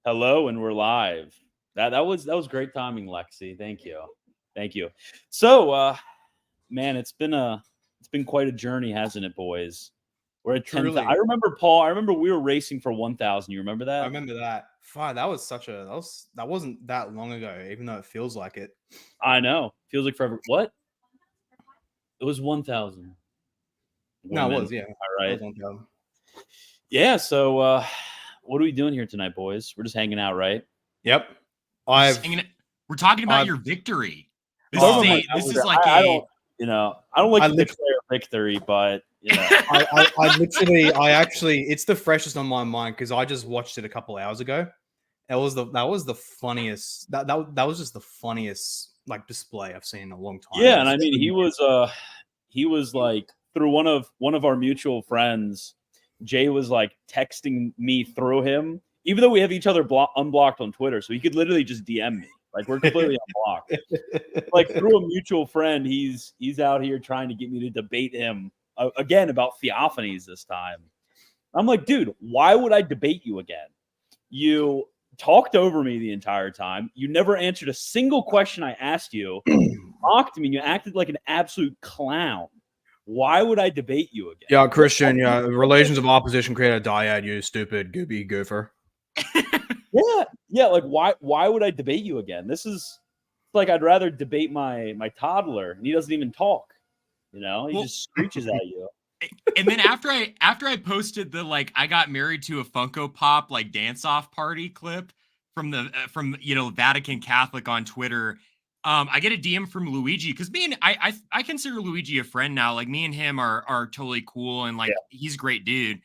Hello, and we're live. That was great timing, Lexi. Thank you. So, man, it's been quite a journey, hasn't it, boys? We're at 10. Truly. I remember Paul. I remember we were racing for 1,000. You remember that? I remember that. Fuck, that wasn't that long ago, even though it feels like it. I know. Feels like forever. What? It was 1,000. No, it was, yeah. All right. It was 1,000. Yeah. So, what are we doing here tonight, boys? We're just hanging out, right? Yep. We're talking about your victory. This is like I don't like to declare victory, but it's the freshest on my mind because I just watched it a couple hours ago. That was the funniest. That was just the funniest like display I've seen in a long time. Yeah, and I mean he was like through one of our mutual friends. Jay was like texting me through him, even though we have each other unblocked on Twitter, so he could literally just DM me. Like we're completely unblocked. Like through a mutual friend, he's out here trying to get me to debate him again about Theophanies this time. I'm like, dude, why would I debate you again? You talked over me the entire time. You never answered a single question I asked you. Mocked me. And you acted like an absolute clown. Why would I debate you again? Yeah, Christian. Yeah, relations of opposition create a dyad. You stupid goopy goofer. Yeah. Like why would I debate you again? This is like I'd rather debate my toddler, and he doesn't even talk. He just screeches at you. And then after I posted the like I got married to a Funko Pop like dance off party clip from Vatican Catholic on Twitter, I get a DM from Luigi because me and I consider Luigi a friend now. Like me and him are totally cool and like he's a great dude.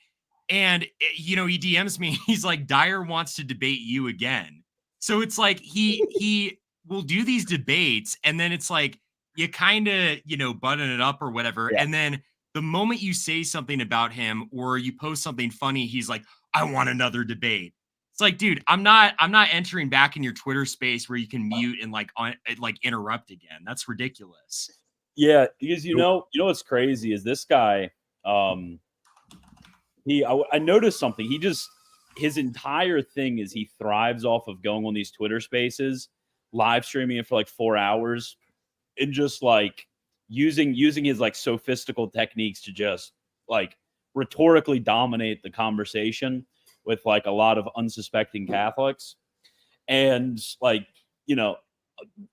And he DMs me. He's like, Dyer wants to debate you again. So it's like he will do these debates, and then it's like you kind of button it up or whatever, and then the moment you say something about him or you post something funny, he's like, I want another debate. It's like, dude, I'm not entering back in your Twitter space where you can mute and like interrupt again. That's ridiculous. Yeah, because what's crazy is this guy. I noticed something. His entire thing is he thrives off of going on these Twitter spaces, live streaming it for like 4 hours, and just like using his like sophistical techniques to just like rhetorically dominate the conversation with like a lot of unsuspecting Catholics. And like,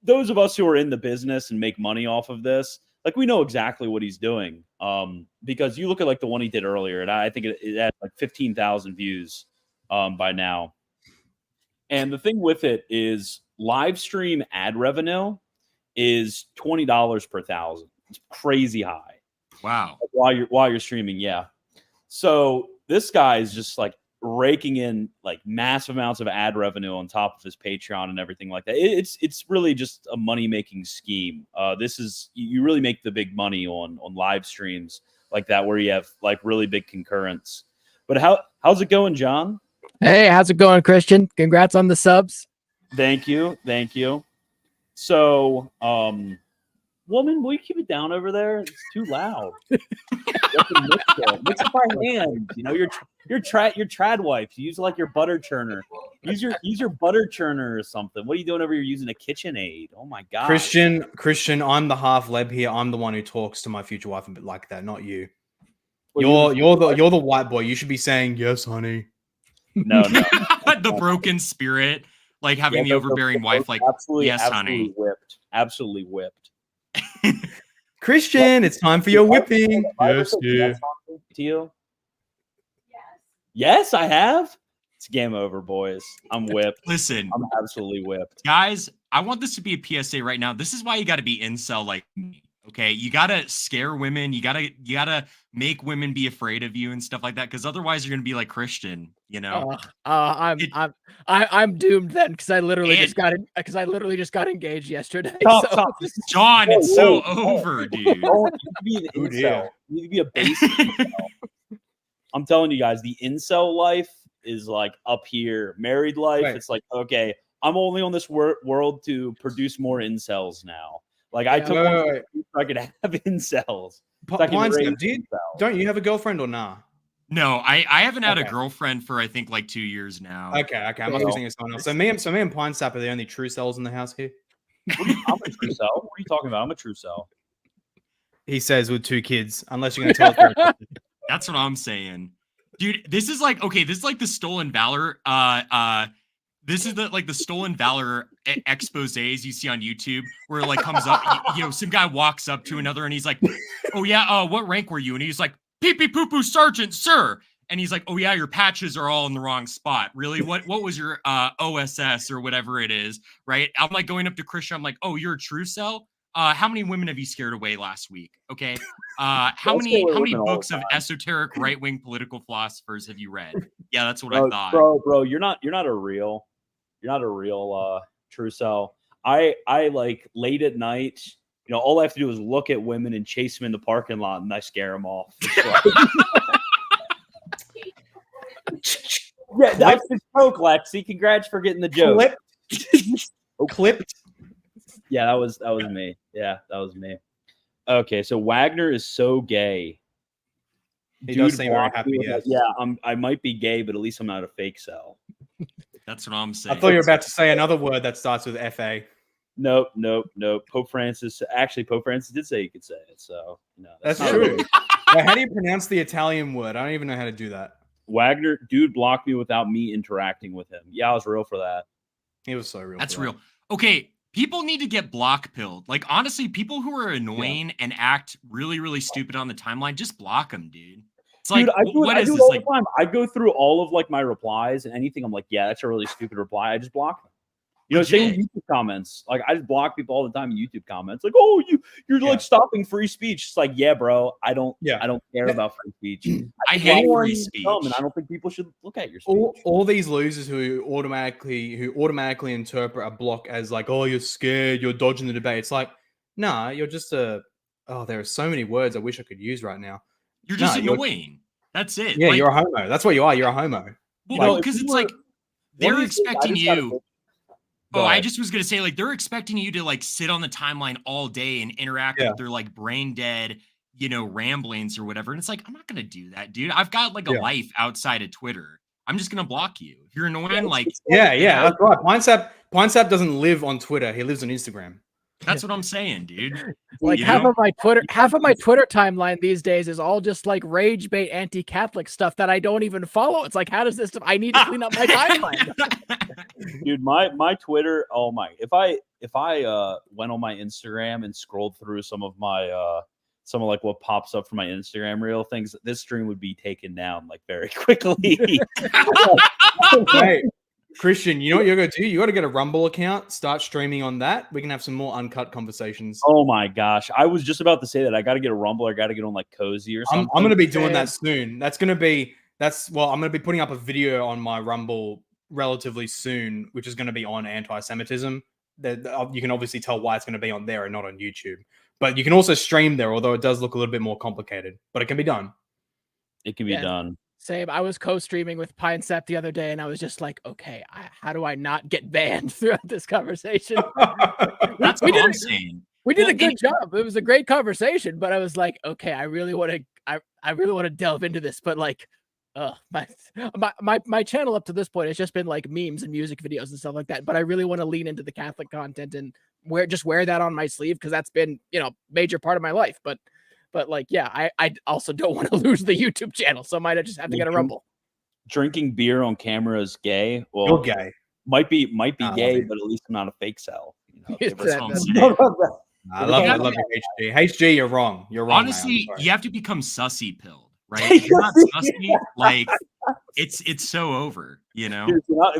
those of us who are in the business and make money off of this, like we know exactly what he's doing. Because you look at like the one he did earlier, and I think it had like 15,000 views by now. And the thing with it is live stream ad revenue is $20 per thousand. It's crazy high. Wow. Like while you're streaming, yeah. So this guy is just like raking in like massive amounts of ad revenue on top of his Patreon and everything like that. It's really just a money making scheme. You really make the big money on live streams like that where you have like really big concurrence. But how's it going, John? Hey, how's it going, Christian? Congrats on the subs. Thank you. So, woman, will you keep it down over there? It's too loud. Mix it by hand. Your trad wife. Use like your butter churner. Use your butter churner or something. What are you doing over here using a KitchenAid? Oh my god. Christian, I'm the half leb here. I'm the one who talks to my future wife a bit like that, not you. Well, you're the white boy. You should be saying yes, honey. No. The broken spirit, like having the overbearing wife, like yes, honey. Absolutely whipped. Christian, it's time for your whipping. Yes, dear. To you? Yes, I have. It's game over, boys. I'm whipped. Listen, I'm absolutely whipped, guys. I want this to be a PSA right now. This is why you got to be incel like me. Okay, you gotta scare women. You gotta make women be afraid of you and stuff like that. Because otherwise, you're gonna be like Christian. I'm doomed then because I literally just got engaged yesterday. Stop. John, it's so over, dude. You need to be an incel. You need to be a base incel. I'm telling you guys, the incel life is like up here. Married life, It's like, okay, I'm only on this world to produce more incels now. Like I took one so I could have incels. Don't you have a girlfriend or nah? No, I haven't had a Okay. girlfriend for I think like 2 years now. Okay, I must be thinking of someone else. So me and Pine Sap are the only true cells in the house here. I'm a true cell. What are you talking about? I'm a true cell. He says with 2 kids, unless you're going to tell us they're adopted. That's what I'm saying. Dude, this is like the stolen valor this is the stolen valor exposés you see on YouTube where it like comes up, some guy walks up to another and he's like, "Oh yeah, what rank were you?" And he's like, "Pee pee poo poo sergeant, sir." And he's like, "Oh yeah, your patches are all in the wrong spot. Really? What was your OSS or whatever it is?" Right? I'm like going up to Christian. I'm like, "Oh, you're a true cell? How many women have you scared away last week? Okay. How many books of esoteric right-wing political philosophers have you read?" Yeah, that's what I thought. Bro, you're not a real true cell. I like late at night, all I have to do is look at women and chase them in the parking lot and I scare them off. Yeah, that's the joke, Lexi. Congrats for getting the joke. Clipped. Yeah, that was me. Yeah, that was me. Okay, so Wagner is so gay. He does seem very happy. Yeah, I might be gay, but at least I'm not a fake cell. That's what I'm saying. I thought you were about to say another word that starts with FA. Nope. Pope Francis did say you could say it. So that's not true. really. Wait, how do you pronounce the Italian word? I don't even know how to do that. Wagner, dude, blocked me without me interacting with him. Yeah, I was real for that. He was so real. That's real. Okay, people need to get block pilled. Like honestly, people who are annoying and act really, really stupid on the timeline, just block them, dude. It's like, dude, I do what it is this? all Like, the time. I go through all of like my replies and anything I'm like, yeah, that's a really stupid reply. I just block them. Same with YouTube comments. Like I just block people all the time in YouTube comments. Like, oh, you're like stopping free speech. It's like, yeah, bro, I don't care about free speech. I hate free speech. And I don't think people should look at your speech. All these losers who automatically interpret a block as like, oh, you're scared, you're dodging the debate. It's like, nah, you're just there are so many words I wish I could use right now. You're just annoying. That's it. Yeah, you're a homo. That's what you are. You're a homo. Well, because it's like they're expecting you. I just was gonna say, like, they're expecting you to like sit on the timeline all day and interact with their like brain dead, ramblings or whatever. And it's like, I'm not gonna do that, dude. I've got like a life outside of Twitter. I'm just gonna block you. If you're annoying, that's right. Pine Sap doesn't live on Twitter. He lives on Instagram. That's what I'm saying, dude. Like half of my Twitter timeline these days is all just like rage bait anti-Catholic stuff that I don't even follow. It's like, how does this? I need to clean up my timeline. Dude, my Twitter. Oh my! If I went on my Instagram and scrolled through some of like what pops up for my Instagram reel things, this stream would be taken down like very quickly. Hey, Christian, you know what you're going to do? You got to get a Rumble account, start streaming on that. We can have some more uncut conversations. Oh my gosh. I was just about to say that. I got to get a Rumble. I got to get on like Cozy or something. I'm going to be doing that soon. I'm going to be putting up a video on my Rumble relatively soon, which is going to be on anti-Semitism. You can obviously tell why it's going to be on there and not on YouTube. But you can also stream there, although it does look a little bit more complicated. But it can be done. It can be done. Same. I was co-streaming with Pine Sap the other day, and I was just like, okay, how do I not get banned throughout this conversation? That's what I'm saying. We did a good job. It was a great conversation, but I was like, okay, I really want to delve into this, but like, my channel up to this point has just been like memes and music videos and stuff like that. But I really want to lean into the Catholic content and wear that on my sleeve because that's been major part of my life. But like, yeah, I also don't want to lose the YouTube channel, so I might just have to get a Rumble. Drinking beer on camera is gay. Well, you're gay. Might be gay, but at least I'm not a fake cell. I love you, HG. HG, you're wrong. You're wrong. Honestly, you have to become sussy pilled, right? If you're not sussy, like it's so over, If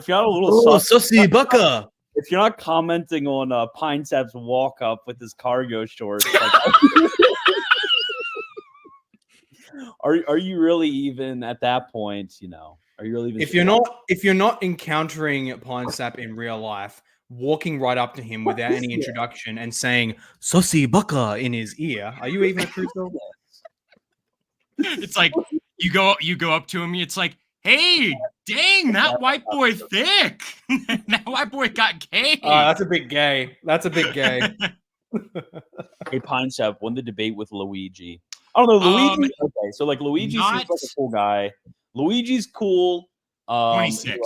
you're not a little sussy bucka. If you're not commenting on Pine Sap's walk up with his cargo shorts, like, are you really even at that point? Are you really even? If you're not encountering Pine Sap in real life, walking right up to him without any introduction and saying "Sussy Bucka" in his ear, are you even a true soul? It's like you go up to him. It's like, hey, dang, that white boy thick. That white boy got gay. That's a big gay. Hey, Pine Sap won the debate with Luigi. I don't know. Luigi. Okay, so like Luigi seems not- like a cool guy. Luigi's cool. 26th.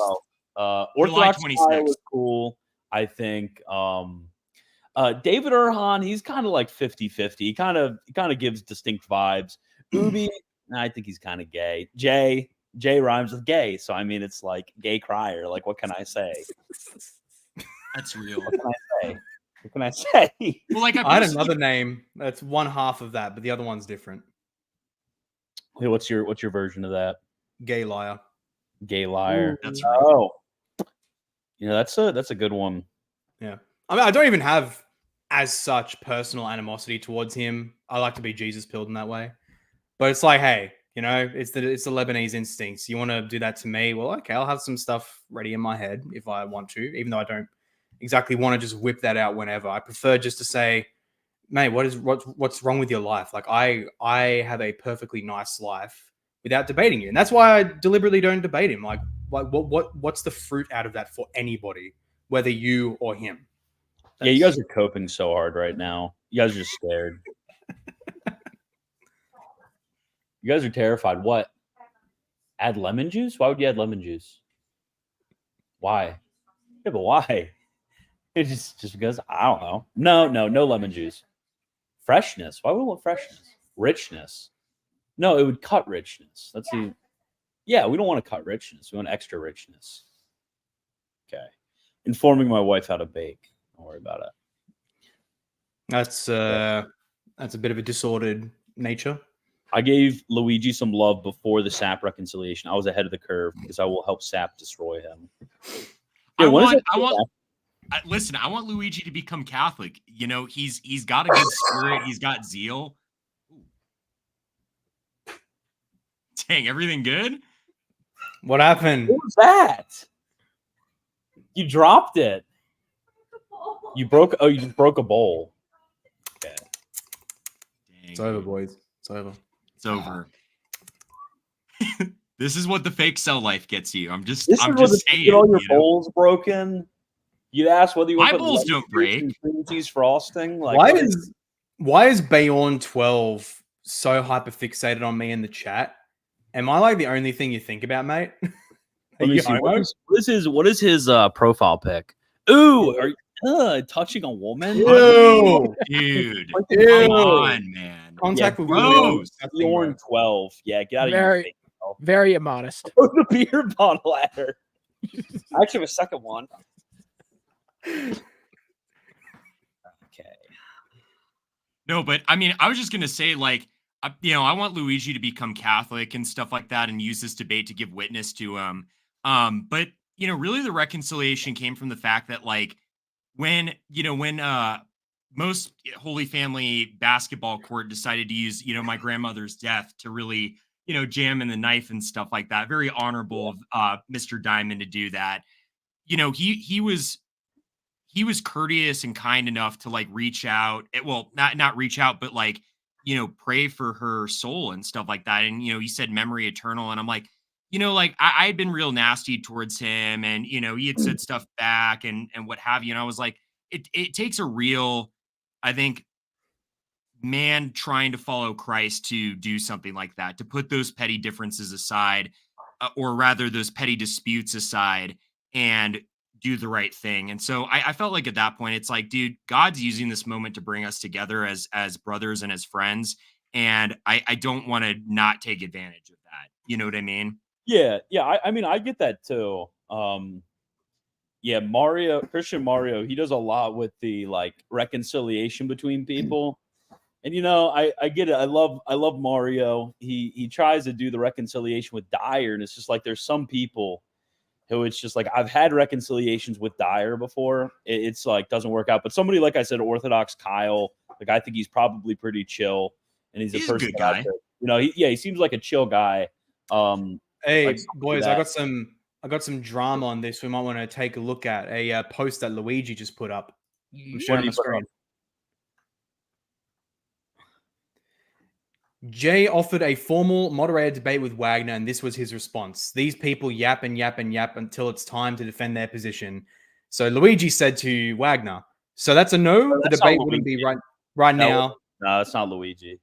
Orthodox July Kyle 26th. is cool. I think. David Erhan, he's kind of like 50-50. He kind of gives distinct vibes. Ubi, I think he's kind of gay. Jay rhymes with gay, so I mean it's like gay crier. Like, what can I say? That's real. What can I say? What can I say? Well, like I had another name. That's one half of that, but the other one's different. Hey, what's your version of that? Gay liar. Gay liar. That's Oh, that's a good one. Yeah. I mean, I don't even have as such personal animosity towards him. I like to be Jesus pilled in that way. But it's like, hey, you know, it's the Lebanese instincts. You want to do that to me? Well, okay, I'll have some stuff ready in my head if I want to, even though I don't exactly want to just whip that out whenever. I prefer just to say, mate, what's wrong with your life? Like, I have a perfectly nice life without debating you. And that's why I deliberately don't debate him. Like what's the fruit out of that for anybody, whether you or him? Yeah, you guys are coping so hard right now. You guys are just scared. You guys are terrified. What? Add lemon juice? Why would you add lemon juice? Why? Yeah, but why? It's just because I don't know. No lemon juice. Freshness. Why would we want freshness? Richness. No, it would cut richness. Yeah, we don't want to cut richness. We want extra richness. Okay. Informing my wife how to bake. Don't worry about it. That's a bit of a disordered nature. I gave Luigi some love before the SAP reconciliation. I was ahead of the curve because I will help SAP destroy him. Yeah, listen, I want Luigi to become Catholic. You know, he's got a good spirit. He's got zeal. Dang, everything good? What happened? What was that? You dropped it. You broke a bowl. Okay. Dang, It's over, boys. It's over. It's over. This is what the fake cell life gets you. I'm just saying. Get all your bowls broken. You ask whether you My want bowls don't break. Cream cheese frosting. Like, why is Bayon 12 so hyper fixated on me in the chat? Am I like the only thing you think about, mate? Let me see. What is his profile pic? Ooh, are you touching a woman? Ew. Dude, Ew. come on, man. Contact with gross. Bjorn 12. Yeah, get out of here. Very immodest. Throw the beer bottle at her. I actually have a second one. Okay. No, but I mean, I was just gonna say, like, I want Luigi to become Catholic and stuff like that, and use this debate to give witness to him. But really, the reconciliation came from the fact that, like, when most Holy Family basketball court decided to use, my grandmother's death to really, jam in the knife and stuff like that. Very honorable of Mr. Diamond to do that. He was courteous and kind enough to like reach out. Well, not reach out, but like, pray for her soul and stuff like that. And, he said memory eternal. And I'm like, I had been real nasty towards him, and, he had said stuff back and what have you. And I was like, it takes a real, I think, man trying to follow Christ to do something like that, to put those petty differences aside, or rather those petty disputes aside, and do the right thing. And so I felt like at that point, it's like, dude, God's using this moment to bring us together as brothers and as friends. And I don't want to not take advantage of that. You know what I mean? Yeah. I mean, I get that too. Christian Mario, he does a lot with the like reconciliation between people. And I get it. I love Mario. He tries to do the reconciliation with Dyer, and it's just like there's some people who it's just like, I've had reconciliations with Dyer before. It's like doesn't work out. But somebody, like I said, Orthodox Kyle, like I think he's probably pretty chill, and he's a good guy. He seems like a chill guy. Hey, like boys, I got some drama on this. We might want to take a look at a post that Luigi just put up. I'm showing on the screen. Jay offered a formal moderated debate with Wagner, and this was his response. These people yap and yap and yap until it's time to defend their position. So Luigi said to Wagner, so that's a no? The debate wouldn't be right now. No, it's not Luigi.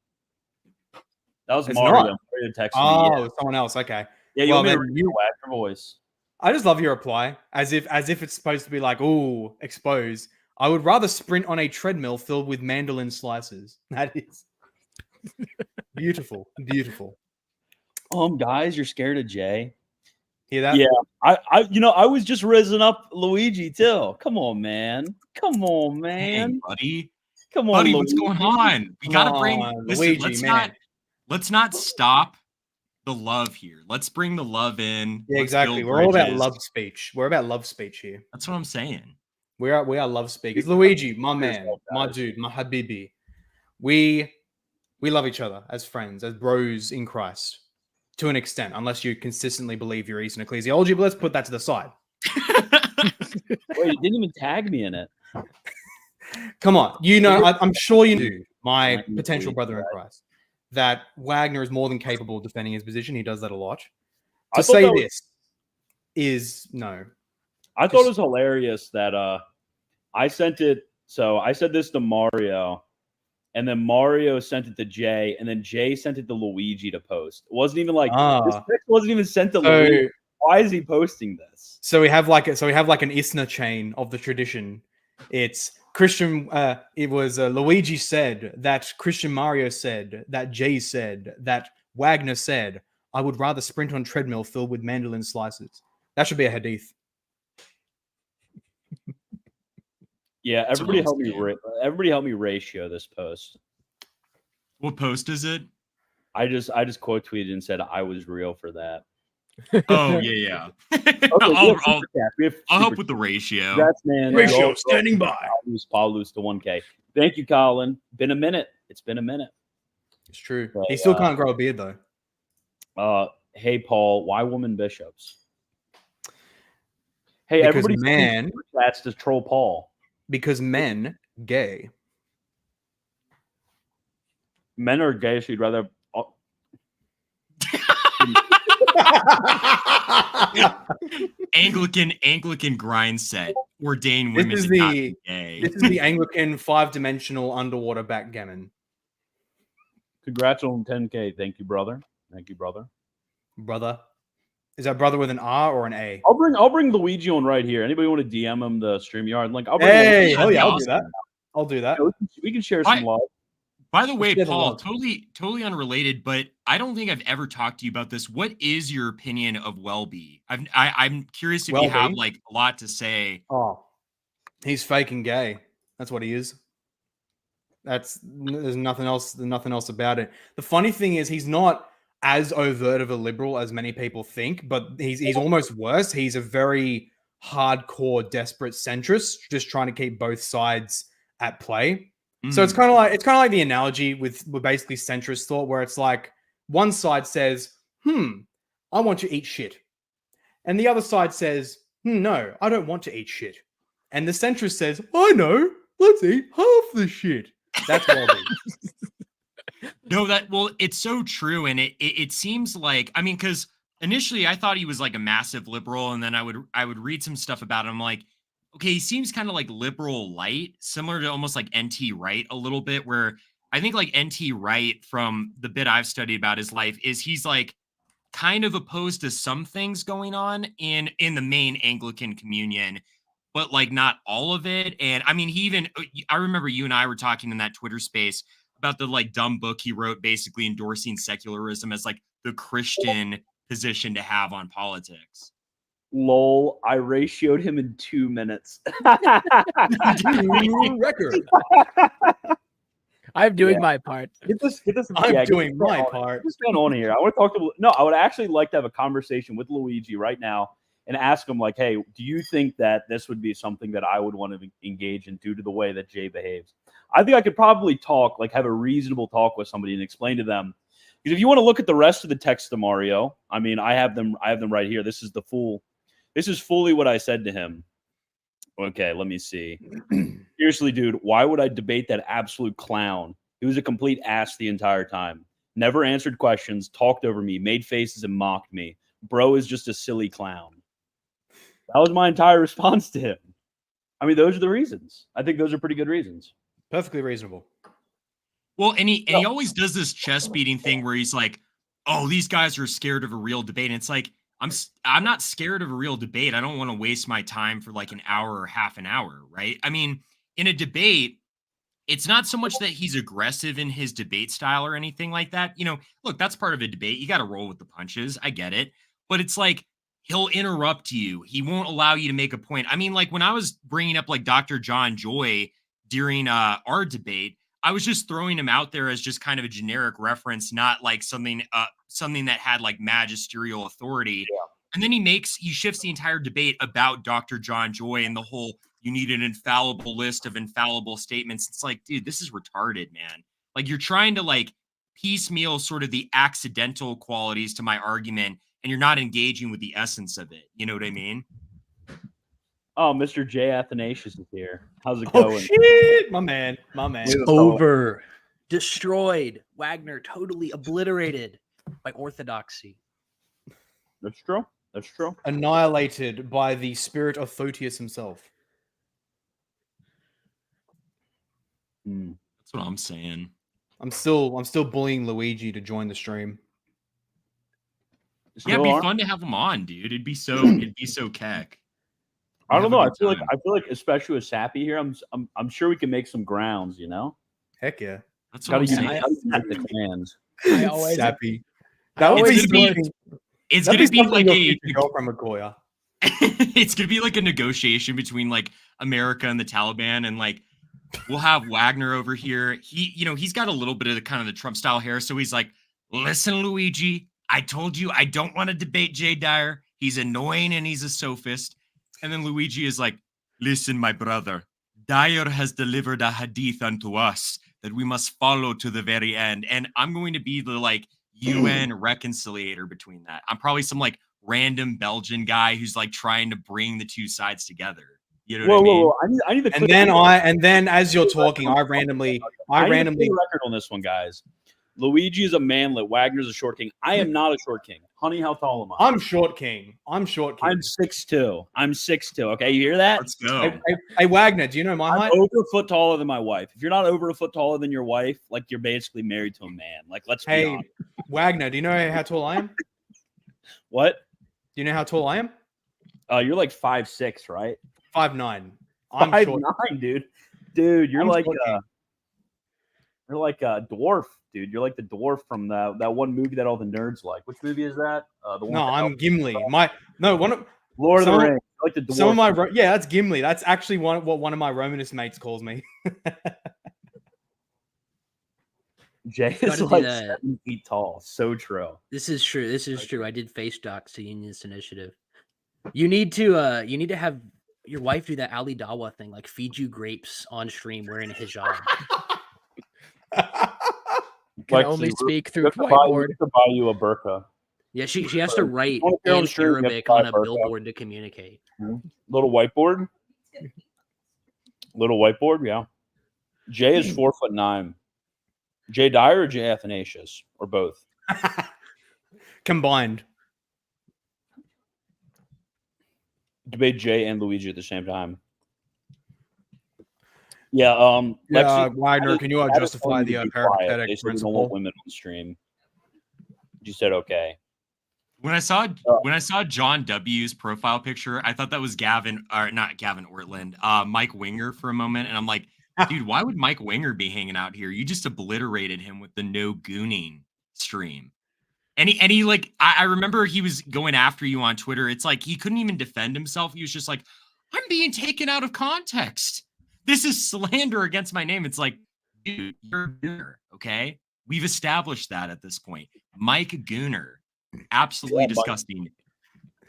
That was It's Mario. not. Mario texted Oh, me. Yeah, someone else. Okay. yeah you well, want me to then read your whacker voice? I just love your reply, as if it's supposed to be like, "Ooh, expose." I would rather sprint on a treadmill filled with mandolin slices. That is beautiful, beautiful. Guys, you're scared of Jay? Hear that? Yeah, I was just raising up Luigi too. Come on, man. Come on, man. Dang, buddy. Come on, Buddy, Luigi. what's going on? We gotta bring listen, Luigi, man. Let's not stop the love here. Let's bring the love in. Yeah, Let's exactly. build We're all about bridges. love speech. We're about love speech here. That's what I'm saying. We are love speakers. Luigi, my man, yourself, my guys. dude, my habibi. We love each other as friends, as bros in Christ, to an extent, unless you consistently believe you're Eastern Ecclesiology. But let's put that to the side. Wait, you didn't even tag me in it. Come on, I'm sure you do, my I can potential believe brother in that. Christ, that Wagner is more than capable of defending his position. He does that a lot. I To thought say that was- this is no. I thought it was hilarious that I sent it. So I said this to Mario, and then Mario sent it to Jay, and then Jay sent it to Luigi to post. It wasn't even like this text wasn't even sent to Luigi. Why is he posting this? So we have like an Isna chain of the tradition. It's Christian. It was Luigi said that Christian Mario said that Jay said that Wagner said. I would rather sprint on treadmill filled with mandolin slices. That should be a hadith. Yeah, That's everybody what help I'm me. saying. Everybody help me ratio this post. What post is it? I just quote tweeted and said I was real for that. Oh yeah. Okay, I'll help with the ratio. Congrats, man. Ratio standing by. Paulus to 1K. Thank you, Colin. Been a minute. It's been a minute. It's true. But, He still can't grow a beard though. Hey Paul, why woman bishops? Hey, Because everybody, man, that's to troll Paul. because men gay. Men are gay, so you'd rather. Anglican grind set. Ordain This women is to not the- be gay. This is the Anglican 5-dimensional underwater backgammon. Congrats on 10K. Thank you, brother. Thank you, brother. Brother. Is that brother with an R or an A? I'll bring Luigi on right here. Anybody want to DM him the StreamYard link? I'll bring Hey, Luigi. hell yeah, I'll awesome. do that. I'll do that. Yeah, we can share some I- love. By the way, share the Paul, love. totally unrelated, but I don't think I've ever talked to you about this. What is your opinion of Welby? I'm curious if you have Welby? like a lot to say. Oh, he's fake and gay. That's what he is. There's nothing else. There's nothing else about it. The funny thing is, he's not as overt of a liberal as many people think, but he's almost worse. He's a very hardcore, desperate centrist, just trying to keep both sides at play. So it's kind of like the analogy with basically centrist thought, where it's like one side says, I want to eat shit. And the other side says, no, I don't want to eat shit. And the centrist says, I know, let's eat half the shit. That's Welby. No, it's so true. And it seems like, I mean, because initially I thought he was like a massive liberal, and then I would read some stuff about him like, okay, he seems kind of like liberal light, similar to almost like NT Wright a little bit, where I think like NT Wright, from the bit I've studied about his life, is he's like kind of opposed to some things going on in the main Anglican communion, but like not all of it. And I mean, I remember you and I were talking in that Twitter space about the like dumb book he wrote, basically endorsing secularism as like the Christian position to have on politics. Lol, I ratioed him in 2 minutes. Record. I'm doing my part. Get this. I'm doing get my on- part. What's going on here? I want to talk to. No, I would actually like to have a conversation with Luigi right now and ask him, like, hey, do you think that this would be something that I would want to engage in due to the way that Jay behaves? I think I could probably talk, like, have a reasonable talk with somebody and explain to them. Because if you want to look at the rest of the text to Mario, I mean, I have them right here. This is fully what I said to him. Okay, let me see. Seriously, dude, why would I debate that absolute clown? He was a complete ass the entire time. Never answered questions, talked over me, made faces, and mocked me. Bro is just a silly clown. That was my entire response to him. I mean, those are the reasons. I think those are pretty good reasons. Perfectly reasonable. Well, and he always does this chest beating thing where he's like, "Oh, these guys are scared of a real debate." And it's like, I'm not scared of a real debate. I don't want to waste my time for like an hour or half an hour, right? I mean, in a debate, it's not so much that he's aggressive in his debate style or anything like that. You know, look, that's part of a debate. You got to roll with the punches. I get it. But it's like he'll interrupt you. He won't allow you to make a point. I mean, like when I was bringing up like Dr. John Joy during our debate, I was just throwing him out there as just kind of a generic reference, not like something that had like magisterial authority. Yeah. And then he shifts the entire debate about Dr. John Joy and the whole, you need an infallible list of infallible statements. It's like, dude, this is retarded, man. Like you're trying to like piecemeal sort of the accidental qualities to my argument, and you're not engaging with the essence of it. You know what I mean? Oh, Mr. J. Athanasius is here. How's it Oh going? shit, my man. It's over. Destroyed. Wagner totally obliterated by orthodoxy. That's true. That's true. Annihilated by the spirit of Photius himself. That's what I'm saying. I'm still bullying Luigi to join the stream. Yeah, it'd be fun to have him on, dude. It'd be so keck. I don't know. I feel like especially with Sappy here, I'm sure we can make some grounds. You know. Heck yeah. That's what I'm saying. The clans. I always Sappy. That would It's gonna be like a girlfriend McCoy. It's gonna be like a negotiation between like America and the Taliban, and like we'll have Wagner over here. He's got a little bit of the kind of the Trump style hair, so he's like, "Listen, Luigi, I told you I don't want to debate Jay Dyer. He's annoying and he's a sophist." And then Luigi is like, "Listen, my brother, Dyer has delivered a hadith unto us that we must follow to the very end, and I'm going to be the like UN reconciliator between that. I'm probably some like random Belgian guy who's like trying to bring the two sides together." You know what I mean? Whoa! I need to. And then as you're talking, I randomly record on this one, guys. Luigi is a manlet. Wagner's a short king. I am not a short king. Honey, how tall am I? I'm short king. I'm 6'2". I'm 6'2". Okay, you hear that? Let's go. Hey, Wagner, do you know my height? I'm over a foot taller than my wife. If you're not over a foot taller than your wife, like you're basically married to a man. Like, let's be honest. Wagner, do you know how tall I am? What? Do you know how tall I am? You're like 5'6", right? 5'9". I'm 5'9", dude. Dude, you're like a dwarf, dude. You're like the dwarf from that one movie that all the nerds like. Which movie is that? I'm Gimli. Lord of the Rings. Like the dwarf. Some of my that's Gimli. That's actually what one of my Romanist mates calls me. Jay is like 7 feet tall. So true. This is true. I did face docs to Unionist Initiative. You need to have your wife do that Ali Dawa thing, like feed you grapes on stream wearing a hijab. Can only speak through whiteboard. To buy you a burqa. Yeah, she has to write in Arabic on a billboard to communicate. Little whiteboard. Yeah. Jay is 4'9". Jay Dyer or Jay Athanasius or both? Combined. Debate Jay and Luigi at the same time. Yeah. Lexi, Wagner, can you justify the peripatetic principle? Don't want women on stream. You said okay. When I saw John W's profile picture, I thought that was not Gavin Ortland, Mike Winger for a moment, and I'm like, dude, why would Mike Winger be hanging out here? You just obliterated him with the no gooning stream. And he like, I remember he was going after you on Twitter. It's like he couldn't even defend himself. He was just like, I'm being taken out of context. This is slander against my name. It's like, dude, you're a gooner, okay? We've established that at this point. Mike Gooner. Absolutely disgusting.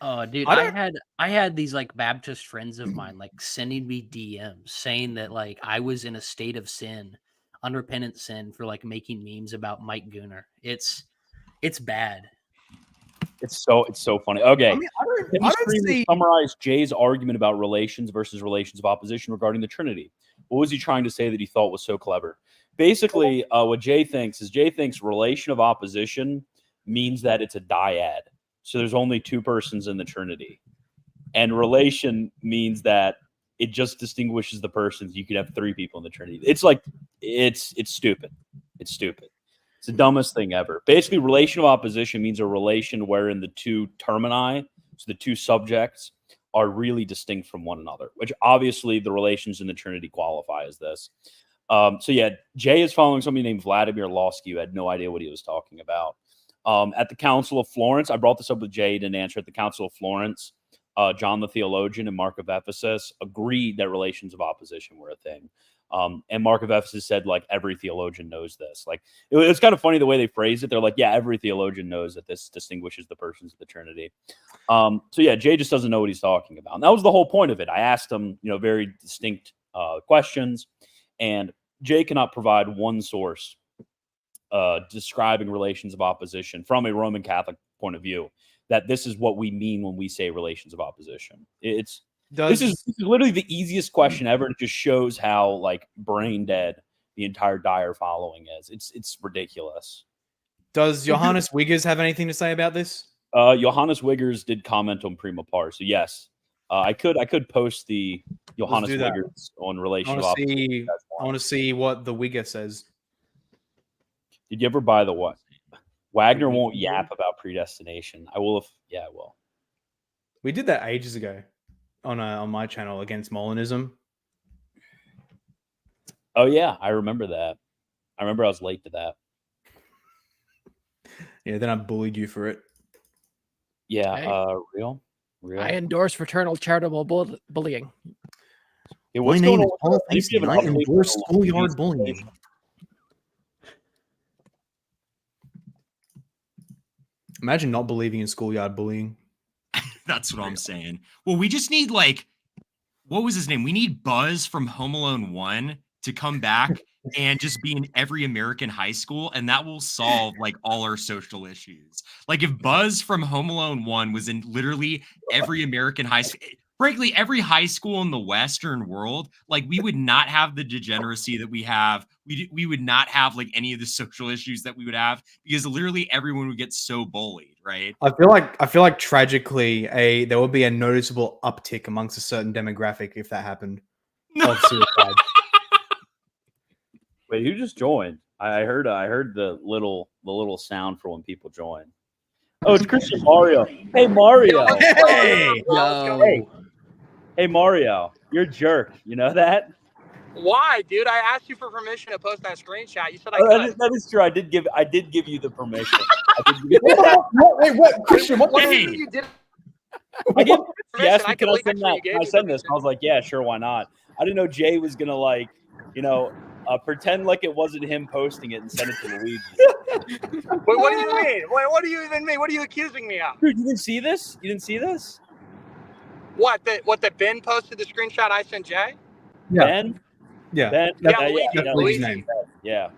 Oh, dude, I had these like Baptist friends of mine like sending me DMs saying that like I was in a state of sin, unrepentant sin for like making memes about Mike Gooner. It's bad. It's so funny. Okay. I mean, I don't see... summarize Jay's argument about relations versus relations of opposition regarding the Trinity. What was he trying to say that he thought was so clever? Basically, what Jay thinks relation of opposition means that it's a dyad. So there's only two persons in the Trinity. And relation means that it just distinguishes the persons. You could have three people in the Trinity. It's like, it's stupid. It's stupid. It's the dumbest thing ever. Basically, relation of opposition means a relation wherein the two termini, so the two subjects, are really distinct from one another, which obviously the relations in the Trinity qualify as this. So yeah, Jay is following somebody named Vladimir Losky, who had no idea what he was talking about. At the Council of Florence, I brought this up with Jay, didn't answer. At the Council of Florence, John the theologian and Mark of Ephesus agreed that relations of opposition were a thing. And Mark of Ephesus said, like, every theologian knows this. Like, it's kind of funny the way they phrase it. They're like, yeah, every theologian knows that this distinguishes the persons of the Trinity. So yeah, Jay just doesn't know what he's talking about. And that was the whole point of it. I asked him, very distinct questions, and Jay cannot provide one source describing relations of opposition from a Roman Catholic point of view, that this is what we mean when we say relations of opposition. This is literally the easiest question ever. And it just shows how like brain dead the entire Dyer following is. It's ridiculous. Does Johannes Wiggers have anything to say about this? Johannes Wiggers did comment on Prima Par. So yes, I could post the Johannes Wiggers on relation of opposition. I want to see what the Wigger says. Did you ever buy the what? Wagner won't yap about predestination. I will. I will. We did that ages ago on my channel against Molinism. Oh yeah, I remember that. I remember I was late to that. Yeah, then I bullied you for it. Yeah, Hey. Real. I endorse fraternal charitable bullying. Yeah, My name is Paul Maybe you have Faison. an I update endorse on schoolyard these bullying. things. Imagine not believing in schoolyard bullying. That's what I'm saying. Well, we just need what was his name? We need Buzz from Home Alone 1 to come back and just be in every American high school, and that will solve all our social issues. Like if Buzz from Home Alone 1 was in literally every American high school, frankly, every high school in the Western world, we would not have the degeneracy that we have. We would not have any of the social issues that we would have, because literally everyone would get so bullied, right? I feel like tragically there would be a noticeable uptick amongst a certain demographic if that happened. Of suicide. Wait, who just joined? I heard the little sound for when people join. Oh, it's Christian Mario. Hey Mario. Hey! Yo. Hey Mario. You're a jerk. You know that? Why, dude? I asked you for permission to post that screenshot. You said I could. That is true. I did give you the permission. Wait, what? Christian, what? What do you mean you did? I gave Permission, yes, I can I could send leave that? you gave Can I me send this? permission. And I was like, yeah, sure, why not? I didn't know Jay was gonna pretend like it wasn't him posting it and send it to Luigi. Wait, what do you mean? Wait, what do you even mean? What are you accusing me of? Dude, you didn't see this? You didn't see this? What the Ben posted the screenshot I sent Jay? Yeah. Ben? Yeah. Ben? Yeah, Luigi's name. Yeah.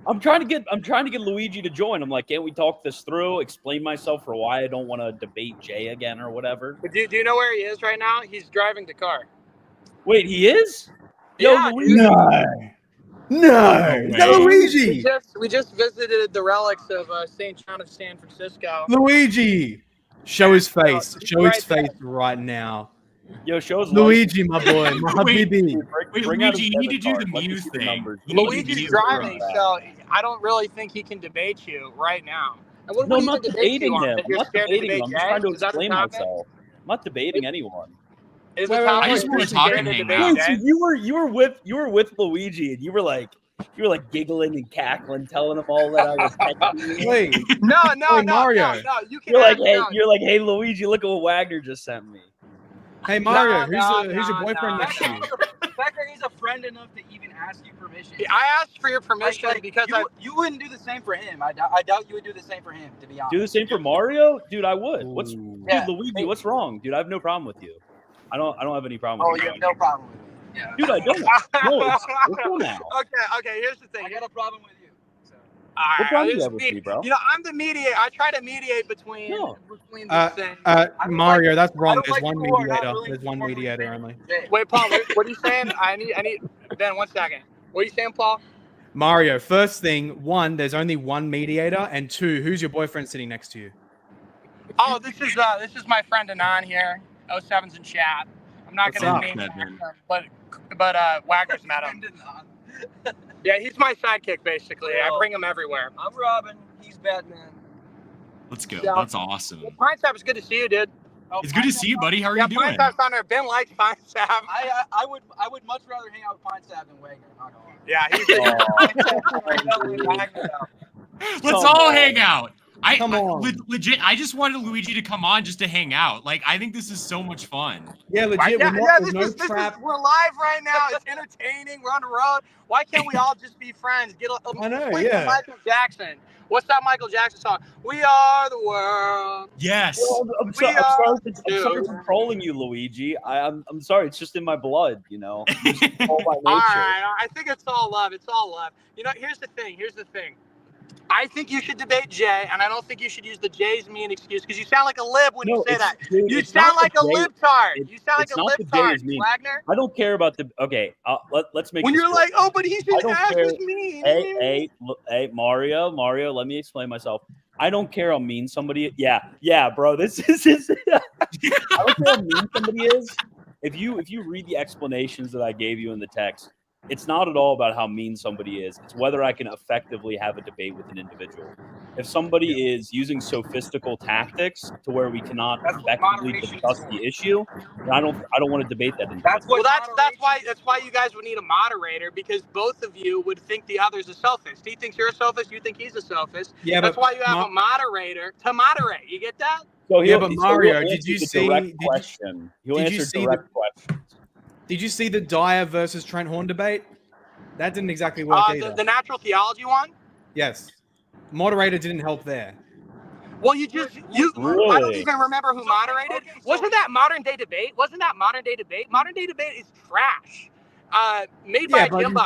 I'm trying to get Luigi to join. I'm like, can't we talk this through? Explain myself for why I don't want to debate Jay again or whatever. Do you know where he is right now? He's driving the car. Wait, he is? Yo, Yeah, Luigi. No, Luigi. We just visited the relics of St. John of San Francisco. Luigi. Show his face. he's Show his right there. face right now. Yo, show us Luigi, my boy. My Wait, habibi. Wait, Bring out Luigi, his you need to debit do the card. Let me Mew see the thing. numbers. You need to Luigi's Mew driving, thing. so I don't really think he can debate you right now. And what No, are I'm you not gonna debate debating you on? him. If I'm you're not scared to debating him. debate I'm just trying to Jay? Is that the explain comment? myself. I'm not debating anyone. Is Wait, the wait, topic I just you're wanna scared talk to and hang debate out. Dude, so Jay? you were with Luigi and you were like giggling and cackling, telling him all that I was texting you. Wait. No, Hey, Mario. You can You're like, hey Luigi, look at what Wagner just sent me. Hey, Mario. No, who's your boyfriend next to you? Becker, he's a friend enough to even ask you permission. I asked for your permission because you wouldn't do the same for him. I doubt you would do the same for him, to be honest. Do the same for Mario? Dude, I would. Ooh. Yeah. Dude, Luigi, what's wrong? Dude, I have no problem with you. I don't have any problem Oh, with you you. have no problem with it. Yeah. Dude, I don't. No, it's cool now. Okay, here's the thing. I got a problem with you. So. What problem do you have with me, bro? You know, I'm the mediator. I try to mediate between No. these things. Mario, that's wrong. don't There's like one people who are not mediator. willing There's to one formally mediator debate. only. Wait, Paul, what are you saying? I need Ben, 1 second. What are you saying, Paul? Mario, first thing, one, there's only one mediator, and two, who's your boyfriend sitting next to you? Oh, this is my friend Anon here. 07's in chat. I'm not What's gonna up, name Edmund? him, but Wagner's met him. Yeah, he's my sidekick, basically. I bring him everywhere. I'm Robin. He's Batman. Let's go. Yeah. That's awesome. Pine Sap, it's good to see you, dude. It's good to see you, buddy. How are Yeah, you doing? Pine Sap's on there. Ben likes Pine Sap. I would much rather hang out with Pine Sap than Wagner. Not gonna lie. Yeah, he's Let's all hang out. Come on. Legit, I just wanted Luigi to come on just to hang out. Like, I think this is so much fun. Yeah, legit. Right? There's no trap. We're live right now. It's entertaining. We're on the road. Why can't we all just be friends? I know, play yeah. Michael Jackson. What's that Michael Jackson song? We are the world. Yes. Well, I'm sorry for trolling you, Luigi. I'm sorry. It's just in my blood, you know. It's just all my nature. All right. I think it's all love. It's all love. You know, here's the thing. I think you should debate Jay, and I don't think you should use the Jay's mean excuse because you sound like a lib when you say that. You sound like a libtard. You sound like a libtard, Wagner. I don't care about the. Okay, let's make. When you're like, oh, but he's his ass care. is mean. Hey, Mario, let me explain myself. I don't care how mean somebody. Yeah, bro. This is. I don't care how mean somebody is. If you read the explanations that I gave you in the text, it's not at all about how mean somebody is. It's whether I can effectively have a debate with an individual. If somebody is using sophistical tactics to where we cannot effectively discuss the issue, then I don't want to debate that. That's why you guys would need a moderator, because both of you would think the other's a sophist. He thinks you're a sophist. You think he's a sophist. Yeah, that's why you have a moderator to moderate. You get that? So Mario, did you see the question? He'll answer direct questions. Did you see the Dyer versus Trent Horn debate? That didn't exactly work either. The natural theology one? Yes. Moderator didn't help there. Well, I don't even remember who moderated. Wasn't that modern day debate? Modern day debate is trash. Made by Jimbo.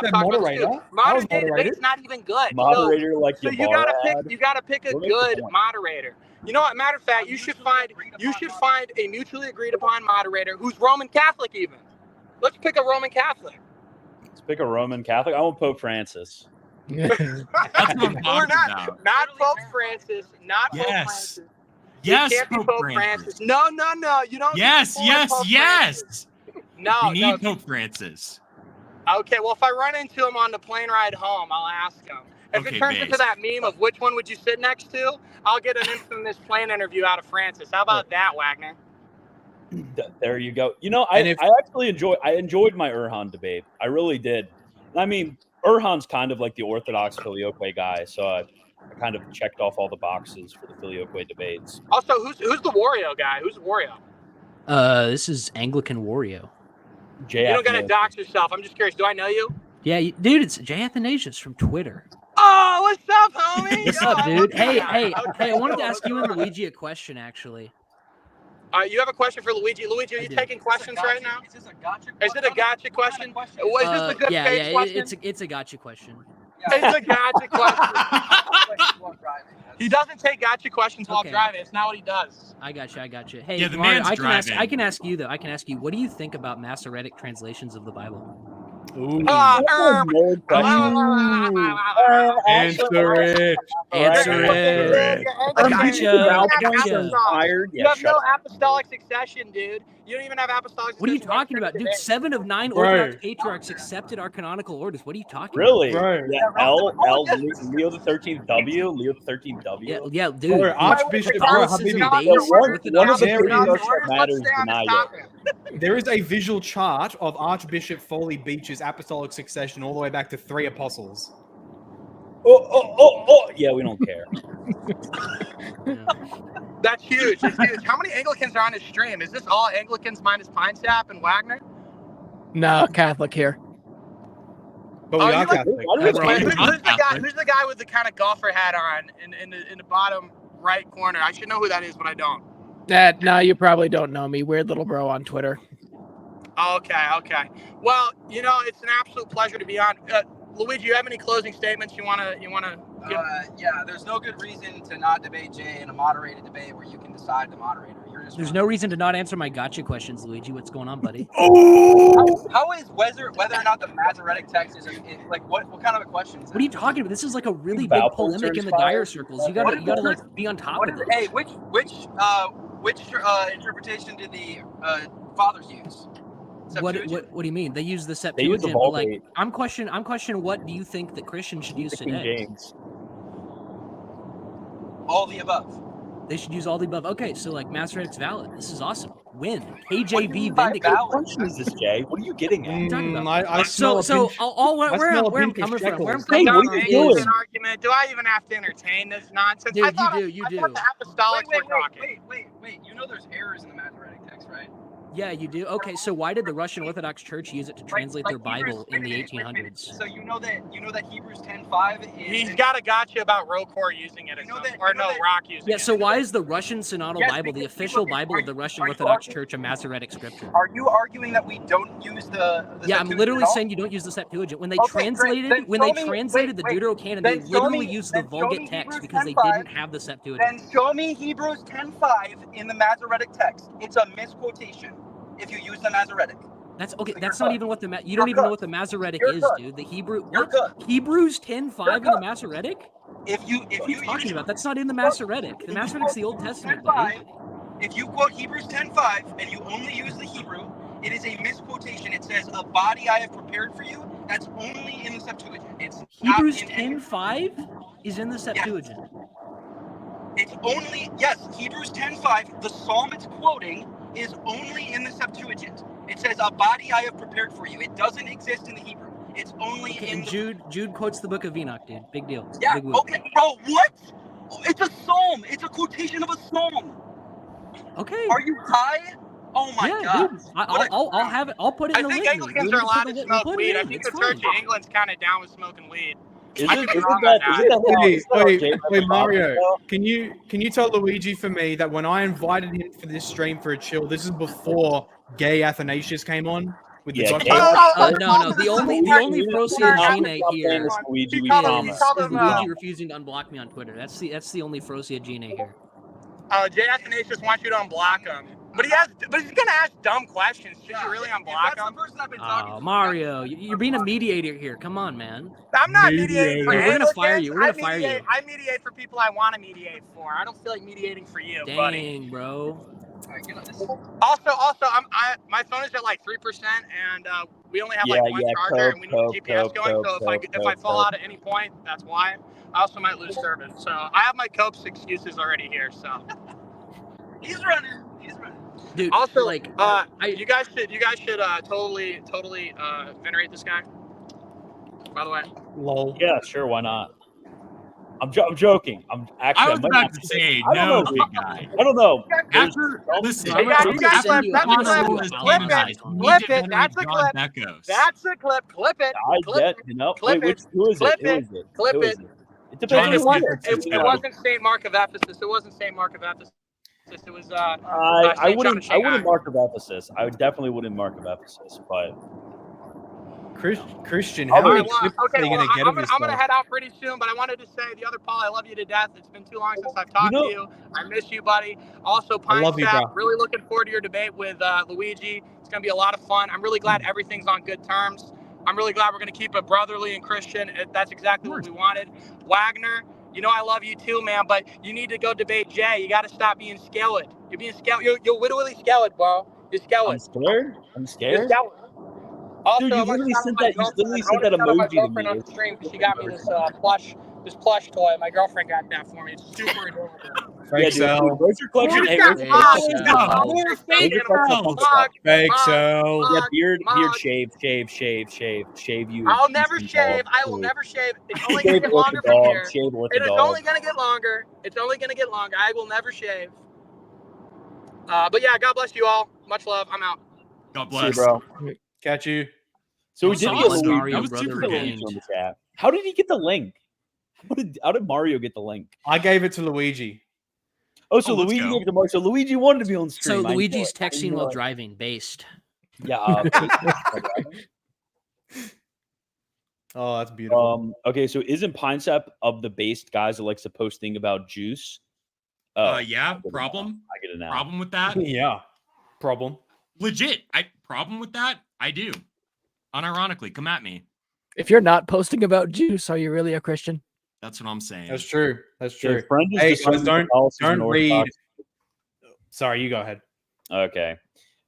Modern day debate's not even good. Moderator so you gotta pick a good moderator. You know what? Matter of fact, you should find a mutually agreed upon moderator who's Roman Catholic even. Let's pick a Roman Catholic. I want Pope Francis. That's what I'm talking about. Not Pope Francis. Not Pope Francis. Yes, you can't be Pope Francis. No. You don't. Yes. No. You need Pope Francis. Okay. Well, if I run into him on the plane ride home, I'll ask him. If it turns into that meme of which one would you sit next to, I'll get an infamous plane interview out of Francis. How about that, Wagner? There you go. You know, I actually enjoyed my Erhan debate. I really did. I mean, Erhan's kind of like the Orthodox Filioque guy, so I kind of checked off all the boxes for the Filioque debates. Also, who's the Wario guy? Who's Wario? This is Anglican Wario. You don't gotta dox yourself. I'm just curious. Do I know you? Yeah, dude, it's Jay Athanasius from Twitter. Oh, what's up, homie? What's up, dude? Hey, I wanted to ask you and Luigi a question, actually. You have a question for Luigi. Luigi, are you taking questions right now? Is this a gotcha? Is it a gotcha question? Is this a good faith question? It's a gotcha question. It's a gotcha question. He doesn't take gotcha questions while driving. It's not what he does. I got you. Hey, yeah, the Mario, man's driving. I can ask you though. What do you think about Masoretic translations of the Bible? Ooh. Answer it. You have no apostolic succession, dude. You don't even have apostolic succession. What are you talking about, dude? 7 of 9 Orthodox patriarchs accepted our canonical orders. What are you talking really? about? Really? Yeah, Leo the 13th W. Leo the 13th W. Yeah, dude. Archbishop one of the that matters deny it. There is a visual chart of Archbishop Foley Beach's apostolic succession all the way back to 3 apostles. Oh! Yeah, we don't care. That's huge. It's huge. How many Anglicans are on his stream? Is this all Anglicans minus Pine Sap and Wagner? No, Catholic here. But we are Catholic. Who's the guy with the kind of golfer hat on in the bottom right corner? I should know who that is, but I don't. No, you probably don't know me. Weird little bro on Twitter. Okay. Well, you know, it's an absolute pleasure to be on. Luigi, you have any closing statements you wanna give? Yeah, there's no good reason to not debate Jay in a moderated debate where you can decide the moderator. There's no reason to not answer my gotcha questions, Luigi. What's going on, buddy? How is whether or not the Masoretic text is like what kind of a question is that? What are you talking about? This is like a really big polemic in the Dyer circles. You gotta like be on top of it. Hey, which interpretation did the fathers use? Septuagint? What do you mean? They use the use the Septuagint, but like Vulgate. I'm questioning what do you think that Christians should use The King today? James. All the above. They should use all the above. Okay, so like Masoretic's valid. This is awesome. Win. What do you KJV mean by vindicated. valid? What question is this, Jay? What are you getting at? talking about? I smell So a pinch. where I'm coming from, where I'm Hey, coming what from are you doing? is, An argument. Do I even have to entertain this nonsense? Dude, I thought you I do. thought the apostolics were talking. Wait. You know there's errors in the Masoretic text, right? Yeah, you do. Okay, so why did the Russian Orthodox Church use it to translate their Bible in the 1800s? So you know that Hebrews 10:5 is. He's got a gotcha about Rocor using it, Rock using it. Yeah, so why is the Russian Synodal Yes, Bible, the because official people- Bible of the Russian are you Orthodox arguing- Church, a Masoretic scripture? Are you arguing that we don't use the Yeah, I'm Septuagint literally at all? saying you don't use the Septuagint. When they Okay, great. translated, Then when show they me- translated the wait, Deuterocanon, then they show literally me- used the then show Vulgate me text Hebrews because they 10:5. didn't have the Septuagint. Then show me Hebrews 10:5 in the Masoretic text. It's a misquotation if you use the Masoretic. That's okay. So That's you're not good. even what the you You're don't even know good. what the Masoretic You're is, good. dude. The Hebrew You're what? good. Hebrews 10:5 in You're the good. Masoretic? If you What are you talking use about? That's not in the Masoretic. The Masoretic's the Old Testament, buddy. If you quote Hebrews 10:5 and you only use the Hebrew, it is a misquotation. It says, "A body I have prepared for you." That's only in the Septuagint. It's Hebrews not in any- 10:5 is in the Septuagint. It's only, yes, Hebrews 10:5. The psalm it's quoting is only in the Septuagint. It says, "A body I have prepared for you." It doesn't exist in the Hebrew. It's only Okay, in and the... Jude quotes the Book of Enoch, dude. Big deal. Yeah, Big whoop. okay, bro, what? It's a psalm. It's a quotation of a psalm. Okay. Are you high? Oh my Yeah, God. dude. I'll have it. I'll put it I in the think litany. Anglicans We'll are put allowed the to lit- smoke we'll put it weed. I in. think It's the Church fine. of England's kind of down with smoking weed. Is I it could be that? wrong on that. Is it that? Wait, is that wait, Jay wait, Leno Mario, though? can you tell Luigi for me that when I invited him for this stream for a chill, this is before gay Athanasius came on with the Yeah, gospel? gay No. The only Frosia Gene here is Luigi. We He called promise. him, Luigi refusing to unblock me on Twitter. That's the only Frosia Gene here. Jay Athanasius wants you to unblock him. But he's gonna ask dumb questions. Should you really unblock That's him? the person I've been talking Oh, to. Mario, you're being a mediator here. Come on, man. I'm not mediating for We're gonna Anglicans. fire you. We're gonna fire you. I mediate for people I want to mediate for. I don't feel like mediating for you, buddy. Dang, bro. Also, my phone is at like 3%, and we only have like one charger, and we need GPS going. So if I fall out at any point, that's why. I also might lose service. So I have my copes excuses already here. So He's running. Dude, also, like, you guys should totally venerate this guy. By the way. Lol. Yeah, sure. Why not? I'm joking. I was about to say, I don't no, know, big guy. I don't know. After, listen, Hey guys, you guys send you- that's I'm gonna a send you clip. a Clip follow. it. Clip it. That's a clip. Beckos. That's a clip. Clip it. I Clip get, it. you know. Clip Wait, who is Clip it? Who it. is it? Clip Who it. is it? It depends John, on it who wasn't, it is. it wasn't Saint Mark of Ephesus. It wasn't Saint Mark of Ephesus. It was I Saint John wouldn't. of I Shanghai. wouldn't mark of Ephesus. I definitely wouldn't mark of Ephesus. But Christian, All how many right, clips are you gonna get of this I'm gonna stuff? head out pretty soon, but I wanted to say the other Paul, I love you to death. It's been too long since I've talked to you. I miss you, buddy. Also, Pine love you, Sap, bro. really looking forward to your debate with Luigi. It's gonna be a lot of fun. I'm really glad everything's on good terms. I'm really glad we're gonna keep it brotherly and Christian. That's exactly what we wanted. Wagner, you know I love you too, man, but you need to go debate Jay. You got to stop being scared. You're being scared. You're literally scared, bro. You're scared. I'm scared. I'm You're scared. scared. Also, Dude, you I'm gonna literally shout out sent my that. You girlfriend. literally I sent wanna that shout out my emoji to girlfriend me. on the stream because she got me this plush toy. My girlfriend got that for me. It's super adorable. Fake cell. Where's your collection? Hey, where's your More collection? fake Fake cell. Yeah, beard, Mog. shave you. I'll never you shave. I will shave. never shave. It's only gonna Shave get with longer the from dog. here. Shave with It the is dog. only gonna get longer. It's only gonna get longer. I will never shave. But yeah, God bless you all. Much love. I'm out. God See you, bless. bro. Catch you. So we did Awesome. get Luigi. Mario That was brother super Luigi gained. on the chat. How did he get the link? How did Mario get the link? I gave it to Luigi. Oh, so Oh, let's Luigi go. gave it to Mario. So Luigi wanted to be on So stream. I know Luigi's it. I texting know while it. driving, based. Yeah. Oh, that's beautiful. Okay, so isn't Pine Sap of the based guys that likes to post thing about juice? Yeah, I get it problem. now. I get it now. Problem with that? Yeah. Problem. Legit. Problem with that? I do. Unironically, come at me. If you're not posting about juice, are you really a Christian? That's what I'm saying. That's true. That's Your true. friend is Hey, discerning guys, don't Catholicism read. Orthodox. Sorry, you go ahead. Okay.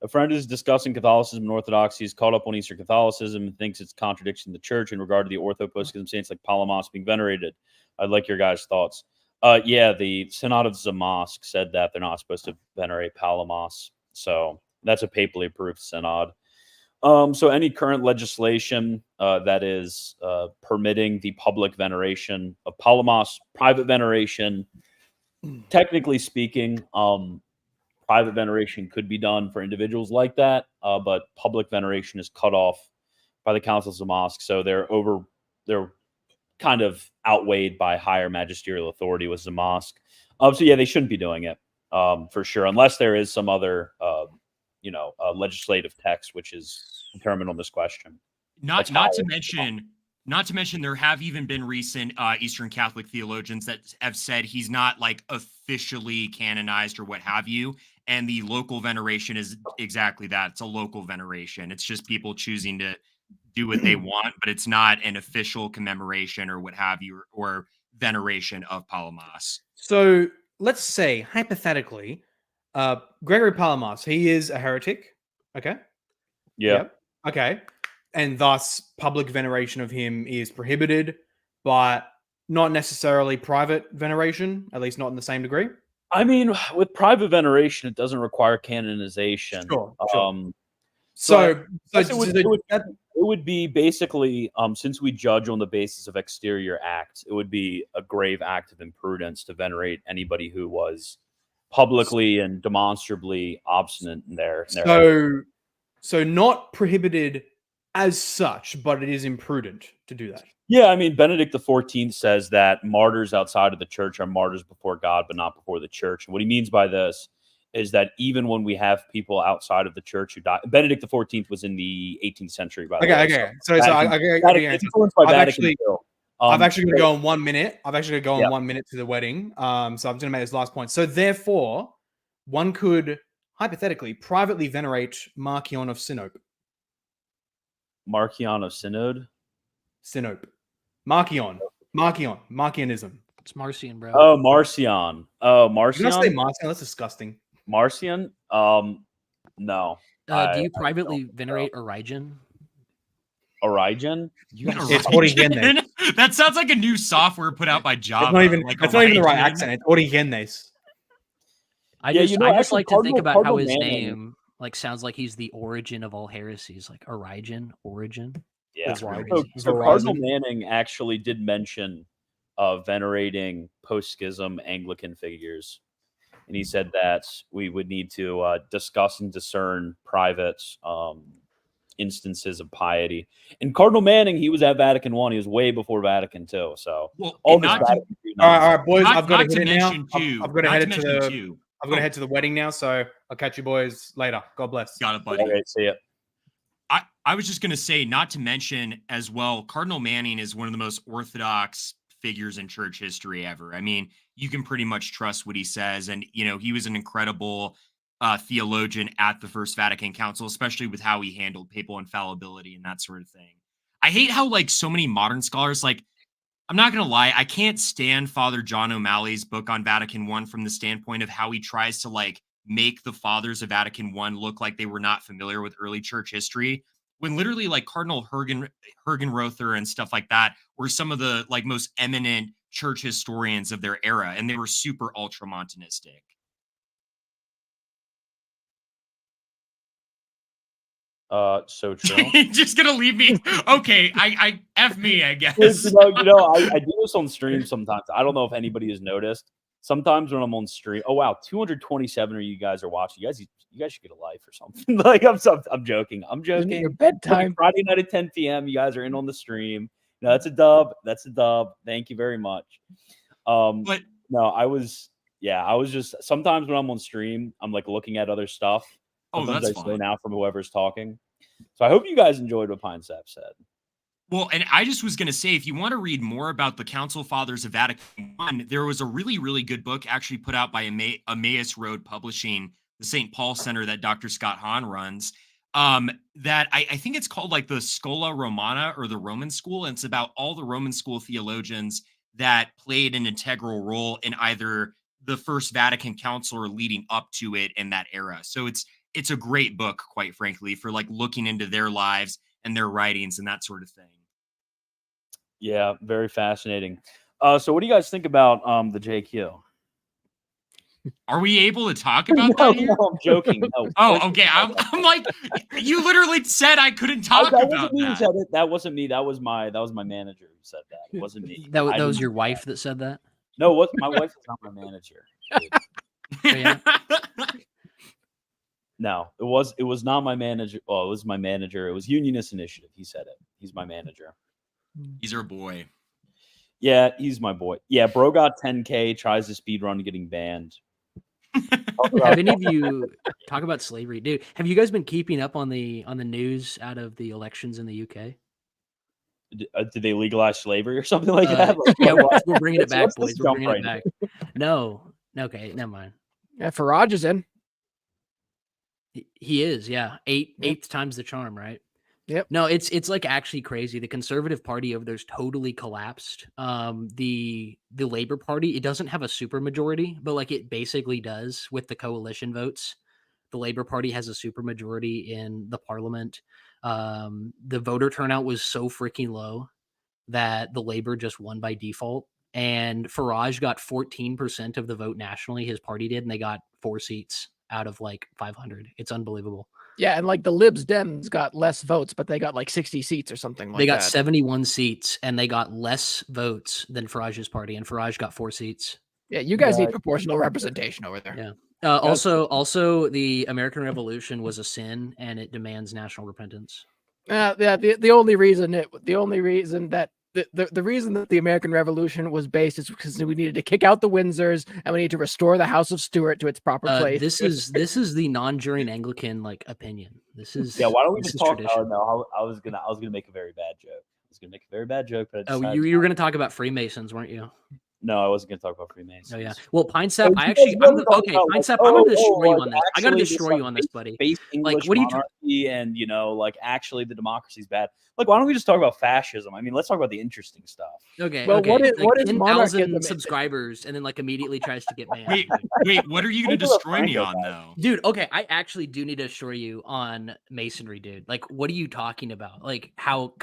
A friend is discussing Catholicism and Orthodoxy, is caught up on Eastern Catholicism and thinks it's contradicting the church in regard to the Ortho-Postchism saints like Palamos being venerated. I'd like your guys' thoughts. Yeah, the Synod of Zamask said that they're not supposed to venerate Palamos. So that's a papally approved synod. So any current legislation that is permitting the public veneration of Palamos, private veneration, technically speaking, private veneration could be done for individuals like that, but public veneration is cut off by the councils of mosques. So they're kind of outweighed by higher magisterial authority with the mosque. So yeah, they shouldn't be doing it for sure, unless there is some other legislative text which is determined on this question. Not to mention, there have even been recent Eastern Catholic theologians that have said he's not like officially canonized or what have you. And the local veneration is exactly that. It's a local veneration. It's just people choosing to do what they want, but it's not an official commemoration or what have you, or veneration of Palamos. So let's say, hypothetically, Gregory Palamos, he is a heretic. Okay. Yeah. Yep. Okay. And thus public veneration of him is prohibited, but not necessarily private veneration, at least not in the same degree. I mean, with private veneration, it doesn't require canonization. Sure. So it would be basically, since we judge on the basis of exterior acts, it would be a grave act of imprudence to venerate anybody who was publicly and demonstrably obstinate in their So not prohibited as such, but it is imprudent to do that. Yeah, I mean, Benedict XIV says that martyrs outside of the church are martyrs before God, but not before the church. And what he means by this is that even when we have people outside of the church who die, Benedict XIV was in the 18th century, by the way. Okay. I've actually going to go in 1 minute. I've actually going to go in 1 minute to the wedding. So I'm going to make this last point. So therefore, one could hypothetically privately venerate Marcion of Sinope. Marcion of Synod? Sinope. Marcionism. It's Marcion, bro. Oh, Marcion. Oh, Marcion. Did I say Marcion? That's disgusting. Marcion? No. Do you privately venerate Origen? Origen? It's Origenes. That sounds like a new software put out by Java. It's not even the right accent. It's Origenes. I just like to think about how his name sounds like he's the origin of all heresies, like Origin. Yeah. So Cardinal Manning actually did mention venerating post-schism Anglican figures. And he said that we would need to discuss and discern private instances of piety. And Cardinal Manning, he was at Vatican I. He was way before Vatican II. So all right, boys. I've got to head now. I've got to head to I'm going to head to the wedding now, so I'll catch you boys later. God bless. Got it, buddy. Okay, see ya. I was just going to say, not to mention as well, Cardinal Manning is one of the most orthodox figures in church history ever. I mean, you can pretty much trust what he says. And, he was an incredible theologian at the First Vatican Council, especially with how he handled papal infallibility and that sort of thing. I hate how, so many modern scholars, I'm not going to lie, I can't stand Father John O'Malley's book on Vatican I from the standpoint of how he tries to make the fathers of Vatican I look like they were not familiar with early church history, when literally Cardinal Hergenrother and stuff like that were some of the most eminent church historians of their era, and they were super ultramontanistic. So true. Just gonna leave me. Okay, I F me, I guess. I do this on stream sometimes. I don't know if anybody has noticed. Sometimes when I'm on stream, oh wow, 227 of you guys are watching. You guys should get a life or something. I'm joking. Your bedtime. Friday night at 10 p.m. You guys are in on the stream. No, that's a dub. Thank you very much. But no, I was just sometimes when I'm on stream, I'm looking at other stuff. Sometimes that's I fine. slow down from whoever's talking. So I hope you guys enjoyed what Pine Sap said. Well, and I just was going to say, if you want to read more about the Council Fathers of Vatican I, there was a really, really good book actually put out by Emmaus Road Publishing, the St. Paul Center that Dr. Scott Hahn runs, that I think it's called the Schola Romana, or the Roman School. And it's about all the Roman School theologians that played an integral role in either the First Vatican Council or leading up to it in that era. So it's it's a great book, quite frankly, for like looking into their lives and their writings and that sort of thing. Yeah, very fascinating. So what do you guys think about the JQ? Are we able to talk about that here? No, I'm joking. No. Oh, okay. I'm like, you literally said I couldn't talk about wasn't me who that. said it. That wasn't me. That was my manager who said that. It wasn't me. That was your wife that said that? No, my wife is not my manager. Yeah. No, it was not my manager. Well, it was my manager. It was Unionist Initiative. He said it. He's my manager. He's our boy. Yeah, he's my boy. Yeah, bro got 10K, tries to speedrun getting banned. Have any of you talk about slavery, dude? Have you guys been keeping up on the news out of the elections in the UK? Did they legalize slavery or something like that? Yeah, we're bringing it back, boys. We're bringing it back. No, okay, never mind. Yeah, Farage is in. He is, yeah. Eighth time's the charm, right? Yep. No, it's like actually crazy. The Conservative Party over there's totally collapsed. The Labor Party, it doesn't have a supermajority, but like it basically does with the coalition votes. The Labor Party has a supermajority in the parliament. The voter turnout was so freaking low that the Labor just won by default. And Farage got 14% of the vote nationally. His party did, and they got 4 seats out of like 500. It's unbelievable. Yeah, and like the Libs Dems got less votes, but they got like 60 seats or something like that. They got 71 seats, and they got less votes than Farage's party, and Farage got 4 seats. Yeah, you guys need proportional representation over there. Yeah. Also, the American Revolution was a sin, and it demands national repentance. Yeah. The only reason that the American Revolution was based is because we needed to kick out the Windsors and we need to restore the House of Stuart to its proper place. This is the non-juring Anglican like opinion. This is Why don't we just talk? Tradition. No, I was gonna make a very bad joke. But you were gonna talk about Freemasons, weren't you? No, I wasn't gonna talk about Freemasons. Oh yeah. Well, Pine Sap, I'm gonna destroy you on this. I gotta destroy you on this, buddy. Like, what do you and like actually the democracy's bad. Like, why don't we just talk about fascism? I mean, let's talk about the interesting stuff. Okay. Well, okay. what is 10,000 subscribers, and then like immediately tries to get banned. Wait, what are you gonna destroy me on though? Dude, okay, I actually do need to destroy you on Masonry, dude. Like, what are you talking about? Like how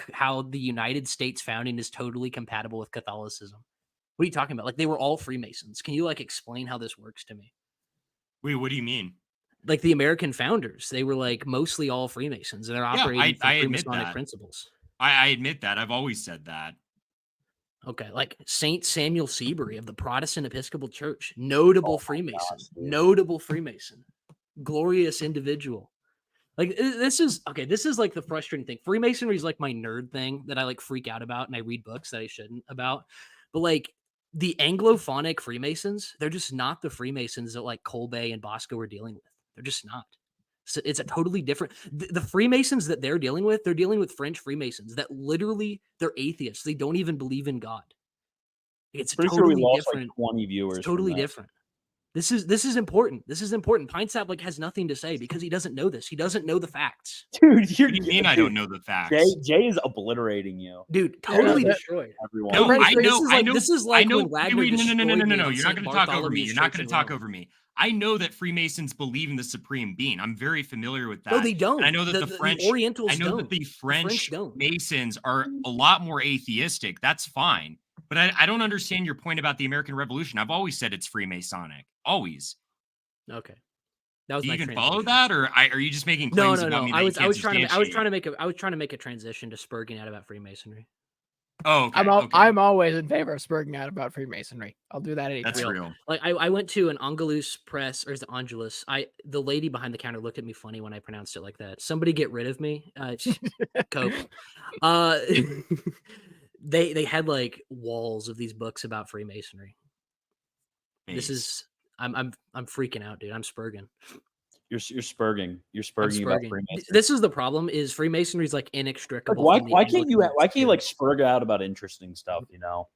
the United States founding is totally compatible with Catholicism. What are you talking about? Like, they were all Freemasons. Can you like explain how this works to me? Wait, what do you mean? Like the American founders, they were like mostly all Freemasons, and they're operating from Freemasonic principles. I admit that. I've always said that. Okay, like Saint Samuel Seabury of the Protestant Episcopal Church, notable Freemason, notable Freemason, glorious individual. Like this is like the frustrating thing. Freemasonry is like my nerd thing that I like freak out about, and I read books that I shouldn't about. But like the Anglophonic Freemasons, they're just not the Freemasons that like Colbay and Bosco are dealing with. They're just not. So it's a totally different. The Freemasons that they're dealing with French Freemasons that literally they're atheists. They don't even believe in God. It's totally different. Like 20 viewers. It's totally different. This is important. This is important. Pine Sap like has nothing to say because he doesn't know this. He doesn't know the facts. Dude, what do you mean I don't know the facts? Jay is obliterating you. Dude, totally destroyed. Everyone. No, I know. This is like no. When Wagner Wait, no. destroyed You're not going to talk over me. Bartholomew's You're not going Church to talk in over me. I know that Freemasons believe in the supreme being. I'm very familiar with that. No, they don't. And I know that the French Orientals I know don't. that the French don't. Masons are a lot more atheistic. That's fine. But I don't understand your point about the American Revolution. I've always said it's Freemasonic. Always. Okay. That was Do my you even follow that, or are you just making claims about me? I was trying to make a transition to spurging out about Freemasonry. Oh, okay. I'm always in favor of spurging out about Freemasonry. I'll do that anytime. That's real. Like I went to an Angelus press, or is it Angelus? The lady behind the counter looked at me funny when I pronounced it like that. Somebody get rid of me. Cope. They had like walls of these books about Freemasonry. This is I'm freaking out, dude. I'm spurging. You're spurging. You're spurging about Freemasonry. This is the problem: is Freemasonry is like inextricable. Like, why can't you like spurg out about interesting stuff? You know,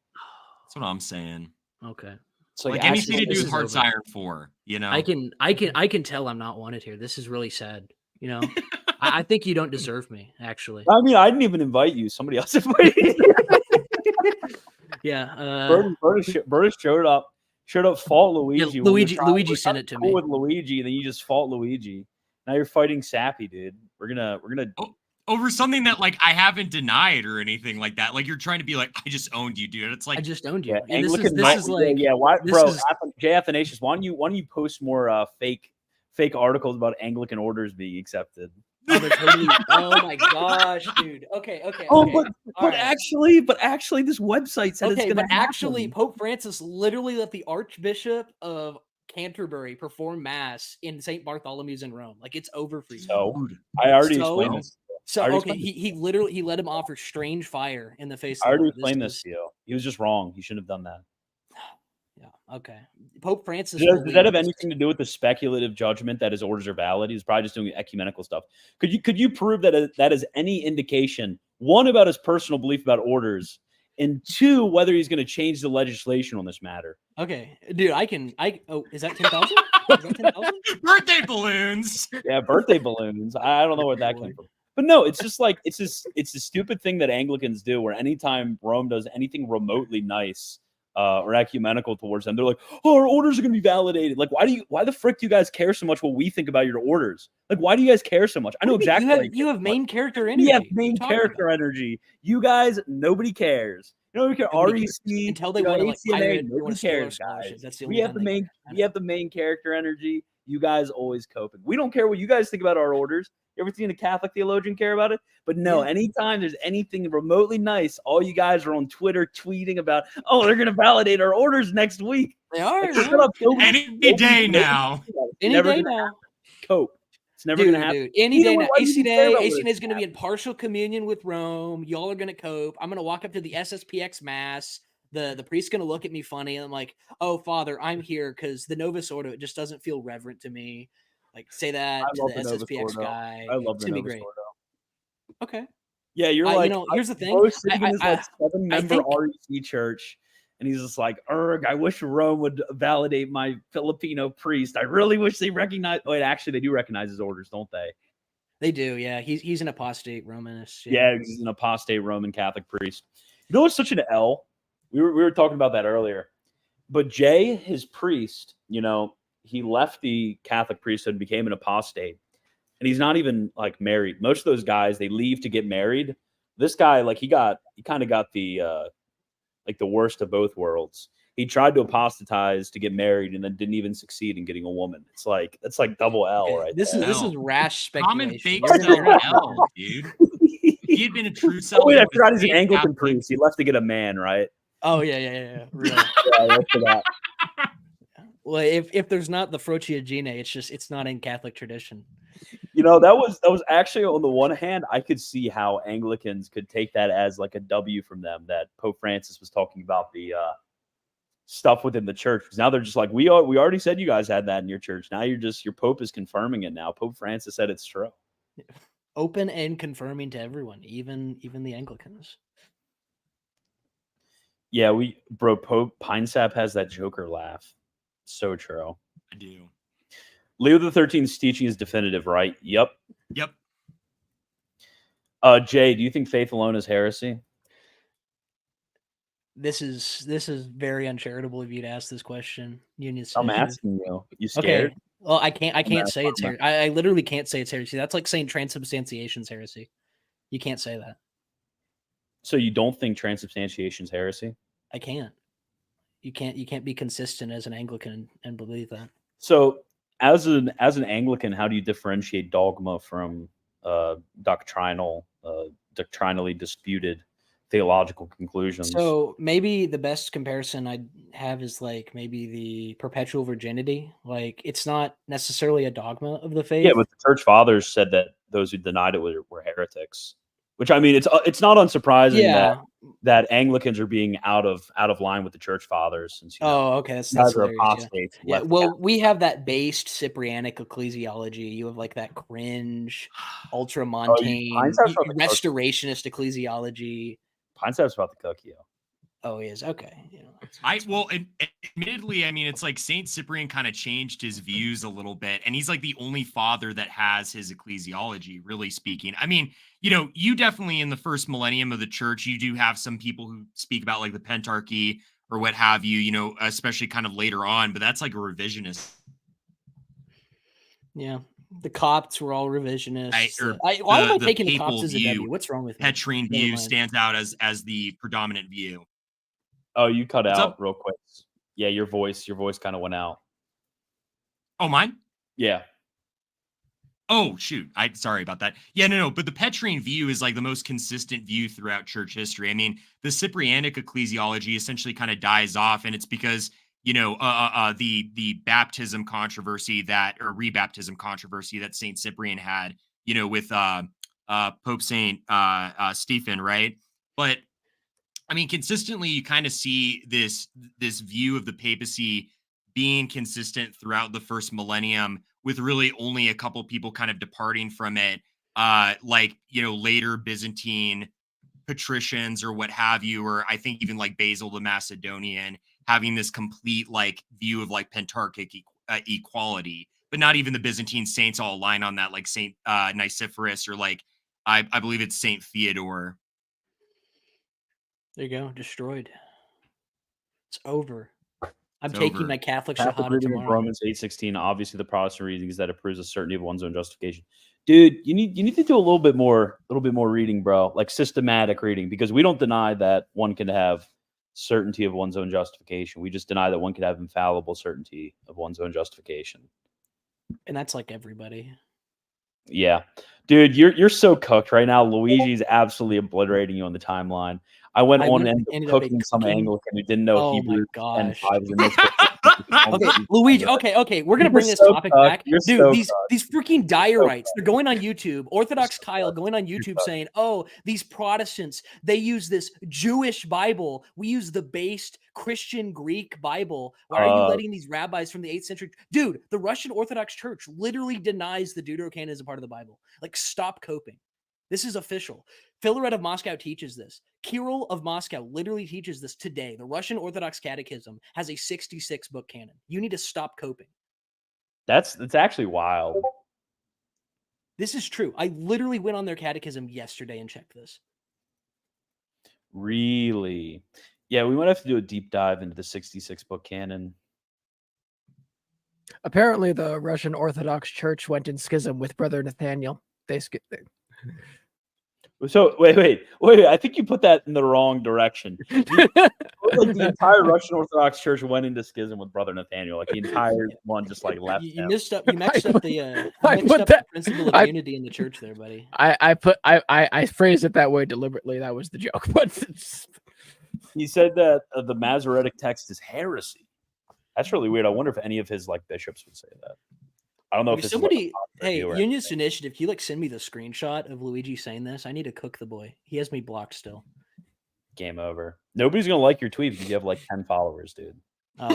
that's what I'm saying. Okay. It's like anything to do with Hearts Iron 4. You know, I can tell I'm not wanted here. This is really sad. You know, I think you don't deserve me. Actually, I mean, I didn't even invite you. Somebody else invited you. Yeah. Burtis showed up, fought Luigi. Yeah, Luigi sent it to me. With Luigi, and then you just fought Luigi. Now you're fighting Sappy, dude. We're gonna over something that like I haven't denied or anything like that. Like you're trying to be like, I just owned you, dude. It's like I just owned you. Yeah, And this Anglican is like why, bro? is- J. Athanasius, why don't you post more fake articles about Anglican orders being accepted? Oh, they're totally, oh my gosh, dude. Okay. Oh, okay. but All right. actually, this website said it's Okay, gonna but actually, happen. Pope Francis literally let the Archbishop of Canterbury perform mass in St. Bartholomew's in Rome. Like, it's over for you. So I already So- explained this. So I already okay, explained he let him offer strange fire in the face I of already the Lord. explained this to you. He was just wrong. He shouldn't have done that. Yeah, okay. Pope Francis Does that have believes- anything to do with the speculative judgment that his orders are valid? He's probably just doing ecumenical stuff. Could you prove that that is any indication, one, about his personal belief about orders, and two, whether he's going to change the legislation on this matter? Okay, dude, oh, is that 10,000? Is that 10,000? birthday balloons. Yeah, birthday balloons. I don't know where that came from. But no, it's just like it's a stupid thing that Anglicans do, where anytime Rome does anything remotely nice or ecumenical towards them, they're like, "Oh, our orders are going to be validated." Like, why the frick do you guys care so much what we think about your orders? Like, why do you guys care so much? I know exactly. You have main character energy. We have What are you main talking character energy. You guys, nobody cares. Nobody cares. Nobody REC cares. Until they wanna, like, ACNA, pirate, they nobody wanna steal our cares, scholarship. guys. That's the only We have time the they main. care. We have the main character energy. You guys always coping. We don't care what you guys think about our orders. You ever seen a Catholic theologian care about it? But no, anytime there's anything remotely nice, all you guys are on Twitter tweeting about, oh, they're going to validate our orders next week. They are. Like, man. shut up, Any day now. Any never day gonna now. Cope. It's never going to happen. Dude, any Either day way, now. why do you care about what ACNA it's is going to be in partial communion with Rome. Y'all are going to cope. I'm going to walk up to the SSPX mass. The priest's going to look at me funny. And I'm like, oh, Father, I'm here because the Novus Ordo, it just doesn't feel reverent to me. Like, say that I to love the the Novus SSPX Ordo. guy. I love It's the going to be Novus great. Ordo. Okay. Yeah, you're like, here's the thing. Bro's sitting in his I 7-member think- REC church, and he's just like, "Erg, I wish Rome would validate my Filipino priest. I really wish they recognize." Wait, actually, they do recognize his orders, don't they? They do, yeah. He's an apostate Romanist. Yeah, he's an apostate Roman Catholic priest. You know what's such an L? We were talking about that earlier. But Jay, his priest, he left the Catholic priesthood and became an apostate. And he's not even like married. Most of those guys, they leave to get married. This guy, like he kind of got the like the worst of both worlds. He tried to apostatize to get married and then didn't even succeed in getting a woman. It's like double L, Okay, right? This there. is rash speculation. Common fake You're cell gonna- L, dude. If he had been a true cell, Oh wait, I he would forgot he's an be Anglican Catholic. priest. He left to get a man, right? Oh yeah. Real. Yeah, I forgot. Well, if there's not the Frociagine, it's not in Catholic tradition. That was actually, on the one hand, I could see how Anglicans could take that as like a W from them, that Pope Francis was talking about the stuff within the church, because now they're just like, we already said you guys had that in your church. Now your Pope is confirming it now. Pope Francis said it's true. Open and confirming to everyone, even the Anglicans. Yeah, Pope Pinesap has that Joker laugh. So true. I do. Leo the 13th's teaching is definitive, right? Yep. Yep. Jay, do you think faith alone is heresy? This is very uncharitable of you to ask this question. I'm asking you. You scared? Okay. Well, I can't say it's heresy. I literally can't say it's heresy. That's like saying transubstantiation's heresy. You can't say that. So you don't think transubstantiation is heresy? I can't. You can't be consistent as an Anglican and believe that. So as an Anglican, how do you differentiate dogma from doctrinally disputed theological conclusions? So maybe the best comparison I'd have is like maybe the perpetual virginity. Like, it's not necessarily a dogma of the faith. Yeah, but the church fathers said that those who denied it were heretics. Which, I mean, it's not unsurprising that Anglicans are being out of line with the church fathers. Since okay, that's are hilarious, apostates. Yeah. Well, we have that based Cyprianic ecclesiology. You have like that cringe, ultramontane, restorationist ecclesiology. Pinesap's about to cook you. Oh, he is. Okay. Admittedly, I mean, it's like Saint Cyprian kind of changed his views a little bit, and he's like the only father that has his ecclesiology, really speaking. I mean, you definitely in the first millennium of the church, you do have some people who speak about like the pentarchy or what have you, especially kind of later on, but that's like a revisionist. Yeah. The Copts were all revisionists. or why am I the taking the papal Copts as a view, W? What's wrong with me? Petrine Never view mind. stands out as the predominant view. Oh, you cut What's out up? real quick. Yeah, your voice kind of went out. Oh, mine? Yeah. Oh, shoot. Sorry about that. Yeah, no. But the Petrine view is like the most consistent view throughout church history. I mean, the Cyprianic ecclesiology essentially kind of dies off, and it's because, the baptism controversy or rebaptism controversy that Saint Cyprian had, with Pope Saint Stephen, right? But I mean, consistently, you kind of see this view of the papacy being consistent throughout the first millennium, with really only a couple people kind of departing from it, later Byzantine patricians or what have you, or I think even like Basil the Macedonian having this complete like view of like pentarchic equality, but not even the Byzantine saints all align on that, like Saint Nicephorus or like I believe it's Saint Theodore. There you go, destroyed. It's over. I'm It's taking over. my Catholic Catholic Shahada reading of tomorrow. Romans 8:16. Obviously, the Protestant reading is that it proves a certainty of one's own justification. Dude, you need to do a little bit more reading, bro. Like systematic reading, because we don't deny that one can have certainty of one's own justification. We just deny that one can have infallible certainty of one's own justification. And that's like everybody. Yeah. Dude, you're so cooked right now. Luigi's absolutely obliterating you on the timeline. I went on and ended up cooking some Anglican who didn't know Hebrew. Oh my gosh. Okay, Luigi. Okay. We're gonna bring this topic back, dude. These freaking Dyerites. They're going on YouTube. Orthodox Kyle going on YouTube saying, "Oh, these Protestants, they use this Jewish Bible. We use the based Christian Greek Bible. Why are you letting these rabbis from the 8th century?" Dude, the Russian Orthodox Church literally denies the Deuterocanon as a part of the Bible. Like, stop coping. This is official. Philaret of Moscow teaches this. Kirill of Moscow literally teaches this today. The Russian Orthodox Catechism has a 66-book canon. You need to stop coping. That's actually wild. This is true. I literally went on their catechism yesterday and checked this. Really? Yeah, we might have to do a deep dive into the 66-book canon. Apparently, the Russian Orthodox Church went in schism with Brother Nathaniel. So wait! I think you put that in the wrong direction. The entire Russian Orthodox Church went into schism with Brother Nathaniel. Like the entire one just like left. You messed up. You mixed up the principle of unity in the church, there, buddy. I phrased it that way deliberately. That was the joke. But he said that the Masoretic text is heresy. That's really weird. I wonder if any of his like bishops would say that. I don't know if somebody. Hey, Unionist Initiative, can you like send me the screenshot of Luigi saying this? I need to cook the boy. He has me blocked still. Game over. Nobody's gonna like your tweet because you have like 10 followers, dude. Oh,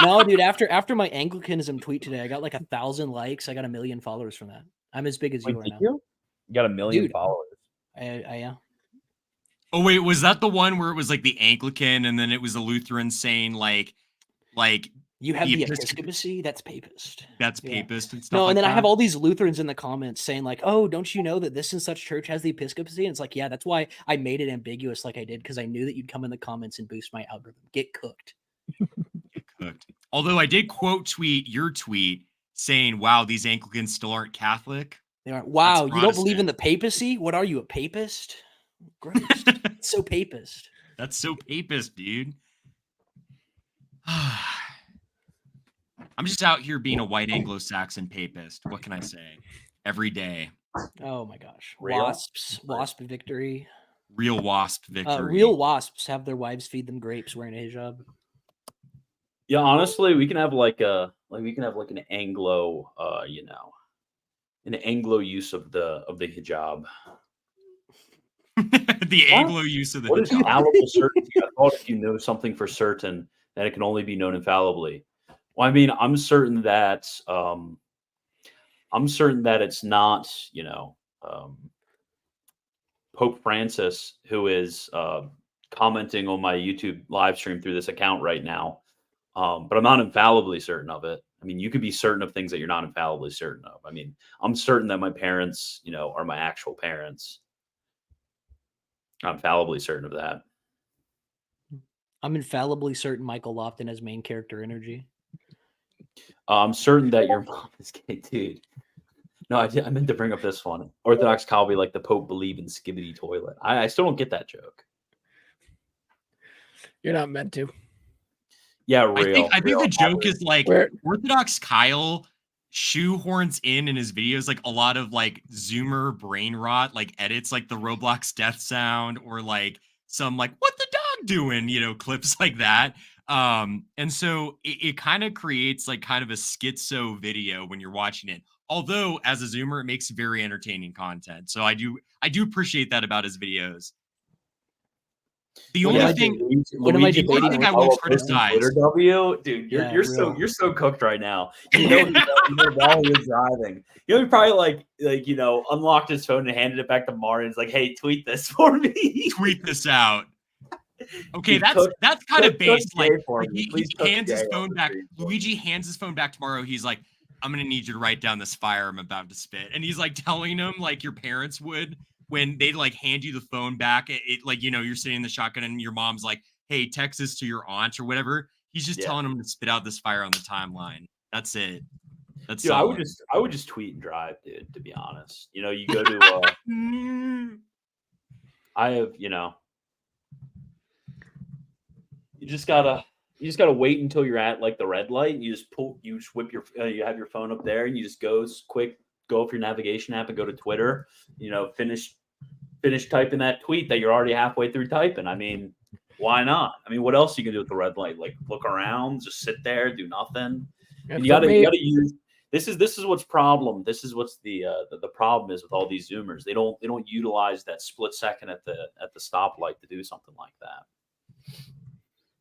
no, dude. After my Anglicanism tweet today, I got like 1,000 likes. I got 1 million followers from that. I'm as big as you are now. You got 1 million followers. Yeah. Oh wait, was that the one where it was like the Anglican and then it was the Lutheran saying like you have the episcopacy? That's papist. That's papist and stuff. No, and then that. I have all these Lutherans in the comments saying like, "Oh, don't you know that this and such church has the episcopacy?" And it's like, yeah, that's why I made it ambiguous like I did, because I knew that you'd come in the comments and boost my algorithm. Get cooked. Get cooked. Although I did quote tweet your tweet saying, "Wow, these Anglicans still aren't Catholic." They aren't. Wow, you don't believe in the papacy? What are you, a papist? Gross. So papist. That's so papist, dude. I'm just out here being a white Anglo-Saxon papist. What can I say? Every day. Oh my gosh. Wasp victory. Real wasp victory. Real wasps have their wives feed them grapes wearing a hijab. Yeah, honestly, we can have like an Anglo, an Anglo use of the hijab. The Anglo use of the What is infallible certainty? I thought if you know something for certain, then it can only be known infallibly. Well, I mean, I'm certain that it's not, Pope Francis who is commenting on my YouTube live stream through this account right now. But I'm not infallibly certain of it. I mean, you could be certain of things that you're not infallibly certain of. I mean, I'm certain that my parents, are my actual parents. I'm infallibly certain of that. I'm infallibly certain Michael Lofton has main character energy. I'm certain that your mom is gay, dude. No, I meant to bring up this one. Orthodox Kyle be like the Pope believe in skibbity toilet. I still don't get that joke. You're not meant to. Yeah, real. I think the joke is like Where- Orthodox Kyle shoehorns in his videos like a lot of like Zoomer brain rot, like edits like the Roblox death sound or like some like what the dog doing, clips like that. And so it kind of creates like kind of a schizo video when you're watching it. Although as a Zoomer, it makes very entertaining content. So I do appreciate that about his videos. The only thing I will criticize, Twitter W, dude, you're so cooked right now. While you're driving, he probably like unlocked his phone and handed it back to Martin. It's like, hey, tweet this for me. Tweet this out. Okay, that's kind of based. Like he hands his phone back. Luigi hands his phone back tomorrow. He's like, I'm gonna need you to write down this fire I'm about to spit, and he's like telling him like your parents would. When they like hand you the phone back, it like, you're sitting in the shotgun and your mom's like, hey, text this to your aunt or whatever. He's just telling him to spit out this fire on the timeline. That's it. That's I would just tweet and drive, dude, to be honest. You go to I have, you just gotta wait until you're at like the red light and you just whip you have your phone up there and you just go off your navigation app and go to Twitter, finish typing that tweet that you're already halfway through typing. I mean, why not? I mean, what else you can do with the red light? Like look around, just sit there, do nothing. And you gotta use this is what's problem. This is what's the problem is with all these Zoomers. They don't utilize that split second at the stoplight to do something like that.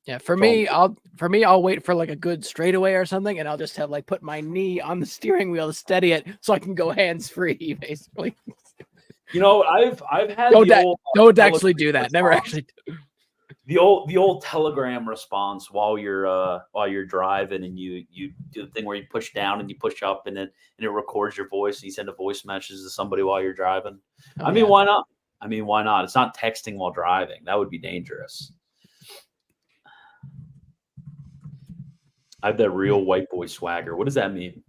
Yeah, for me, I'll wait for like a good straightaway or something, and I'll just have like put my knee on the steering wheel to steady it so I can go hands free, basically. I've had don't actually do that. Never actually do. The old Telegram response while you're driving and you do the thing where you push down and you push up and it records your voice and you send a voice message to somebody while you're driving. Why not? Why not? It's not texting while driving. That would be dangerous. I have that real white boy swagger. What does that mean?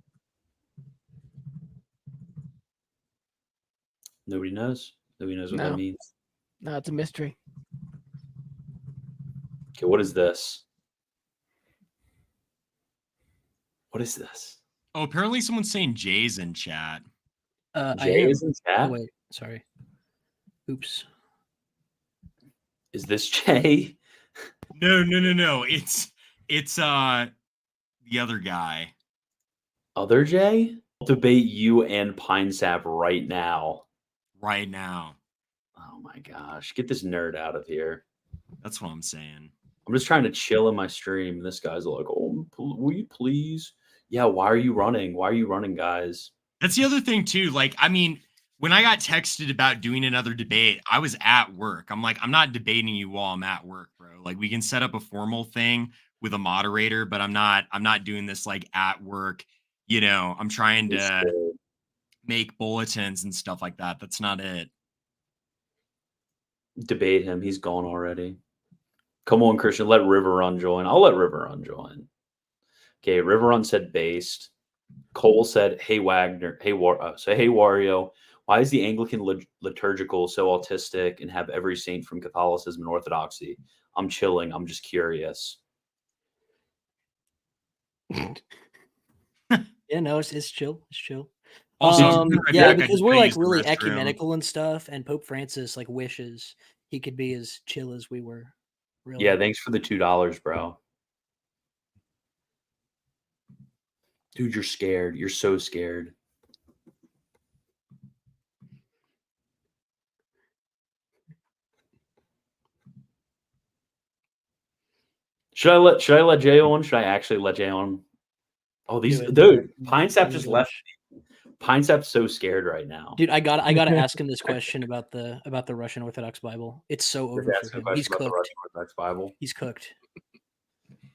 Nobody knows. Nobody knows what that means. No, it's a mystery. Okay, what is this? What is this? Oh, apparently someone's saying Jay's in chat. Jay is in chat? Oh, wait, sorry. Oops. Is this Jay? No. It's the other guy. Other Jay? I'll debate you and Pine Sap right now. Right now. Oh my gosh. Get this nerd out of here. That's what I'm saying. I'm just trying to chill in my stream. And this guy's like, oh, will you please? Yeah, why are you running? Why are you running, guys? That's the other thing, too. Like, I mean, when I got texted about doing another debate, I was at work. I'm like, I'm not debating you while I'm at work, bro. Like, we can set up a formal thing with a moderator, but I'm not doing this like at work. I'm trying to make bulletins and stuff like that. That's not it. Debate him. He's gone already. Come on, Christian. Let River Run join. I'll let River Run join. Okay, River Run said based. Cole said, hey, Wagner. Hey, Wario. Why is the Anglican liturgical so autistic and have every saint from Catholicism and Orthodoxy? I'm chilling. I'm just curious. Yeah, no, it's chill. It's chill. Also, yeah, because we're like really ecumenical and stuff, and Pope Francis like wishes he could be as chill as we were. Really. Yeah, thanks for the $2, bro. Dude, you're scared. You're so scared. Should I let Jay on? Should I actually let Jay on? Oh, dude, Pine Sap just left. Pine Sap's so scared right now. Dude, I gotta ask him this question about the Russian Orthodox Bible. It's so over for him. He's cooked. The Russian Orthodox Bible. He's cooked.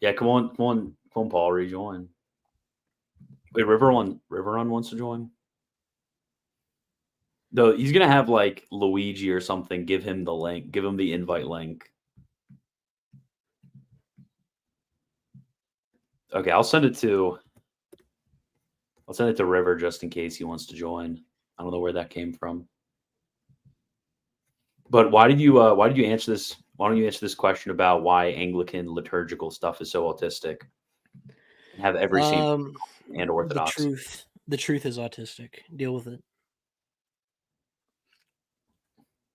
Yeah, come on, Paul, rejoin. Wait, River Run wants to join. Though he's gonna have like Luigi or something. Give him the link. Give him the invite link. Okay, I'll send it to. I'll send it to River just in case he wants to join. I don't know where that came from. But why did you answer this? Why don't you answer this question about why Anglican liturgical stuff is so autistic? And have every same and Orthodox. The truth is autistic. Deal with it.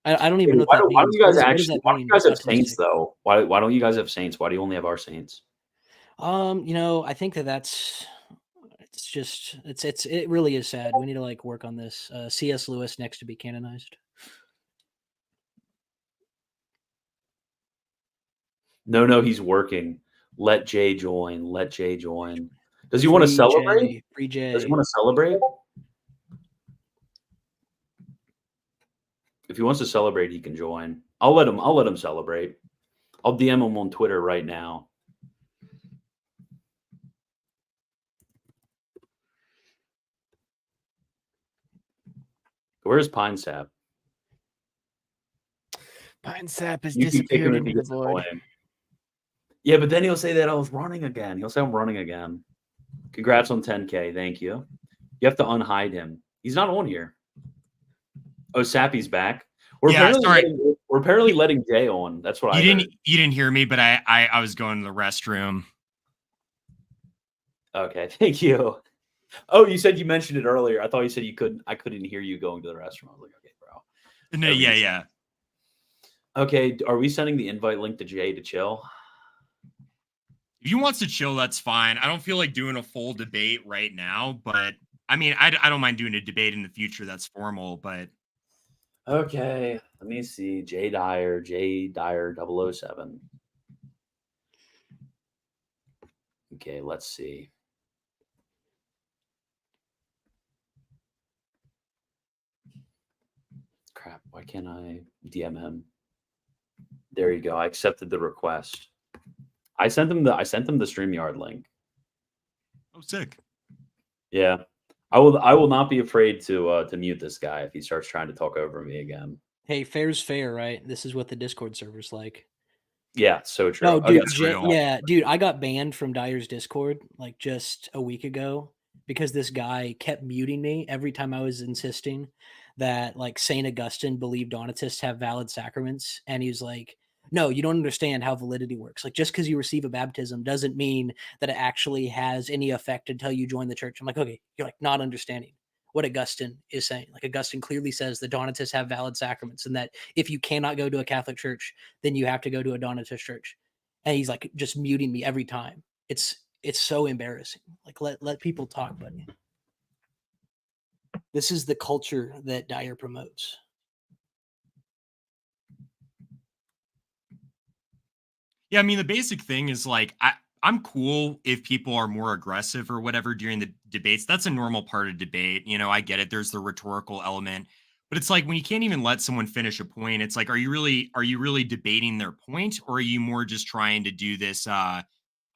I don't even know what that means. Why don't you guys why don't you guys have saints though? Why don't you guys have saints? Why do you only have our saints? I think it really is sad. We need to like work on this. C.S. Lewis next to be canonized. No, he's working. Let Jay join. Let Jay join. Does he want to celebrate? Free Jay. Does he want to celebrate? If he wants to celebrate, he can join. I'll let him celebrate. I'll DM him on Twitter right now. Where's Pine Sap? Pine Sap has disappeared into the void. Yeah, but then he'll say that I was running again. He'll say I'm running again. Congrats on 10K. Thank you. You have to unhide him. He's not on here. Oh, Sappy's back. We're apparently letting Jay on. That's what you didn't hear me, but I was going to the restroom. Okay, thank you. Oh, you said you mentioned it earlier. I thought you said you couldn't. I couldn't hear you going to the restroom. I was like, okay, bro. No, yeah. Okay, are we sending the invite link to Jay to chill? If he wants to chill, that's fine. I don't feel like doing a full debate right now, but I mean, I don't mind doing a debate in the future that's formal, but. Okay, let me see. J Dyer 007. Okay, let's see. Crap, why can't I DM him? There you go. I accepted the request. I sent him the StreamYard link. Oh, sick. Yeah. I will not be afraid to mute this guy if he starts trying to talk over me again. Hey, fair's fair, right? This is what the Discord server's like. Yeah, so true. No, dude, dude, I got banned from Dyer's Discord like just a week ago because this guy kept muting me every time I was insisting that like St. Augustine believed Donatists have valid sacraments, and he was like, no, you don't understand how validity works. Like, just because you receive a baptism doesn't mean that it actually has any effect until you join the church. I'm like, okay, you're like not understanding what Augustine is saying. Like, Augustine clearly says the Donatists have valid sacraments, and that if you cannot go to a Catholic church, then you have to go to a Donatist church. And he's like just muting me every time. It's so embarrassing. Like, let people talk, buddy. This is the culture that Dyer promotes. Yeah, I mean, the basic thing is like, I'm cool if people are more aggressive or whatever during the debates. That's a normal part of debate. You know, I get it. There's the rhetorical element, but it's like when you can't even let someone finish a point, it's like, are you really debating their point, or are you more just trying to do this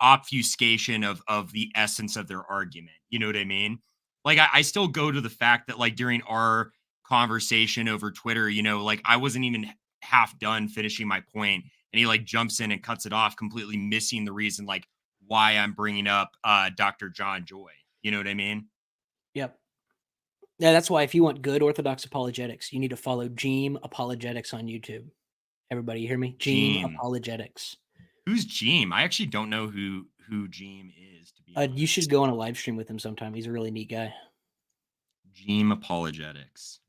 obfuscation of the essence of their argument? You know what I mean? Like, I still go to the fact that like during our conversation over Twitter, you know, like I wasn't even half done finishing my point, and he like jumps in and cuts it off, completely missing the reason like why I'm bringing up Dr. John Joy. You know what I mean? Yep. Yeah, that's why if you want good Orthodox apologetics, you need to follow Geopolitics on YouTube. Everybody, you hear me? Geopolitics. Who's Gene? I actually don't know who Gene is. To be honest. You should go on a live stream with him sometime. He's a really neat guy. Geopolitics.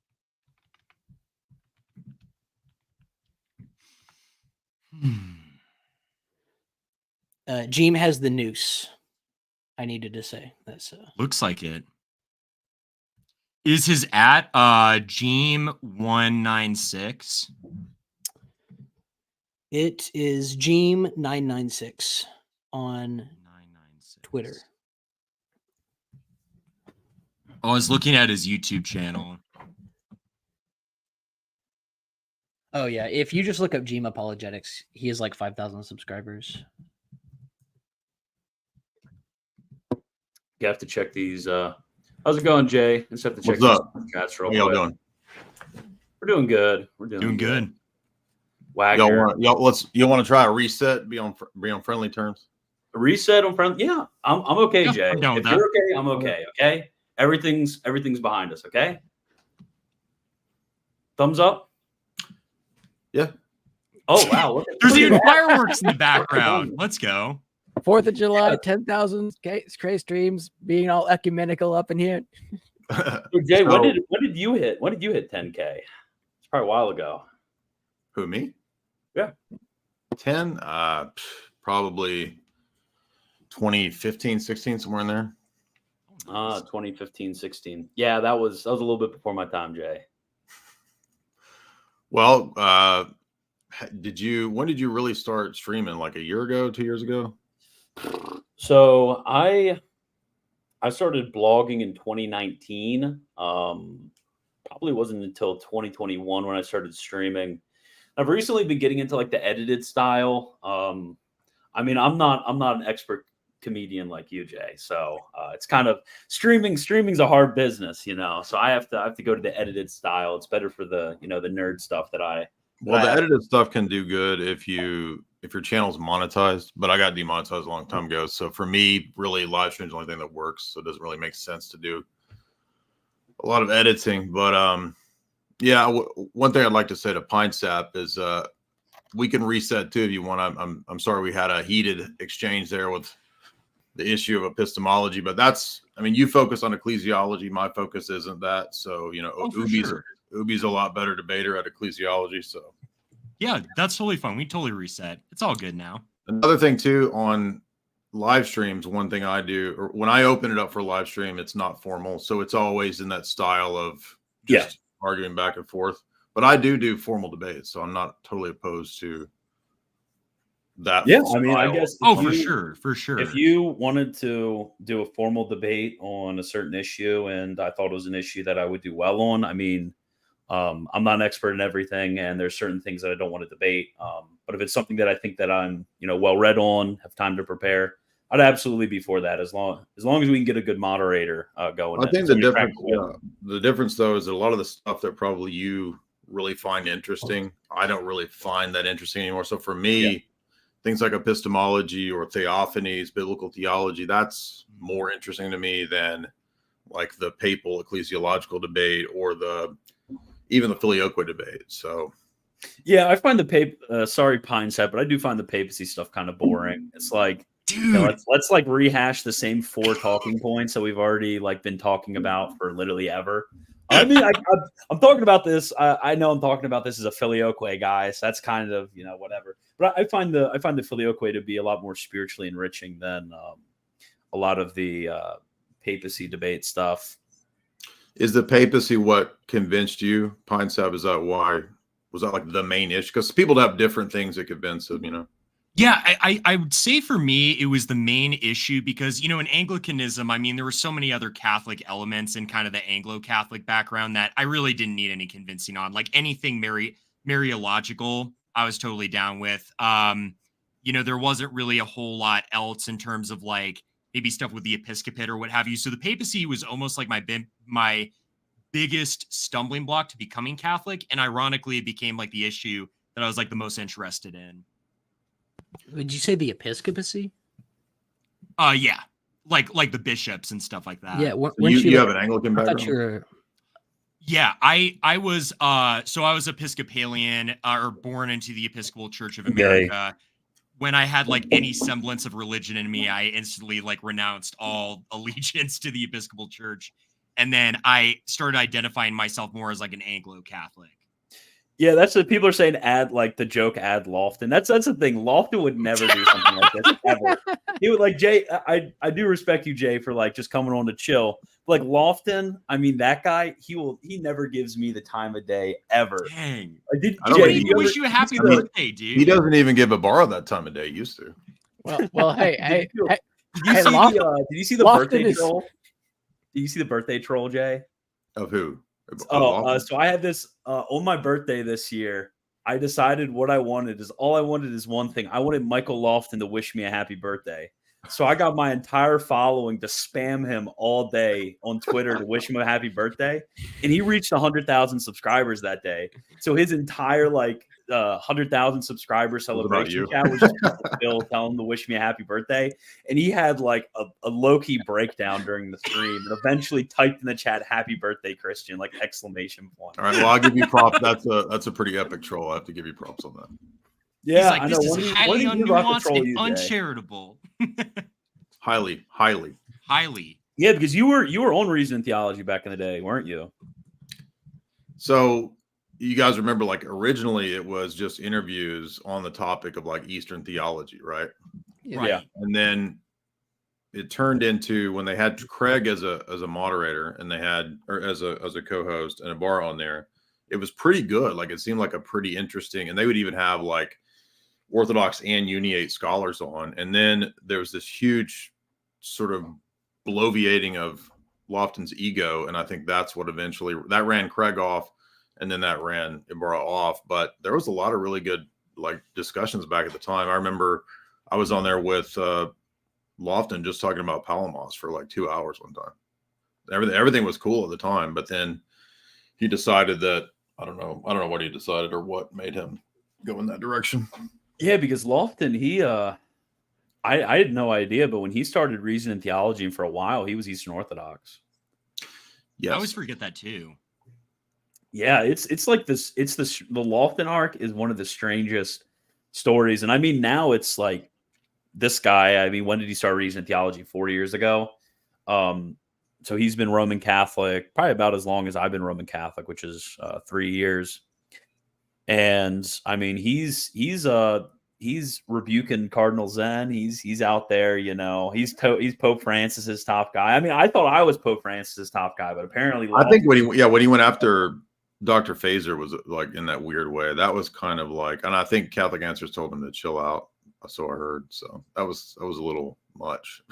Gene has the noose. I needed to say that's looks like it. Is his at Gene196? It is Gene996 on Twitter. Oh, I was looking at his YouTube channel. Oh yeah, if you just look up Geopolitics, he has like 5,000 subscribers. You have to check these. How's it going, Jay? Just have to check What's up? Chats real How y'all quick. doing? We're doing good. We're doing good. Wagner. You want to try a reset? Be on friendly terms. A reset on friendly? Yeah, I'm okay, Yeah, Jay. I'm down If with you're that. okay, I'm okay. Okay. everything's behind us. Okay. Thumbs up. Yeah. Oh wow! There's even fireworks in the background. Let's go. 4th of July, 10,000 Cray streams, being all ecumenical up in here. Jay, when did you hit? When did you hit 10K? It's probably a while ago. Who, me? Yeah. 10? Probably 2015, 16, somewhere in there. 2015, 16. Yeah, that was a little bit before my time, Jay. Well, when did you really start streaming? Like a year ago, 2 years ago? So I started blogging in 2019. Probably wasn't until 2021 when I started streaming. I've recently been getting into like the edited style. I mean, I'm not an expert comedian like you, Jay. So it's kind of streaming's a hard business, you know. So I have to go to the edited style. It's better for the the nerd stuff that I. Well, the edited stuff can do good if your channel's monetized, but I got demonetized a long time ago. So for me, really, live stream's the only thing that works. So it doesn't really make sense to do a lot of editing. But yeah, one thing I'd like to say to Pine Sap is we can reset too if you want. I'm sorry we had a heated exchange there with the issue of epistemology, but you focus on ecclesiology. My focus isn't that. So Ubi's a lot better debater at ecclesiology. So yeah, that's totally fun. We totally reset. It's all good now. Another thing too on live streams, one thing I do, or when I open it up for live stream, it's not formal. So it's always in that style of just arguing back and forth. But I do formal debates. So I'm not totally opposed to that. Yeah, I mean, I guess. For sure. If you wanted to do a formal debate on a certain issue, and I thought it was an issue that I would do well on, I mean, I'm not an expert in everything, and there's certain things that I don't want to debate. But if it's something that I think that I'm, well read on, have time to prepare, I'd absolutely be for that. As long as we can get a good moderator going. I think the difference though is that a lot of the stuff that probably you really find interesting, I don't really find that interesting anymore. So for me, things like epistemology or Theophanies, biblical theology, that's more interesting to me than like the papal ecclesiological debate or even the filioque debate. So yeah, I find sorry, Pine Sap, but I do find the papacy stuff kind of boring. It's like, dude, let's like rehash the same 4 talking points that we've already like been talking about for literally ever. I mean, I'm talking about this. I know I'm talking about this as a filioque guy, so that's kind of whatever. But I find the filioque to be a lot more spiritually enriching than a lot of the papacy debate stuff. Is the papacy what convinced you, Pine Sap? Is that why? Was that like the main issue? Because people have different things that convince them, Yeah, I would say for me, it was the main issue because, in Anglicanism, I mean, there were so many other Catholic elements in kind of the Anglo-Catholic background that I really didn't need any convincing on. Like anything Mariological, I was totally down with. There wasn't really a whole lot else in terms of like maybe stuff with the episcopate or what have you. So the papacy was almost like my biggest stumbling block to becoming Catholic. And ironically, it became like the issue that I was like the most interested in. Would you say the episcopacy? Yeah, like the bishops and stuff like that. Yeah, you have an Anglican background. Yeah, I was I was Episcopalian or born into the Episcopal Church of America. When I had like any semblance of religion in me, I instantly like renounced all allegiance to the Episcopal Church, and then I started identifying myself more as like an Anglo-Catholic. Yeah, that's what people are saying. Add Lofton. That's the thing. Lofton would never do something like this ever. He would like Jay. I do respect you, Jay, for like just coming on to chill. But, like Lofton, I mean, that guy, he never gives me the time of day ever. Dang. Jay, wish you a happy birthday, dude. He doesn't even give a bar that time of day. He used to. Well, hey, did you see the birthday troll? Did you see the birthday troll, Jay? Of who? So I had this on my birthday this year. I decided what I wanted is one thing. I wanted Michael Lofton to wish me a happy birthday. So I got my entire following to spam him all day on Twitter to wish him a happy birthday. And he reached 100,000 subscribers that day. So his entire like 100,000 subscriber about celebration you? chat was just Bill telling him to wish me a happy birthday, and he had like a low-key breakdown during the stream, and eventually typed in the chat "Happy birthday, Christian!" like exclamation point. All right, well, I'll give you props. That's a pretty epic troll. I have to give you props on that. Yeah, He's like, I this know. is highly unnuanced and uncharitable. Highly. Highly. Yeah, because you were on Reason and Theology back in the day, weren't you? So you guys remember, like, originally it was just interviews on the topic of like Eastern theology, right? Right. Yeah. And then it turned into when they had Craig as a moderator and they had, or as a co-host and a bar on there, it was pretty good. Like, it seemed like a pretty interesting, and they would even have like Orthodox and Uniate scholars on. And then there was this huge sort of bloviating of Lofton's ego, and I think that's what eventually that ran Craig off, and then that ran Ibarra off. But there was a lot of really good like discussions back at the time. I remember I was on there with Lofton just talking about Palamos for like 2 hours one time. Everything was cool at the time, but then he decided that I don't know what he decided or what made him go in that direction. Yeah, because Lofton, he I had no idea, but when he started Reason and Theology, and for a while he was Eastern Orthodox. Yes. I always forget that too. Yeah, it's like this. It's the Lofton arc is one of the strangest stories, and I mean now it's like this guy. I mean, when did he start Reason and Theology? 4 years ago. So he's been Roman Catholic probably about as long as I've been Roman Catholic, which is 3 years. And I mean, he's rebuking Cardinal Zen. He's out there, you know. He's Pope Francis's top guy. I mean, I thought I was Pope Francis's top guy, but apparently, I think when he went after Dr. Phaser was like in that weird way. That was kind of like, and I think Catholic Answers told him to chill out. So I heard. So that was a little much.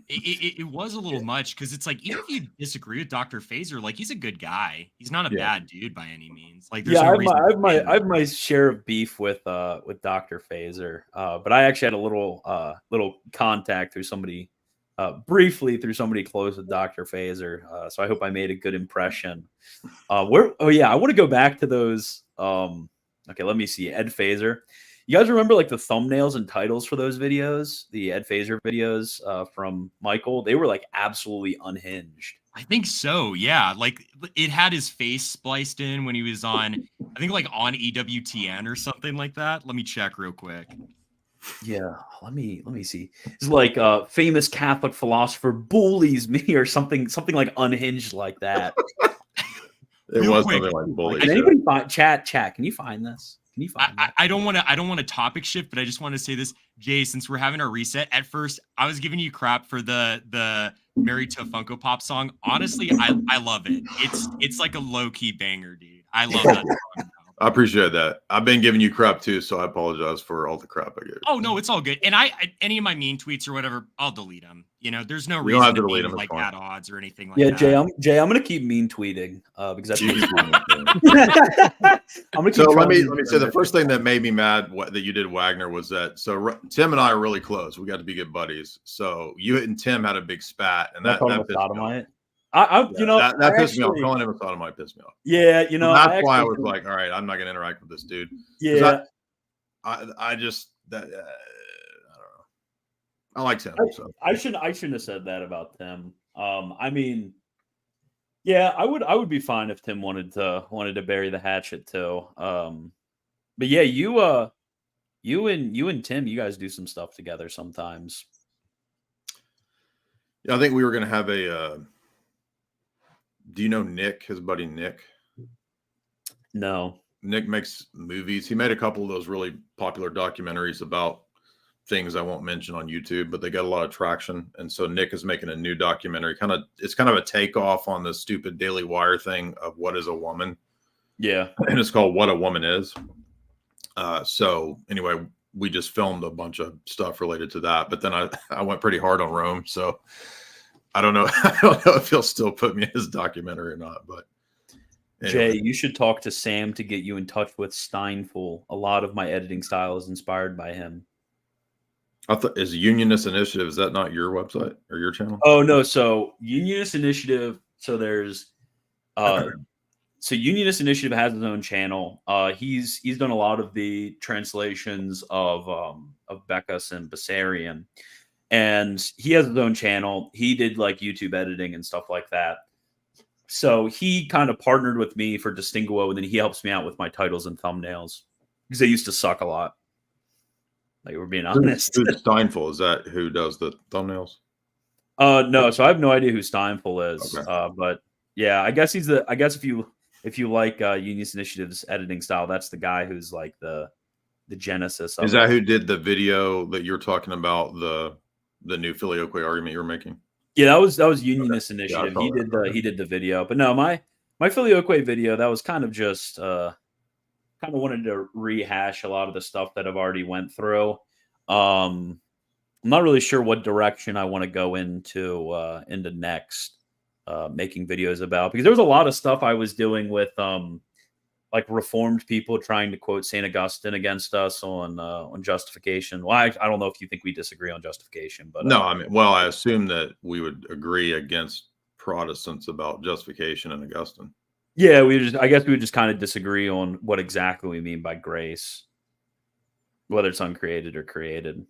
It was a little much because it's like, even if you disagree with Dr. Phaser, like, he's a good guy. He's not a bad dude by any means. Like, there's no reason I have my share of beef with Dr. Phaser, but I actually had a little contact through somebody, briefly through somebody close with Dr. Phaser. So I hope I made a good impression. I want to go back to those. Okay, let me see. Ed Phaser. You guys remember like the thumbnails and titles for those videos, the Ed Phaser videos from Michael? They were like absolutely unhinged. I think so. Yeah. Like, it had his face spliced in when he was on, I think like on EWTN or something like that. Let me check real quick. Yeah. Let me see. It's like famous Catholic philosopher bullies me or something like unhinged like that. It was something like bullies. Can anybody find chat? Can you find this? I don't want to topic shift, but I just want to say this, Jay, since we're having our reset. At first, I was giving you crap for the Married to a Funko Pop song. Honestly, I love it. It's like a low key banger, dude. I love that song. I appreciate that. I've been giving you crap too, so I apologize for all the crap I gave. Oh no, it's all good. And I any of my mean tweets or whatever, I'll delete them. You know, there's no You don't reason have to to delete be them, like it's fine. at odds or anything like Yeah, that. Jay, I'm gonna keep mean tweeting because that's You I'm can- gonna keep So let me trying to- say the first thing that made me mad that you did, Wagner, was that Tim and I are really close. We got to be good buddies. So you and Tim had a big spat, and that called him a pissed me off. sodomite. That pissed me off. Calling him a sodomite pissed me off. Yeah, you know, That's why I was like, all right, I'm not gonna interact with this dude. Yeah, I just that I don't know. I like Tim. So I shouldn't have said that about Tim. I mean, yeah, I would be fine if Tim wanted to bury the hatchet too. But yeah, you and Tim, you guys do some stuff together sometimes. yeah, I think we were gonna have a. Do you know Nick? His buddy Nick. No. Nick makes movies. He made a couple of those really popular documentaries about things I won't mention on YouTube, but they got a lot of traction. And so Nick is making a new documentary. It's kind of a takeoff on the stupid Daily Wire thing of what is a woman. Yeah. And it's called What a Woman Is. So anyway, we just filmed a bunch of stuff related to that. But then I went pretty hard on Rome. So I don't know. I don't know if he'll still put me in his documentary or not, but. Anyway. Jay, you should talk to Sam to get you in touch with Steinful. A lot of my editing style is inspired by him. I thought, is Unionist Initiative, is that not your website or your channel? Oh no, so Unionist Initiative. So there's So Unionist Initiative has his own channel. He's done a lot of the translations of Beckus and Bessarion, and he has his own channel. He did like YouTube editing and stuff like that. So he kind of partnered with me for Distinguo, and then he helps me out with my titles and thumbnails because they used to suck a lot. Like, we're being honest. Who's Steinful? Is that who does the thumbnails? No. So I have no idea who Steinful is. Okay. But yeah, I guess he's the. I guess if you like Unionist Initiative's editing style, that's the guy who's like the genesis of Is that who did the video that you're talking about, the new filioque argument you were making? Yeah, that was Unionist Initiative. Yeah, he did the video. But no, my filioque video, that was kind of just kind of wanted to rehash a lot of the stuff that I've already went through. I'm not really sure what direction I want to go into next, making videos about, because there was a lot of stuff I was doing with like Reformed people trying to quote St. Augustine against us on justification. Well, I don't know if you think we disagree on justification, but no, I mean, well, I assume that we would agree against Protestants about justification and Augustine. Yeah, I guess we would just kind of disagree on what exactly we mean by grace, whether it's uncreated or created.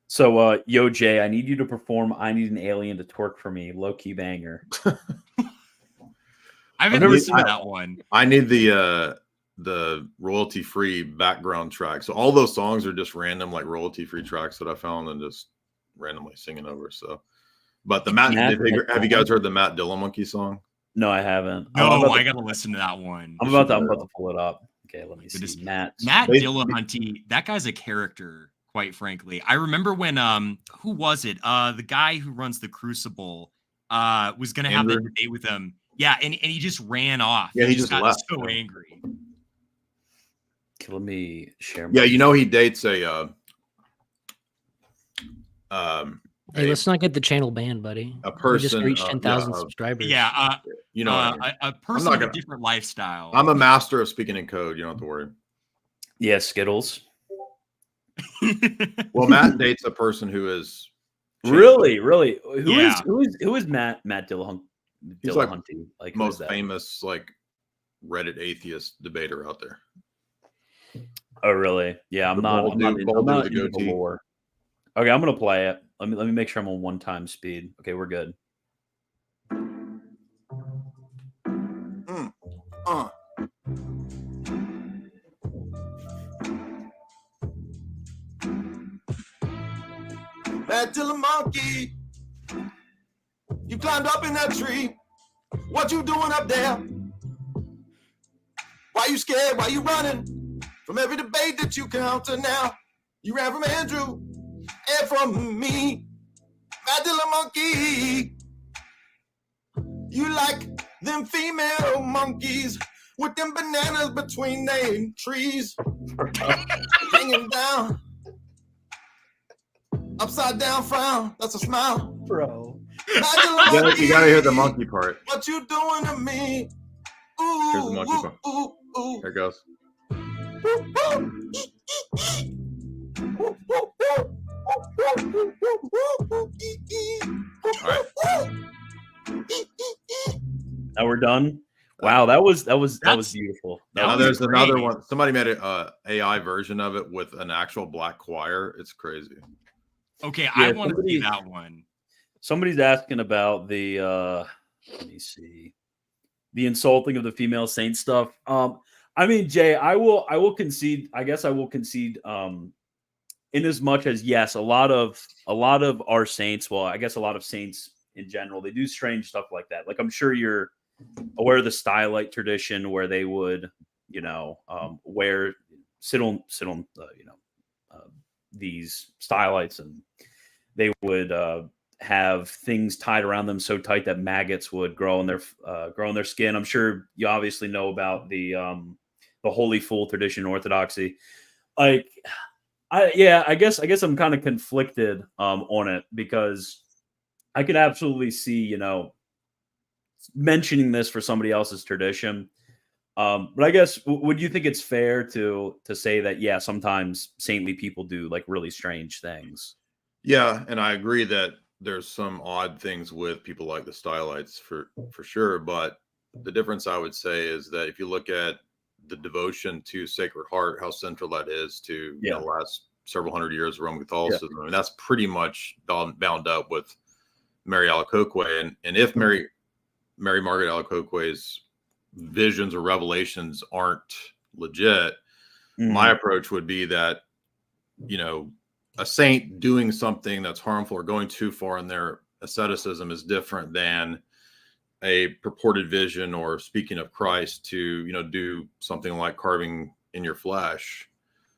So, yo, Jay, I need you to perform I Need an Alien to Twerk for Me, low-key banger. I haven't listened to that one. I need the royalty-free background track. So all those songs are just random, like royalty-free tracks that I found and just randomly singing over. So, but the have you guys heard the Matt Dillamonkey song? No, I haven't. No, I got to listen to that one. I'm about to pull it up. Okay, let me see. Matt Dillamonkey, that guy's a character, quite frankly. I remember when who was it? The guy who runs the Crucible was going to have the debate with him. Yeah, and he just ran off. Yeah, he just got left. So angry. Okay, let me share. Yeah, you know he dates a. Hey, let's not get the channel banned, buddy. A person we just reached 10,000 subscribers. Yeah, you know, I mean. a person with a different lifestyle. I'm a master of speaking in code. You don't have to worry. Yeah, Skittles. Well, Matt dates a person who is really. Who is Matt Dillahunt? He's like most famous like Reddit atheist debater out there. Oh, really? Yeah, I'm not into the lore. Okay, I'm gonna play it. Let me make sure I'm on 1x speed. Okay, we're good. Matt Dillamonkey, you climbed up in that tree. What you doing up there? Why you scared? Why you running from every debate that you counter now? You ran from Andrew and from me. Matt Dillamonkey, you like them female monkeys with them bananas between their trees, hanging down. Upside down frown, that's a smile. Bro. You gotta hear the monkey part. What you doing to me? Ooh, here's the monkey part. Ooh, ooh. There it goes. All right. Now we're done. Wow, that was beautiful. Now there's another one. Somebody made an AI version of it with an actual black choir. It's crazy. Okay, yeah, I want to see that one. Somebody's asking about the let me see, the insulting of the female saint stuff. I mean, Jay, I will concede. I guess I will concede. In as much as yes, a lot of our saints. Well, I guess a lot of saints in general, they do strange stuff like that. Like I'm sure you're aware of the stylite tradition where they would, sit on these stylites, and they would have things tied around them so tight that maggots would grow in their skin. I'm sure you obviously know about the holy fool tradition in Orthodoxy. Like, I guess I'm kind of conflicted on it, because I could absolutely see, mentioning this for somebody else's tradition. But I guess, would you think it's fair to say that, yeah, sometimes saintly people do like really strange things? Yeah, and I agree that there's some odd things with people like the stylites for sure, but The difference I would say is that if you look at the devotion to Sacred Heart, how central that is to the last several hundred years of Roman Catholicism. I mean, that's pretty much bound up with Mary Alacoque. And if Mary Margaret Alacoque's visions or revelations aren't legit, my approach would be that, you know, a saint doing something that's harmful or going too far in their asceticism is different than a purported vision or speaking of Christ to, you know, do something like carving in your flesh.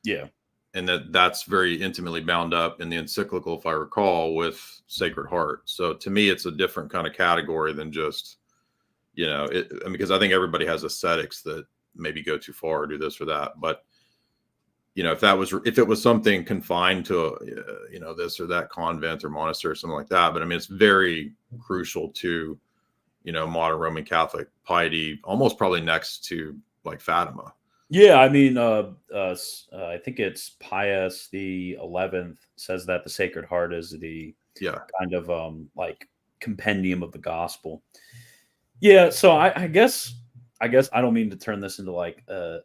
Yeah. And that's very intimately bound up in the encyclical, if I recall, with Sacred Heart. So to me, it's a different kind of category than just, you know, because I think everybody has ascetics that maybe go too far or do this or that. But, you know, if it was something confined to, you know, this or that convent or monastery or something like that. But I mean, it's very crucial to, you know, modern Roman Catholic piety, almost probably next to like Fatima. Yeah, I mean, I think it's Pius the 11th says that the Sacred Heart is the kind of like compendium of the gospel. Yeah, so I guess I don't mean to turn this into like a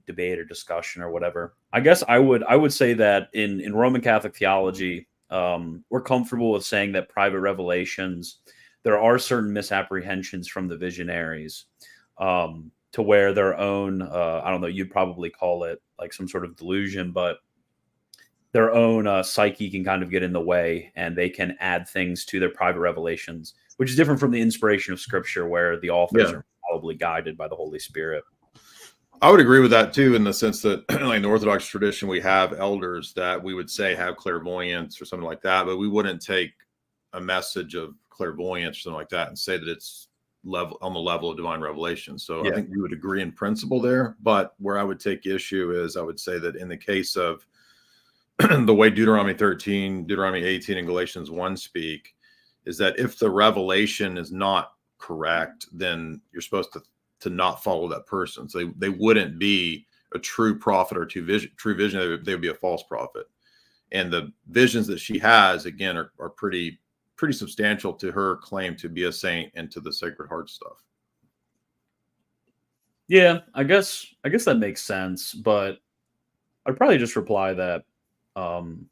debate or discussion or whatever. I guess I would say that in Roman Catholic theology, we're comfortable with saying that private revelations, there are certain misapprehensions from the visionaries. To where their own, I don't know, you'd probably call it like some sort of delusion, but their own psyche can kind of get in the way and they can add things to their private revelations, which is different from the inspiration of Scripture where the authors are probably guided by the Holy Spirit. I would agree with that too, in the sense that like in the Orthodox tradition, we have elders that we would say have clairvoyance or something like that, but we wouldn't take a message of clairvoyance or something like that and say that it's on the level of divine revelation. So I think we would agree in principle there, but where I would take issue is I would say that in the case of the way Deuteronomy 13, Deuteronomy 18, and Galatians 1 speak, is that if the revelation is not correct, then you're supposed to not follow that person. So they wouldn't be a true prophet or true vision. They would be a false prophet. And the visions that she has, again, are pretty substantial to her claim to be a saint and to the Sacred Heart stuff. Yeah, I guess that makes sense, but I'd probably just reply that when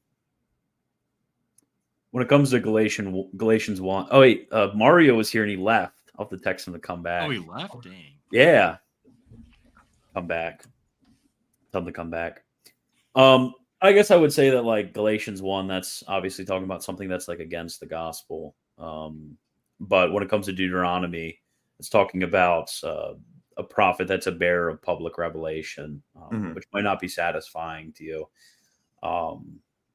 it comes to Galatians 1, Mario was here and he left. I'll have to text him to come back. Oh, he left? Dang. Yeah. Come back. Tell him to come back. I guess I would say that like Galatians 1, that's obviously talking about something that's like against the gospel. But when it comes to Deuteronomy, it's talking about a prophet that's a bearer of public revelation, which might not be satisfying to you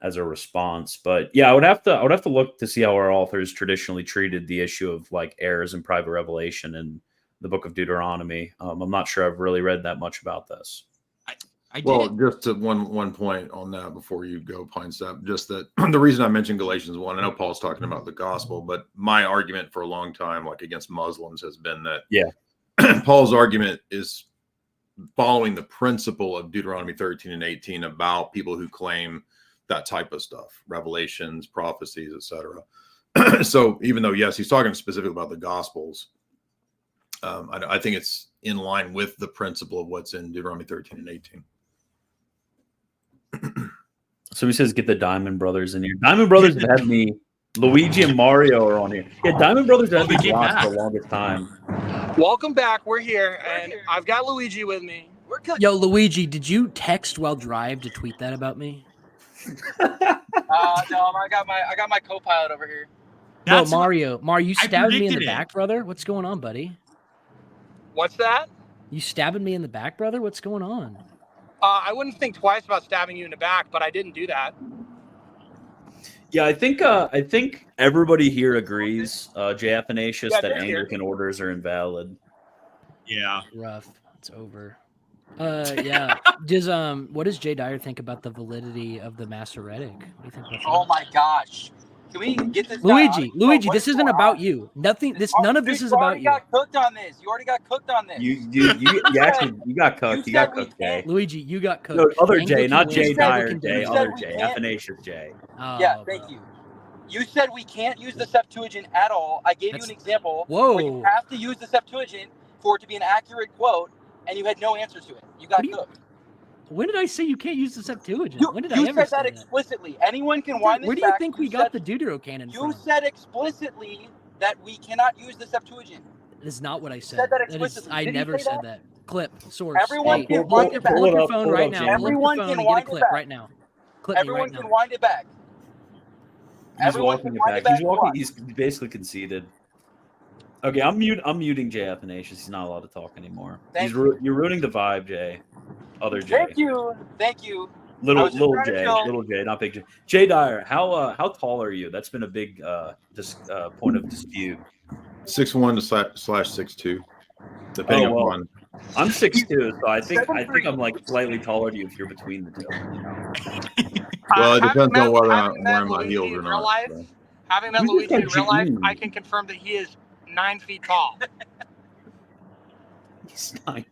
as a response. But yeah, I would have to look to see how our authors traditionally treated the issue of like errors in private revelation in the book of Deuteronomy. I'm not sure I've really read that much about this. Just to one point on that before you go, Pine Step, just that the reason I mentioned Galatians 1, I know Paul's talking about the gospel, but my argument for a long time, like against Muslims, has been that Paul's argument is following the principle of Deuteronomy 13 and 18 about people who claim that type of stuff, revelations, prophecies, etc. So even though, yes, he's talking specifically about the gospels, I think it's in line with the principle of what's in Deuteronomy 13 and 18. So he says, get the Diamond Brothers in here. Diamond Brothers have had me. Luigi and Mario are on here. Yeah, Diamond Brothers have had me blocked for the longest time. Welcome back. We're here, and I've got Luigi with me. We're good. Yo, Luigi, did you text while drive to tweet that about me? No, I got my co-pilot over here. No, Mario, you stabbed me in the back, brother. What's going on, buddy? What's that? You stabbing me in the back, brother? What's going on? I wouldn't think twice about stabbing you in the back, but I didn't do that. Yeah, I think everybody here agrees, J. Athanasius, that Anglican orders are invalid. Yeah. Rough. It's over. Yeah. What does J. Dyer think about the validity of the Masoretic? What do you think about that? Oh my gosh. Can we get this Luigi, this isn't about you. None of this is about you. You already got cooked on this. You already got cooked on this. You actually got cooked. You got cooked, Jay. Luigi, you got cooked. No, other Jay, not Jay Dyer, Jay. Other Jay. Athanasius Jay. Yeah, thank you. You said we can't use the Septuagint at all. I gave you an example. Whoa. Where you have to use the Septuagint, for it to be an accurate quote, and you had no answer to it. You got cooked. When did I say you can't use the Septuagint? When did I You ever said that say explicitly. Anyone can wind this Where do you back. think we got the Deuterocanon You from? said explicitly that we cannot use the Septuagint. That is not what I said. said that That is, explicitly. I Did you never say said that? that. Clip, source. Everyone Hey, can pull up wind it back. your phone pull it right up, now. James. Pull up Everyone your phone can and get a wind it clip back. right now. Clip me Everyone right can now. wind it back. He's Everyone walking can it wind back. it back. He's walking. Watch. He's basically conceded. Okay, I'm muting Jay Athanasius. He's not allowed to talk anymore. Thank You're ruining the vibe, Jay. Other Jay. Thank you. Thank you. Little trying to Jay. show- Little Jay, not big Jay. Jay Dyer, how tall are you? That's been a big point of dispute. 6'1" to /6'2", depending upon. I'm 6'2", so I think 7'3". I'm like slightly taller than you if you're between the two. You know? Well, it Having depends on whether having I'm met wearing my Luigi heels in or real not. life, so. Having met Who's Luigi this in guy, real life, Gene? I can confirm that he is 9 feet tall. He's not.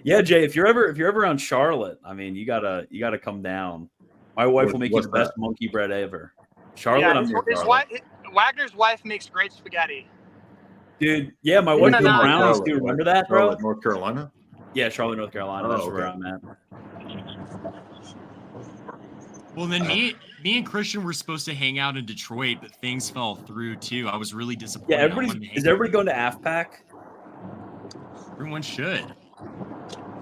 Yeah, Jay, if you're ever around Charlotte, I mean, you gotta come down. My wife will make you What's the best that? monkey bread ever. Charlotte, Yeah, I'm near his Charlotte. Wagner's wife makes great spaghetti. Dude, yeah, my Even wife in did Charlotte, Browns too. Remember that, bro? Charlotte, North Carolina. Yeah, Charlotte, North Carolina. Oh, That's where okay. I'm at. Well, then me and Christian were supposed to hang out in Detroit, but things fell through too. I was really disappointed. Yeah, is everybody going to AFPAC? Everyone should.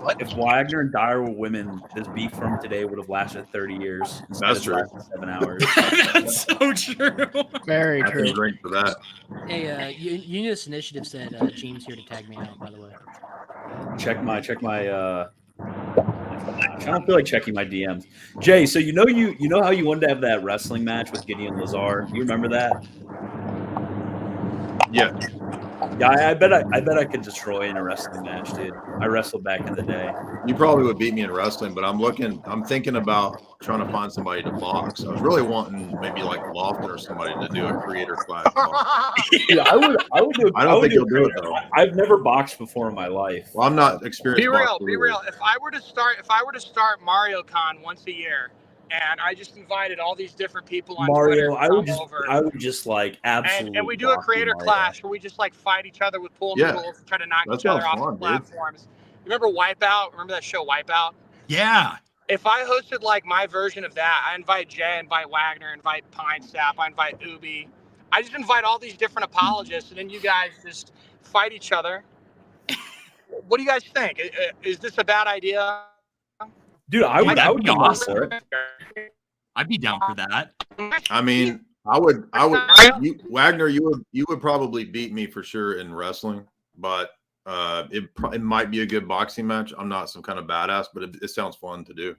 What? If Wagner and Dyer were women, this beef from today would have lasted 30 years. instead That's of true. lasting 7 hours. That's so true. Very I can true. drink for that. Hey, Unionist Initiative said Gene's here to tag me out, by the way. check my I don't feel like checking my DMs. Jay, so you know how you wanted to have that wrestling match with Gideon Lazar? You remember that? Yeah. Yeah, I bet I could destroy in a wrestling match, dude. I wrestled back in the day. You probably would beat me in wrestling, but I'm thinking about trying to find somebody to box. I was really wanting maybe like Lofton or somebody to do a creator class. Yeah, I would do. I don't think you'll do it though. I've never boxed before in my life. Well, I'm not experienced. Be real, boxer be either. real. If I were to start Mario Con once a year, and I just invited all these different people on Twitter Mario, to I come would just like absolutely. and we do a creator Mario. clash where we just like fight each other with pool Yeah. noodles and try to knock That each other sounds off fun, the platforms. You remember Wipeout? Remember that show Wipeout? Yeah. If I hosted like my version of that, I invite Jay, I invite Wagner, I invite Pine Sap, I invite Ubi. I just invite all these different apologists, and then you guys just fight each other. What do you guys think? Is this a bad idea? Dude, I would that'd be come up awesome. for it. I'd be down for that. I mean, Wagner, you would probably beat me for sure in wrestling, but it might be a good boxing match. I'm not some kind of badass, but it sounds fun to do.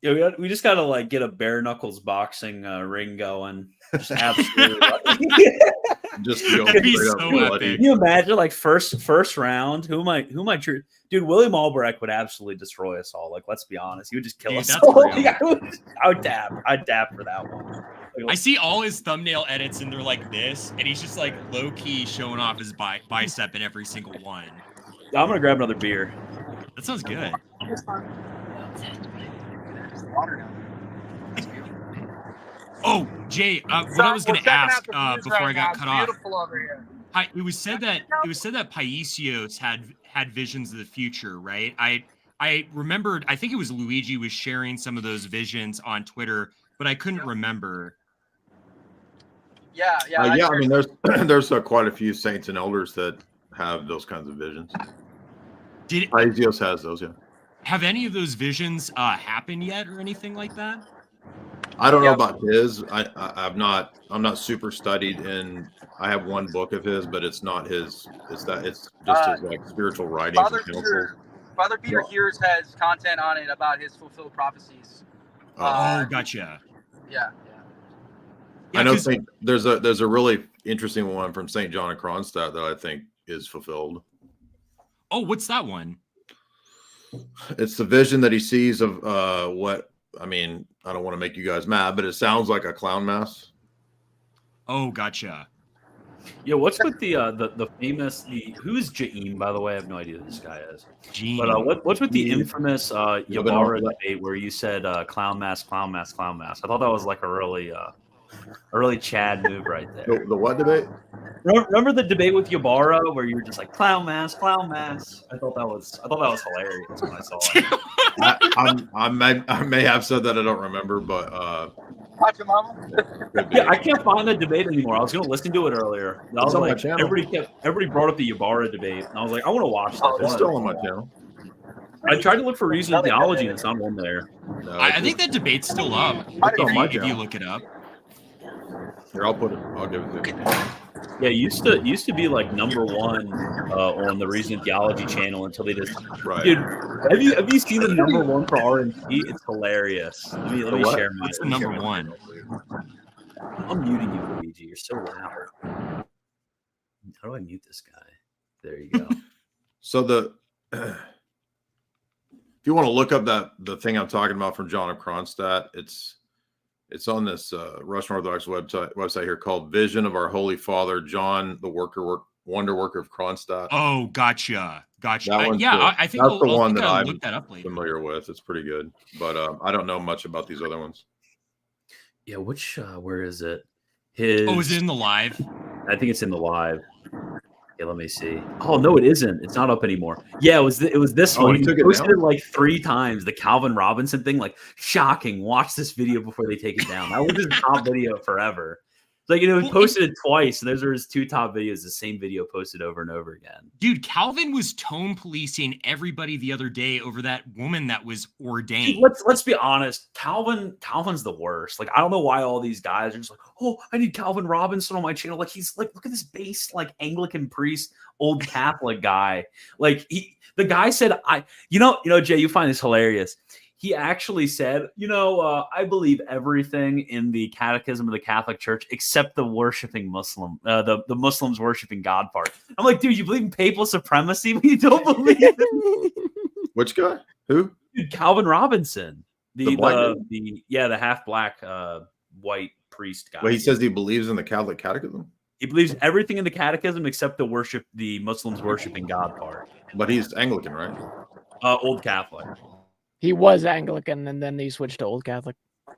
Yeah, we just gotta like get a bare knuckles boxing ring going. Just absolutely. Just go That'd be straight up so bloody. epic. Can you imagine like first round? Who might dude? William Albrecht would absolutely destroy us all. Like, let's be honest, he would just kill Dude, us that's all. real. I'd dab for that one. I see all his thumbnail edits and they're like this, and he's just like low key showing off his bicep in every single one. I'm gonna grab another beer. That sounds good. Oh, Jay, what I was going to ask before I got cut off. Beautiful over here. It was said that Paisios had visions of the future, right? I remembered. I think it was Luigi was sharing some of those visions on Twitter, but I couldn't remember. Yeah. I mean, there's quite a few saints and elders that have those kinds of visions. Paisios has those, yeah. Have any of those visions happened yet, or anything like that? I don't know about his. I'm not super studied in. I have one book of his, but it's not his. It's just his like spiritual writings. Father Peter Hears has content on it about his fulfilled prophecies. Gotcha. Yeah. I know. There's a really interesting one from St. John of Kronstadt that I think is fulfilled. Oh, what's that one? It's the vision that he sees of what. I mean, I don't want to make you guys mad, but it sounds like a clown mask. Oh, gotcha. Yeah, what's with the famous who's Jaim, by the way? I have no idea who this guy is. Jaim. But what's with the infamous Yabara debate where you said clown mask? I thought that was like a really A really Chad move right there. The what debate? Remember the debate with Ybarra where you were just like clown mask, clown mask? I thought that was hilarious when I saw it. I may have said that, I don't remember, but yeah, I can't find that debate anymore. I was going to listen to it earlier. I was like, everybody brought up the Ybarra debate, and I was like, I want to watch that. It's still on my channel. I tried to look for reasonable theology, and it's not on there. No, I think that debate's still up. If you look it up. Here, I'll give it to you. Yeah, it used to be like number one on the Reason Theology channel until they just. Right. Dude, have you seen the number one for RNT? It's hilarious. Let me share my. What's the number one? I'm muting you, Luigi. You're so loud. How do I mute this guy? There you go. So if you want to look up the thing I'm talking about from John of Kronstadt, it's on this Russian Orthodox website here called Vision of Our Holy Father, John, the Wonder Worker of Kronstadt. Oh, gotcha. Yeah, I think that's the one that I'm look that up later. familiar with. It's pretty good, but I don't know much about these other ones. Yeah, where is it? Is it in the live? I think it's in the live. Yeah, let me see. Oh no, it isn't. It's not up anymore. Yeah, it was this one. He posted it like 3 times. The Calvin Robinson thing, like shocking. Watch this video before they take it down. That was his top video forever. Like, he posted it twice, and those are his 2 top videos. The same video posted over and over again. Dude, Calvin was tone policing everybody the other day over that woman that was ordained. Dude, let's be honest. Calvin's the worst. Like, I don't know why all these guys are just like, oh, I need Calvin Robinson on my channel. Like, he's like, look at this base, like Anglican priest, old Catholic guy. Like, the guy said, Jay, you find this hilarious. He actually said, I believe everything in the Catechism of the Catholic Church except the worshiping Muslim, the Muslims worshiping God part. I'm like, dude, you believe in papal supremacy, but you don't believe it. Which guy? Who? Dude, Calvin Robinson, the half black white priest guy. Well, he says he believes in the Catholic Catechism. He believes everything in the Catechism except the Muslims worshiping God part. But he's Anglican, right? Old Catholic. He was Anglican, and then he switched to Old Catholic.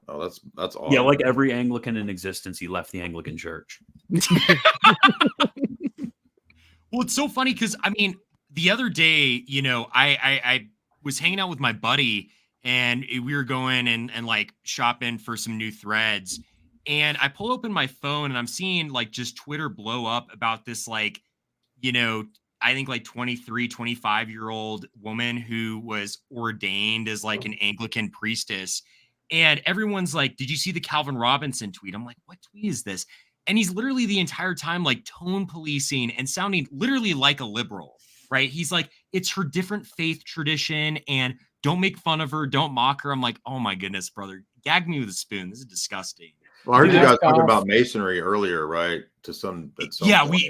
Oh, that's awesome. Yeah, like every Anglican in existence, he left the Anglican Church. Well, it's so funny because, the other day, I was hanging out with my buddy, and we were going and like shopping for some new threads. And I pull open my phone, and I'm seeing like just Twitter blow up about this, like, I think like 23, 25-year-old woman who was ordained as like an Anglican priestess. And everyone's like, did you see the Calvin Robinson tweet? I'm like, what tweet is this? And he's literally the entire time like tone policing and sounding literally like a liberal, right? He's like, it's her different faith tradition and don't make fun of her. Don't mock her. I'm like, oh my goodness, brother, gag me with a spoon. This is disgusting. Well, I heard you guys talking about Masonry earlier, right?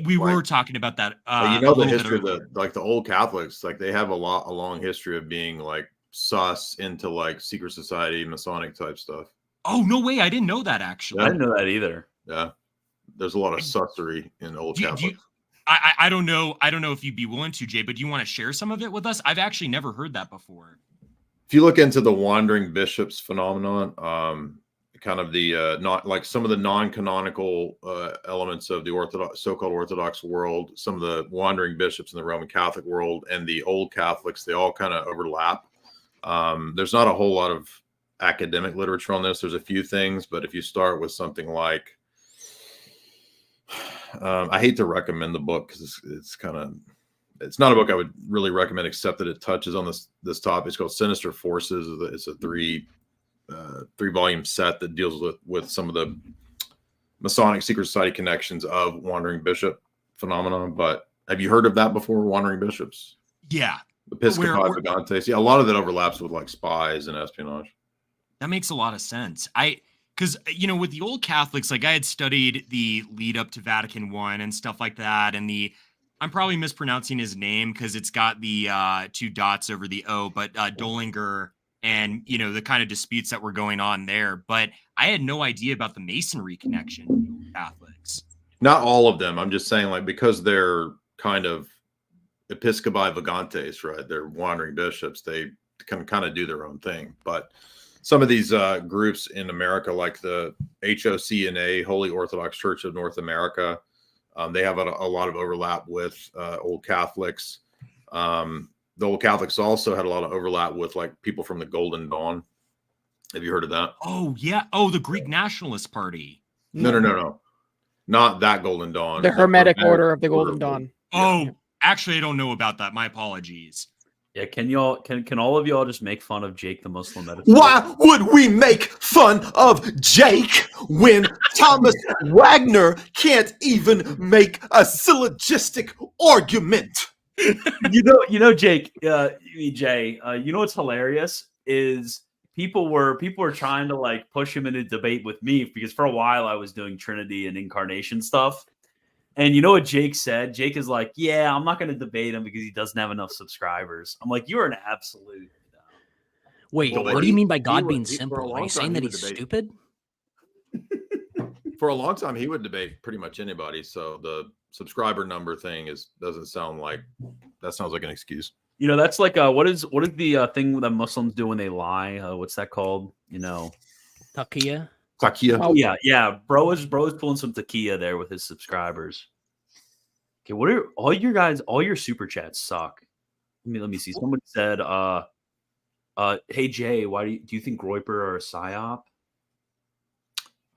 We were talking about that. The history of the old Catholics, like they have a long history of being like sus into like secret society, Masonic type stuff. Oh, no way. I didn't know that actually. Yeah. I didn't know that either. Yeah. There's a lot of sussery in old Catholics. I don't know if you'd be willing to, Jay, but do you want to share some of it with us? I've actually never heard that before. If you look into the wandering bishops phenomenon, kind of the not like some of the non-canonical elements of the so-called Orthodox world, some of the wandering bishops in the Roman Catholic world, and the old Catholics, they all kind of overlap. There's not a whole lot of academic literature on this. There's a few things, but if you start with something like, I hate to recommend the book because it's not a book I would really recommend, except that it touches on this topic. It's called Sinister Forces. It's a 3-volume set that deals with some of the Masonic secret society connections of wandering bishop phenomenon. But have you heard of that before? Wandering bishops? Yeah. Episcopal Vagantes. Yeah, a lot of it overlaps with like spies and espionage. That makes a lot of sense. Because, with the old Catholics, like I had studied the lead up to Vatican I and stuff like that. And I'm probably mispronouncing his name because it's got the 2 dots over the O, but Dolinger and, the kind of disputes that were going on there. But I had no idea about the Masonry connection to the old Catholics. Not all of them. I'm just saying, like, because they're kind of Episcopi Vagantes, right? They're wandering bishops. They can kind of do their own thing. But some of these groups in America, like the HOCNA, Holy Orthodox Church of North America, they have a lot of overlap with Old Catholics. The Old Catholics also had a lot of overlap with like people from the Golden Dawn. Have you heard of that? Oh yeah. Oh, the Greek Nationalist Party. No. Not that Golden Dawn. The Hermetic Order of the Golden Dawn. Oh, actually, I don't know about that. My apologies. Yeah, can all of y'all just make fun of Jake the Muslim Medicine? Why would we make fun of Jake when Thomas Wagner can't even make a syllogistic argument? You know, Jake, Jay, you know what's hilarious is people were trying to like push him into debate with me because for a while I was doing Trinity and incarnation stuff. And you know what Jake said? Jake is like, yeah, I'm not going to debate him because he doesn't have enough subscribers. I'm like, you're an absolute. Wait, Well, what do you mean by God being for a simple? long Are you saying time that he would he's debate. stupid? For a long time, he would debate pretty much anybody. So the subscriber number thing doesn't sound like that. Sounds like an excuse. You know, that's like what is the thing that Muslims do when they lie? What's that called? You know, Takia. Takia. oh yeah. Bro is pulling some takia there with his subscribers. Okay, what are all your super chats suck? Let me see. Someone said, hey Jay, why do you think Groyper are a psyop?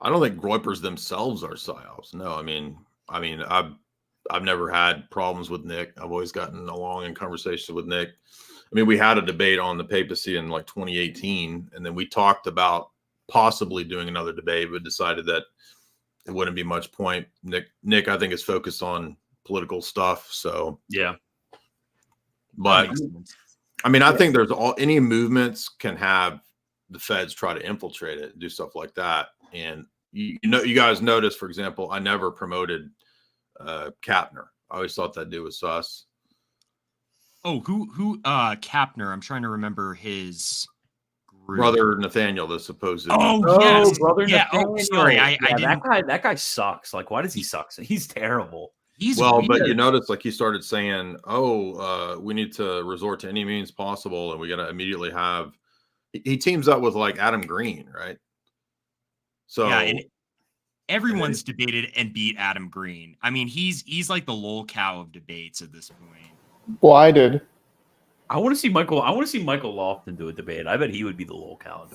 I don't think Groypers themselves are psyops. No, I mean, I've never had problems with Nick. I've always gotten along in conversation with Nick. I mean, we had a debate on the papacy in like 2018, and then we talked about possibly doing another debate, but decided that it wouldn't be much point. Nick, I think, is focused on political stuff. So Yeah. but I mean, I think there's any movements can have the feds try to infiltrate it and do stuff like that. And you guys notice, for example, I never promoted Kapner. I always thought that dude was sus. Oh, who Kapner? I'm trying to remember his group. Brother Nathaniel, the supposed. Oh, yes. Brother Yeah. Nathaniel. Oh, sorry. I Yeah, didn't. that guy sucks. Like, why does he suck? He's terrible. He's Well, weird. but you notice, like, he started saying, we need to resort to any means possible, and we got to immediately have. He teams up with like Adam Green, right? So yeah, and everyone's debated and beat Adam Green. I mean, he's like the lol cow of debates at this point. Well, I did. I want to see Michael Lofton do a debate. I bet he would be the locale.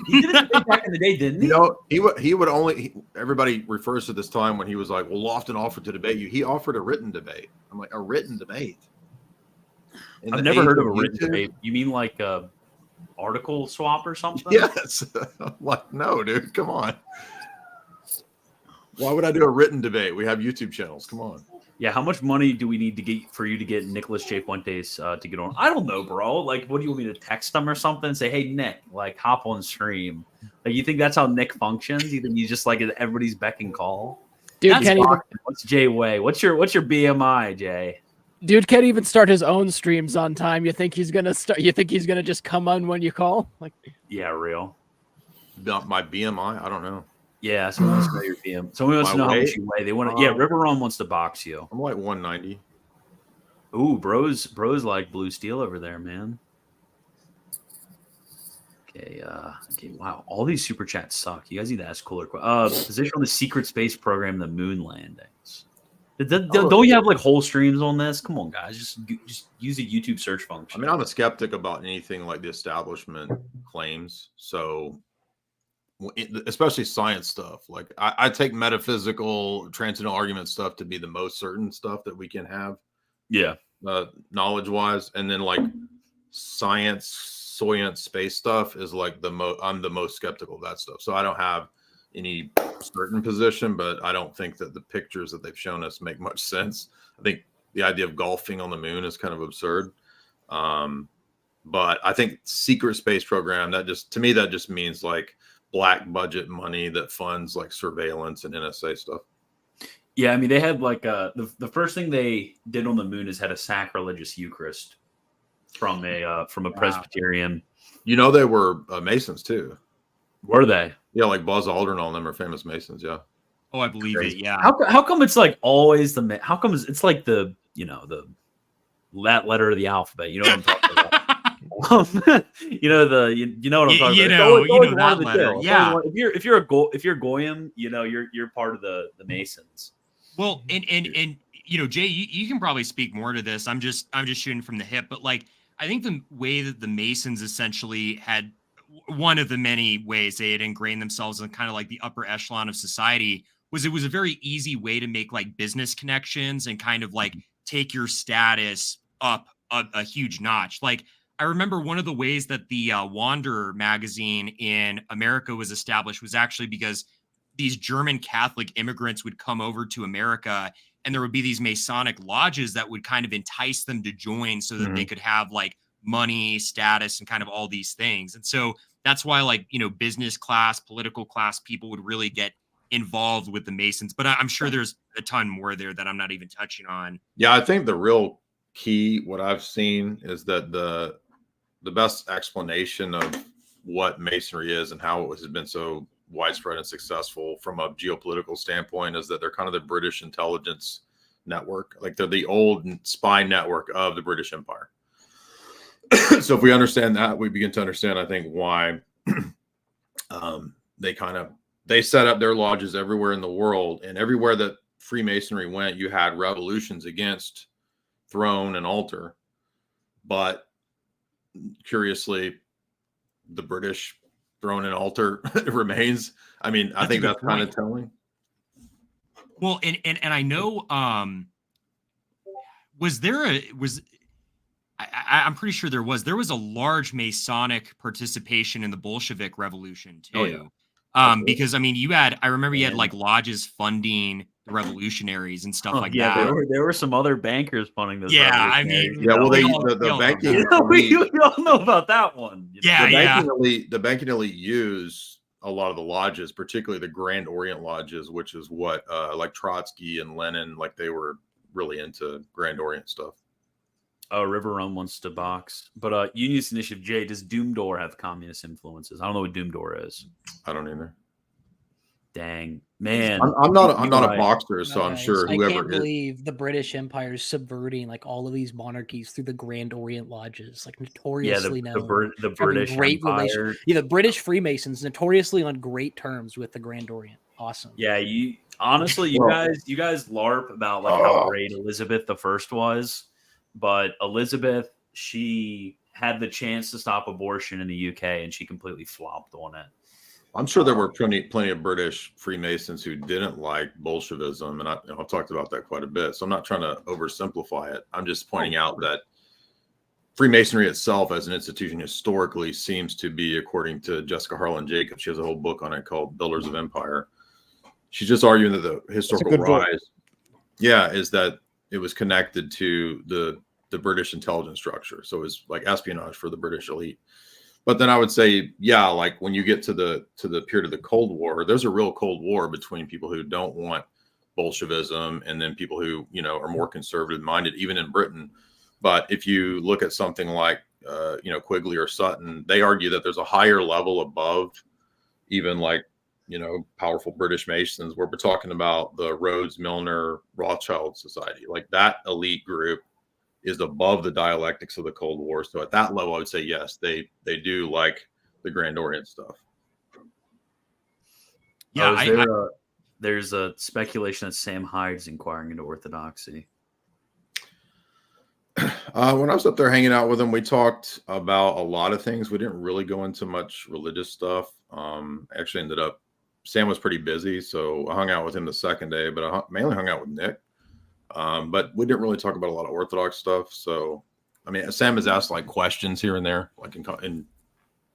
He did a debate back in the day, didn't he? You know, he would only. Everybody refers to this time when he was like, "Well, Lofton offered to debate you." He offered a written debate. I'm like, a written debate. In I've the never age heard of of a written YouTube? debate. You mean like a article swap or something? Yes. I'm like, no, dude, come on. Why would I do a written debate? We have YouTube channels. Come on. Yeah, how much money do we need to get for you to get Nicholas J. Fuentes to get on? I don't know, bro. Like, what do you want me to text him or something and say, hey, Nick, like, hop on stream? Like, you think that's how Nick functions? You think he's just like everybody's beck and call? Dude That's can't even, awesome. What's Jay Way? What's your BMI, Jay? dude can't even start his own streams on time. You think he's gonna start? You think he's gonna just come on when you call? Like, Yeah, real. My BMI? I don't know. Yeah, someone wants to know your BM. Someone wants to know how much you weigh. They want to. Yeah, River Ron wants to box you. I'm like 190. Ooh, bros like blue steel over there, man. Okay, wow. All these super chats suck. You guys need to ask cooler questions. Position on the secret space program, the moon landings. Don't you have like whole streams on this? Come on, guys. Just use a YouTube search function. I mean, I'm a skeptic about anything like the establishment claims. So, especially science stuff. Like, I take metaphysical, transcendental argument stuff to be the most certain stuff that we can have. Yeah. Knowledge-wise. And then, like, soyance, space stuff is like I'm the most skeptical of that stuff. So I don't have any certain position, but I don't think that the pictures that they've shown us make much sense. I think the idea of golfing on the moon is kind of absurd. But I think secret space program, that just means like black budget money that funds like surveillance and NSA stuff. Yeah, I mean, they had like the first thing they did on the moon is had a sacrilegious Eucharist from a Presbyterian. You know, they were Masons too. Were they? Yeah, like Buzz Aldrin, all them are famous Masons. Yeah. Oh, I believe it. Yeah. How come it's like always how come it's like the that letter of the alphabet? You know what I'm talking about? you know what I'm talking You about. know, It's always you know one of that the letter. two. It's Yeah. always one- if you're a goyim, you're part of the Masons. Well, and Jay, you can probably speak more to this. I'm just shooting from the hip, but like I think the way that the Masons essentially had one of the many ways they had ingrained themselves in kind of like the upper echelon of society was it was a very easy way to make like business connections and kind of like take your status up a huge notch. Like I remember one of the ways that the Wanderer magazine in America was established was actually because these German Catholic immigrants would come over to America and there would be these Masonic lodges that would kind of entice them to join so that they could have like money, status, and kind of all these things. And so that's why like, business class, political class people would really get involved with the Masons. But I'm sure there's a ton more there that I'm not even touching on. Yeah, I think the real key, what I've seen, is that the best explanation of what Masonry is and how it has been so widespread and successful from a geopolitical standpoint is that they're kind of the British intelligence network. Like they're the old spy network of the British Empire. So if we understand that, we begin to understand, I think, why they set up their lodges everywhere in the world, and everywhere that Freemasonry went, you had revolutions against throne and altar. But curiously, the British throne and altar remains. I mean, I think that's kind of telling. Well, and I know, I'm pretty sure there was a large Masonic participation in the Bolshevik Revolution too. Oh, yeah. Because I mean, I remember you had like lodges funding the revolutionaries and stuff like that. There were some other bankers funding those. Yeah, I mean, the banking. We all know about that one. The banking elite use a lot of the lodges, particularly the Grand Orient lodges, which is what like Trotsky and Lenin, like they were really into Grand Orient stuff. River Run wants to box, but Unionist Initiative J, does Doomdoor have communist influences? I don't know what Doomdoor is. I don't either. Dang, man, I'm not a boxer, so I'm sure I whoever can't believe the British Empire is subverting like all of these monarchies through the Grand Orient lodges, like notoriously known. The British Empire. Yeah, the British Freemasons notoriously on great terms with the Grand Orient. Awesome. Yeah, you guys LARP about like how great Elizabeth I was, but Elizabeth, she had the chance to stop abortion in the UK and she completely flopped on it. I'm sure there were plenty of British Freemasons who didn't like Bolshevism, and I've talked about that quite a bit. So I'm not trying to oversimplify it. I'm just pointing out that Freemasonry itself as an institution historically seems to be, according to Jessica Harlan Jacobs, she has a whole book on it called Builders of Empire. She's just arguing that the historical rise, is that it was connected to the British intelligence structure. So it was like espionage for the British elite. But then I would say, like when you get to the period of the Cold War, there's a real Cold War between people who don't want Bolshevism and then people who, are more conservative minded, even in Britain. But if you look at something like, Quigley or Sutton, they argue that there's a higher level above even like, powerful British Masons, where we're talking about the Rhodes, Milner, Rothschild Society, like that elite group is above the dialectics of the Cold War. So at that level, I would say, yes, they do like the Grand Orient stuff. Yeah, there's a speculation that Sam Hyde is inquiring into Orthodoxy. When I was up there hanging out with him, we talked about a lot of things. We didn't really go into much religious stuff. Actually ended up, Sam was pretty busy, so I hung out with him the second day, but I mainly hung out with Nick. But we didn't really talk about a lot of Orthodox stuff. So, I mean, Sam has asked like questions here and there, like in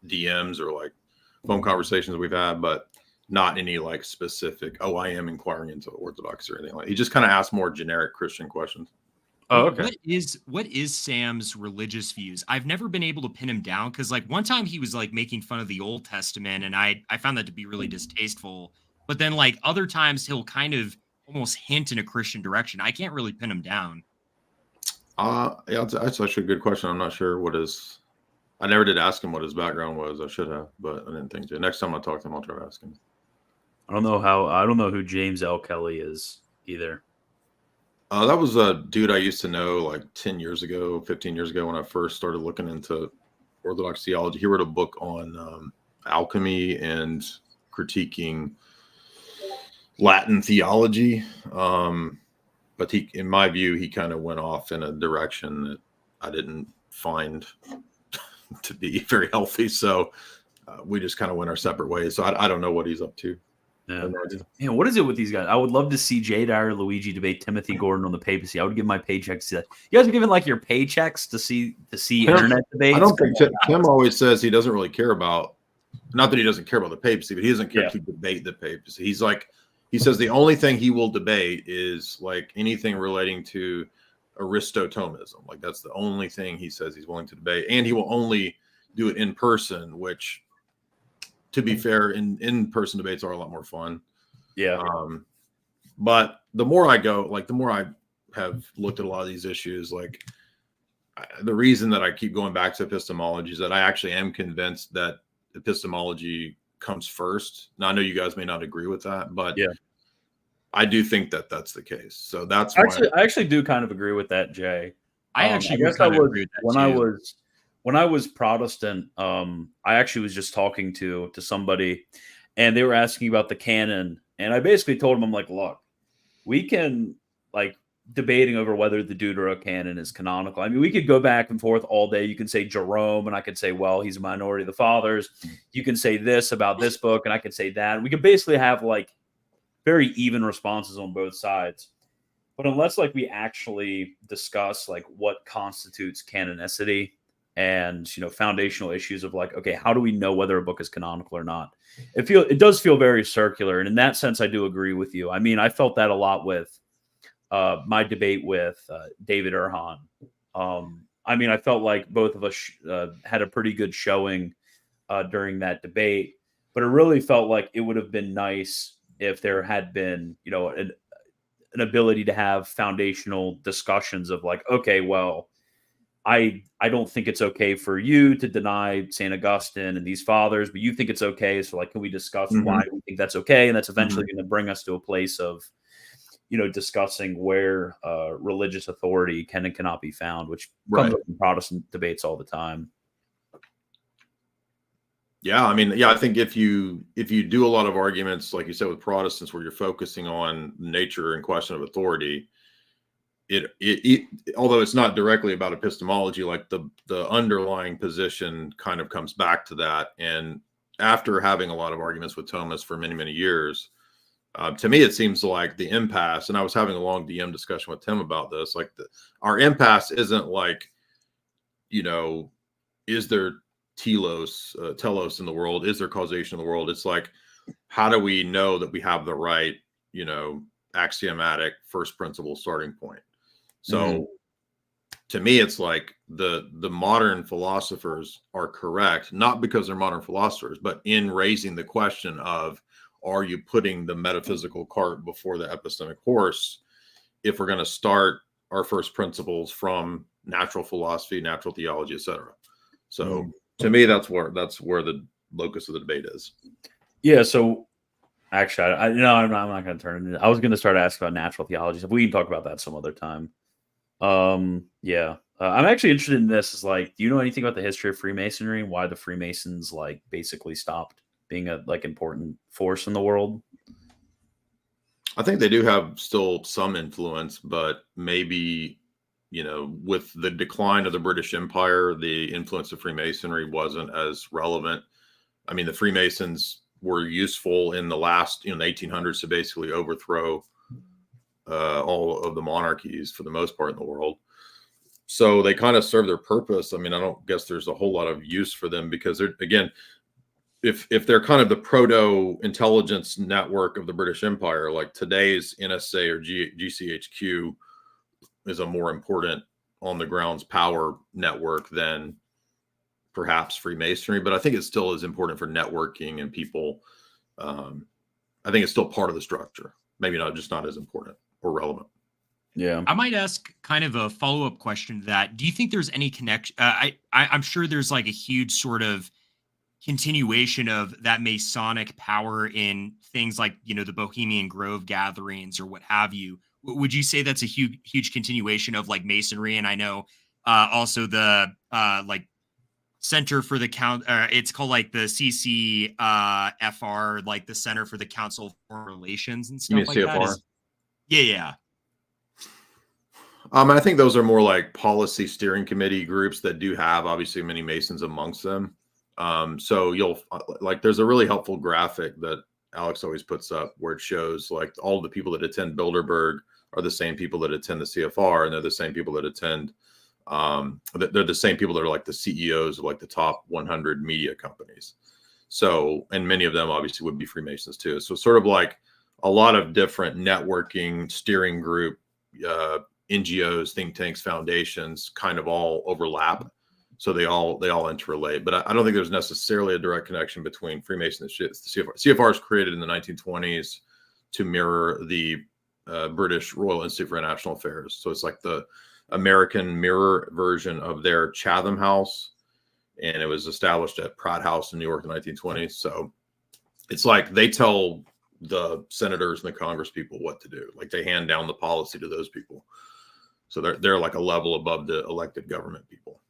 DMs or like phone conversations we've had, but not any like specific, I am inquiring into Orthodox or anything like that. He just kind of asked more generic Christian questions. Oh, okay. What is Sam's religious views? I've never been able to pin him down because like one time he was like making fun of the Old Testament and I found that to be really distasteful. But then like other times he'll kind of almost hint in a Christian direction. I can't really pin him down. That's actually a good question. I'm not sure I never did ask him what his background was. I should have, but I didn't think to. Next time I talk to him, I'll try to ask him. I don't know who James L. Kelly is either. That was a dude I used to know like 10 years ago, 15 years ago when I first started looking into Orthodox theology. He wrote a book on alchemy and critiquing Latin theology. But he, in my view, he kind of went off in a direction that I didn't find to be very healthy. So we just kind of went our separate ways. So I don't know what he's up to. Yeah. Man, what is it with these guys? I would love to see J. Dyer Luigi debate Timothy Gordon on the papacy. I would give my paychecks to that. You guys are giving like your paychecks to see internet debates? I don't think Tim always says he doesn't really care about, not that he doesn't care about the papacy, but he doesn't care to debate the papacy. He's like, he says the only thing he will debate is like anything relating to Aristotomism. Like that's the only thing he says he's willing to debate. And he will only do it in person, which, to be fair, in-person debates are a lot more fun. Yeah. But the more I go, like the more I have looked at a lot of these issues, like the reason that I keep going back to epistemology is that I actually am convinced that epistemology comes first. Now I know you guys may not agree with that, but I do think that that's the case. So that's why I actually do kind of agree with that, Jay. I actually guess I would when I was Protestant, I actually was just talking to somebody and they were asking about the canon. And I basically told them, I'm like, look, we can like debating over whether the Deuterocanon is canonical. I mean, we could go back and forth all day. You can say Jerome and I could say, well, he's a minority of the fathers. You can say this about this book and I could say that. We could basically have like very even responses on both sides. But unless like we actually discuss like what constitutes canonicity and, you know, foundational issues of like, okay, how do we know whether a book is canonical or not? It does feel very circular. And in that sense, I do agree with you. I mean, I felt that a lot with my debate with David Erhan. I mean, I felt like both of us had a pretty good showing during that debate, but it really felt like it would have been nice if there had been, you know, an ability to have foundational discussions of like, okay, well, I don't think it's okay for you to deny St. Augustine and these fathers, but you think it's okay. So like, can we discuss why we think that's okay? And that's eventually going to bring us to a place of, you know, discussing where religious authority can and cannot be found, which comes up in Protestant debates all the time. Yeah, I mean, I think if you do a lot of arguments, like you said, with Protestants, where you're focusing on nature and question of authority, it although it's not directly about epistemology, like the underlying position kind of comes back to that. And after having a lot of arguments with Thomas for many, many years, to me, it seems like the impasse, and I was having a long DM discussion with Tim about this, like our impasse isn't like, you know, is there telos in the world? Is there causation in the world? It's like, how do we know that we have the right, you know, axiomatic first principle starting point? So to me, it's like the modern philosophers are correct, not because they're modern philosophers, but in raising the question of, are you putting the metaphysical cart before the epistemic horse if we're going to start our first principles from natural philosophy, natural theology, etc. So to me, that's where the locus of the debate is. Yeah. So actually, I'm not going to turn it into, I was going to start asking about natural theology. So we can talk about that some other time. I'm actually interested in this. Is like, do you know anything about the history of Freemasonry and why the Freemasons like basically stopped being a like important force in the world? I think they do have still some influence, but maybe, you know, with the decline of the British Empire, the influence of Freemasonry wasn't as relevant. I mean, the Freemasons were useful in the last, you know, the 1800s to basically overthrow all of the monarchies for the most part in the world. So they kind of serve their purpose. I mean, I don't guess there's a whole lot of use for them because they're, again, if they're kind of the proto intelligence network of the British Empire, like today's NSA or GCHQ is a more important on the grounds power network than perhaps Freemasonry, but I think it still is important for networking and people. I think it's still part of the structure, maybe not as important or relevant. Yeah. I might ask kind of a follow-up question to that. Do you think there's any connection? I'm sure there's like a huge sort of continuation of that Masonic power in things like, you know, the Bohemian Grove gatherings or what have you. Would you say that's a huge continuation of like Masonry? And I know also the like Center for the it's called like the CCFR, like the Center for the Council of Foreign Relations and stuff like CFR? that. Yeah. I think those are more like policy steering committee groups that do have obviously many Masons amongst them. So you'll like, there's a really helpful graphic that Alex always puts up where it shows like all the people that attend Bilderberg are the same people that attend the CFR, and they're the same people that attend. They're the same people that are like the CEOs of like the top 100 media companies. So, and many of them obviously would be Freemasons too. So sort of like a lot of different networking, steering group, NGOs, think tanks, foundations kind of all overlap. So they all interrelate, but I don't think there's necessarily a direct connection between Freemasonry and the CFR. CFR was created in the 1920s to mirror the British Royal Institute for International Affairs. So it's like the American mirror version of their Chatham House, and it was established at Pratt House in New York in the 1920s. So it's like they tell the senators and the Congress people what to do. Like they hand down the policy to those people. So they're like a level above the elected government people.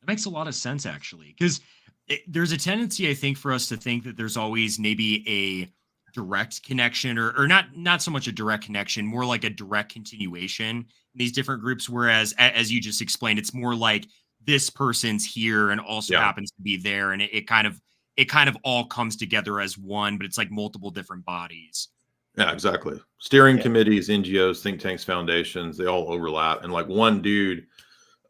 That makes a lot of sense, actually, because there's a tendency, I think, for us to think that there's always maybe a direct connection or not so much a direct connection, more like a direct continuation in these different groups. Whereas, as you just explained, it's more like this person's here and also happens to be there. And it kind of all comes together as one, but it's like multiple different bodies. Yeah, exactly. Steering committees, NGOs, think tanks, foundations, they all overlap. And like one dude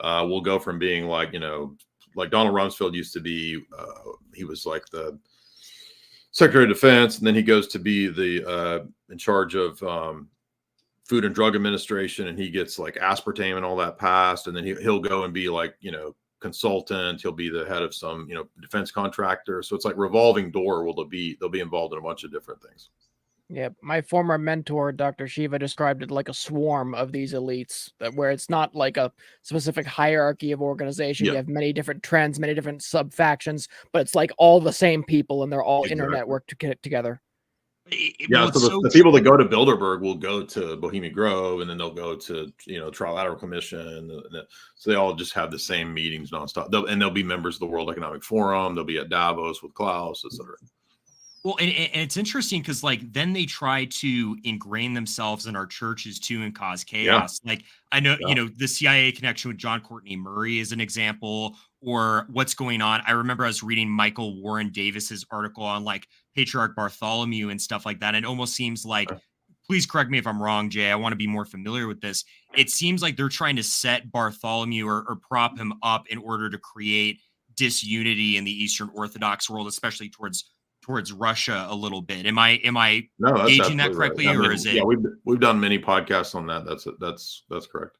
will go from being like, you know, like Donald Rumsfeld used to be, he was like the Secretary of Defense, and then he goes to be the in charge of Food and Drug Administration, and he gets like aspartame and all that passed, and then he'll go and be like, you know, consultant. He'll be the head of some, you know, defense contractor. So it's like revolving door. They'll be involved in a bunch of different things. Yeah, my former mentor, Dr. Shiva, described it like a swarm of these elites, where it's not like a specific hierarchy of organization. You have many different trends, many different sub-factions, but it's like all the same people, and they're all inter-networked together. Yeah, so the people that go to Bilderberg will go to Bohemian Grove, and then they'll go to, you know, Trilateral Commission. So they all just have the same meetings nonstop. They'll be members of the World Economic Forum. They'll be at Davos with Klaus, etc. Well, and it's interesting because like then they try to ingrain themselves in our churches too and cause chaos. Like I know, you know, the CIA connection with John Courtney Murray is an example, or what's going on. I remember I was reading Michael Warren Davis's article on like Patriarch Bartholomew and stuff like that. And it almost seems like, please correct me if I'm wrong, Jay, I want to be more familiar with this. It seems like they're trying to set Bartholomew or prop him up in order to create disunity in the Eastern Orthodox world, especially towards Russia a little bit. Am I gauging that correctly, right. or is it? Yeah, we've done many podcasts on that. That's correct.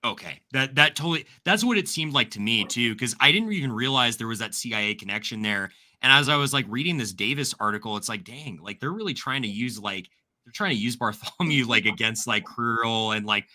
Okay, that totally, that's what it seemed like to me too, because I didn't even realize there was that CIA connection there. And as I was like reading this Davis article, it's like, dang, like they're really trying to use Bartholomew like against like Kirill and like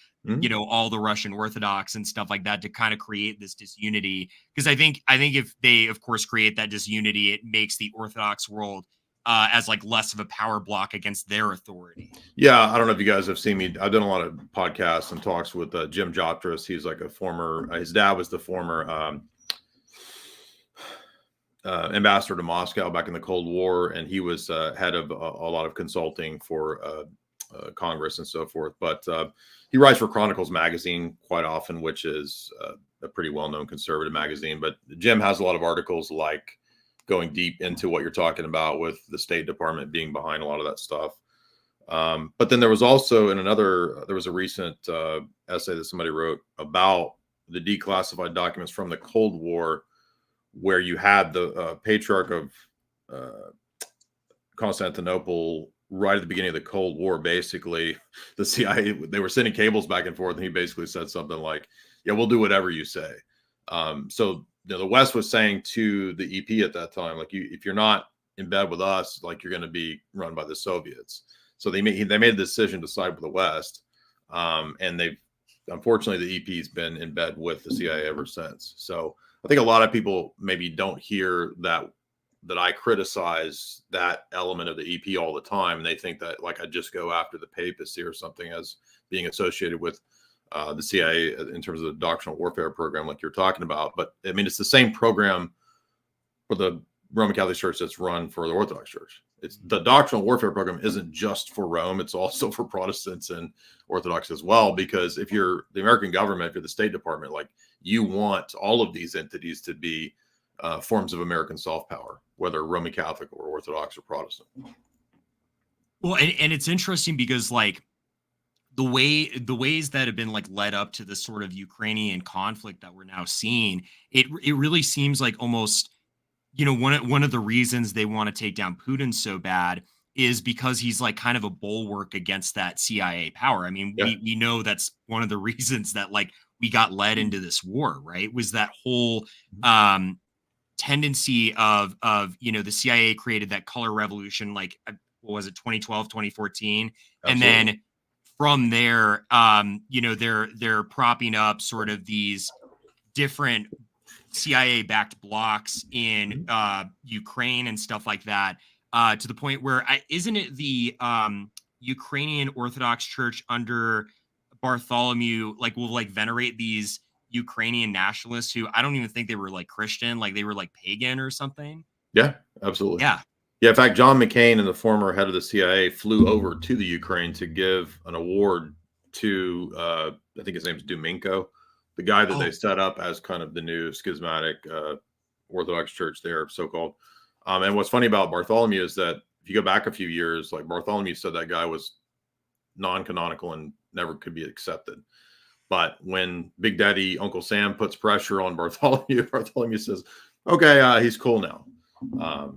you know, all the Russian Orthodox and stuff like that to kind of create this disunity. Because I think if they, of course, create that disunity, it makes the Orthodox world as like less of a power block against their authority. Yeah, I don't know if you guys have seen me. I've done a lot of podcasts and talks with Jim Jotras. He's like a former, his dad was the former ambassador to Moscow back in the Cold War, and he was head of a lot of consulting for Congress and so forth. But he writes for Chronicles magazine quite often, which is a pretty well-known conservative magazine. But Jim has a lot of articles like going deep into what you're talking about with the State Department being behind a lot of that stuff. But then there was also there was a recent essay that somebody wrote about the declassified documents from the Cold War, where you had the Patriarch of Constantinople right at the beginning of the Cold War. Basically, the CIA, they were sending cables back and forth, and he basically said something like, yeah, we'll do whatever you say. So the West was saying to the EP at that time, like, if you're not in bed with us, like, you're going to be run by the Soviets. So they made the decision to side with the West. And unfortunately, the EP's been in bed with the CIA ever since. So I think a lot of people maybe don't hear that I criticize that element of the EP all the time. And they think that, like, I just go after the papacy or something as being associated with the CIA in terms of the doctrinal warfare program, like you're talking about. But I mean, it's the same program for the Roman Catholic Church that's run for the Orthodox Church. It's the doctrinal warfare program isn't just for Rome; it's also for Protestants and Orthodox as well. Because if you're the American government, if you're the State Department, like you want all of these entities to be forms of American soft power, whether Roman Catholic or Orthodox or Protestant. Well, and it's interesting because like the ways that have been like led up to this sort of Ukrainian conflict that we're now seeing, it really seems like almost, you know, one of the reasons they want to take down Putin so bad is because he's like kind of a bulwark against that CIA power. I mean, we know that's one of the reasons that like we got led into this war, right? Was that whole tendency of you know, the CIA created that color revolution, like what was it, 2012, 2014, Absolutely. And then from there, you know, they're propping up sort of these different CIA-backed blocks in Ukraine and stuff like that, to the point where isn't it the Ukrainian Orthodox Church under Bartholomew like will like venerate these Ukrainian nationalists who I don't even think they were like Christian, like they were like pagan or something. Yeah, absolutely. Yeah. In fact, John McCain and the former head of the CIA flew over to the Ukraine to give an award to, I think his name's Dumenko, the guy that they set up as kind of the new schismatic Orthodox Church there, so-called. And what's funny about Bartholomew is that if you go back a few years, like Bartholomew said that guy was non-canonical and never could be accepted. But when Big Daddy Uncle Sam puts pressure on Bartholomew, Bartholomew says, okay, he's cool now.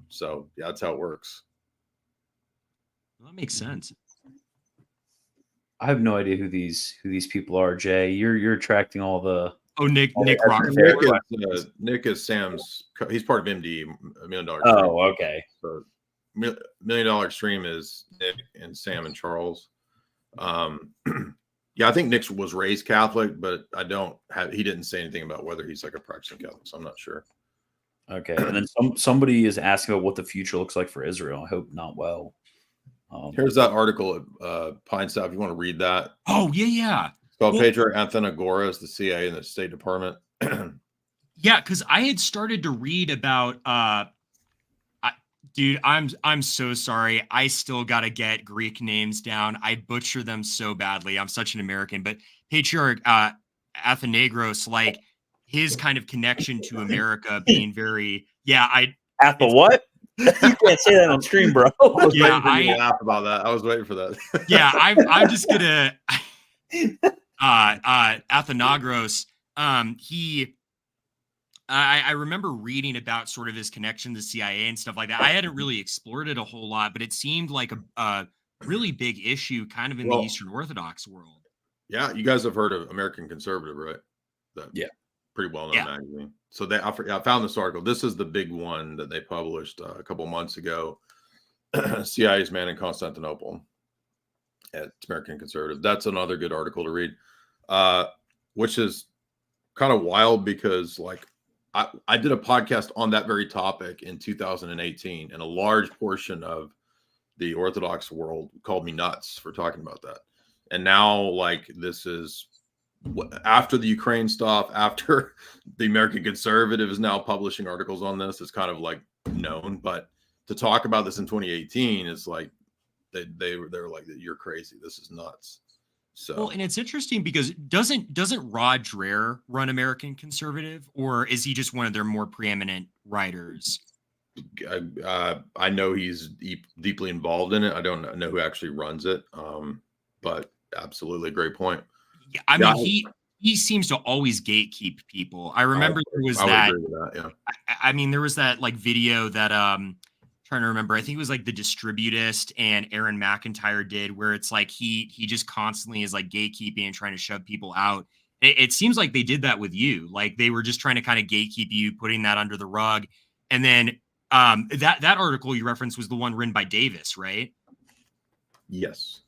So yeah, that's how it works. Well, that makes sense. I have no idea who these people are, Jay. You're attracting all the Nick Rockefeller. Nick is Sam's. He's part of MD, $1 Million. Oh, okay. So $1 Million Stream is Nick and Sam and Charles. Yeah, I think Nick was raised Catholic, but he didn't say anything about whether he's like a practicing Catholic, so I'm not sure. Okay, and then somebody is asking about what the future looks like for Israel. I hope not well. Here's that article at Pine Staff. You want to read that? Oh, yeah. It's called Patriarch Athenagoras, the CIA and the State Department. Yeah, because I had started to read about dude, I'm so sorry. I still gotta get Greek names down. I butcher them so badly. I'm such an American, but Patriarch Athanagros, like his kind of connection to America being very what? You can't say that on stream, bro. I laugh about that. I was waiting for that. Yeah, I'm just gonna Athanagros. I remember reading about sort of his connection to the CIA and stuff like that. I hadn't really explored it a whole lot, but it seemed like a really big issue kind of in the Eastern Orthodox world. Yeah, you guys have heard of American Conservative, right? Pretty well-known magazine. So I found this article. This is the big one that they published a couple months ago. CIA's Man in Constantinople at American Conservative. That's another good article to read, which is kind of wild because like I did a podcast on that very topic in 2018, and a large portion of the Orthodox world called me nuts for talking about that. And now, like, this is after the Ukraine stuff, after the American Conservative is now publishing articles on this, it's kind of like known. But to talk about this in 2018 is like they're like, you're crazy. This is nuts. So, well, and it's interesting because doesn't Rod Dreher run American Conservative, or is he just one of their more preeminent writers? I know he's deeply involved in it. I don't know who actually runs it, but absolutely, great point. Yeah, I mean, he seems to always gatekeep people. I remember there was that. I mean, there was that like video that trying to remember. I think it was like the Distributist and Aaron McIntyre did, where it's like he just constantly is like gatekeeping and trying to shove people out. It seems like they did that with you. Like they were just trying to kind of gatekeep you, putting that under the rug. And then that article you referenced was the one written by Davis, right? Yes.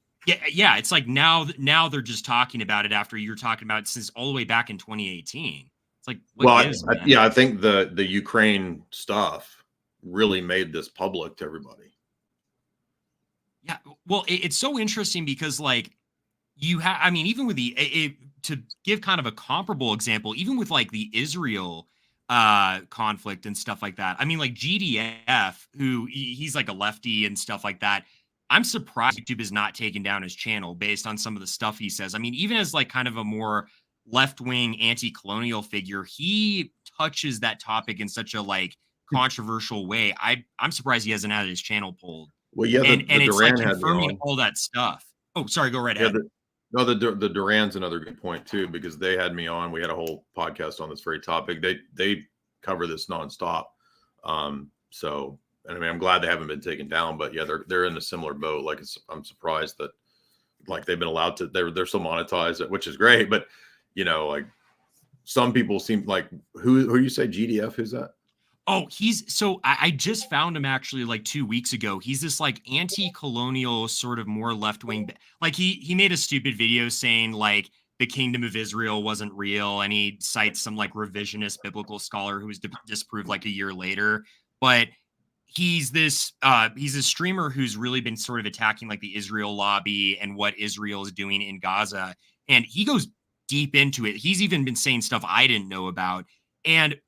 Yeah. It's like now they're just talking about it after you're talking about it since all the way back in 2018. It's like, I think the Ukraine stuff really made this public to everybody. Yeah. Well, it's so interesting because like you have, I mean, even with to give kind of a comparable example, even with like the Israel conflict and stuff like that. I mean, like GDF, who he's like a lefty and stuff like that. I'm surprised YouTube is not taken down his channel based on some of the stuff he says. I mean, even as like kind of a more left-wing anti-colonial figure, he touches that topic in such a like controversial way. I'm surprised he hasn't had his channel pulled. Well, yeah, and it's Duran like had confirming all that stuff. Oh, sorry, go right ahead. The Duran's another good point too, because they had me on. We had a whole podcast on this very topic. They cover this nonstop. So, and I mean, I'm glad they haven't been taken down, but yeah, they're in a similar boat. Like, I'm surprised that like they've been allowed to. They're still monetized, which is great. But you know, like some people seem like who you say GDF? Who's that? Oh, I just found him actually like 2 weeks ago. He's this like anti-colonial sort of more left-wing, like he made a stupid video saying like the kingdom of Israel wasn't real. And he cites some like revisionist biblical scholar who was disproved like a year later. But he's this streamer who's really been sort of attacking like the Israel lobby and what Israel is doing in Gaza. And he goes deep into it. He's even been saying stuff I didn't know about. And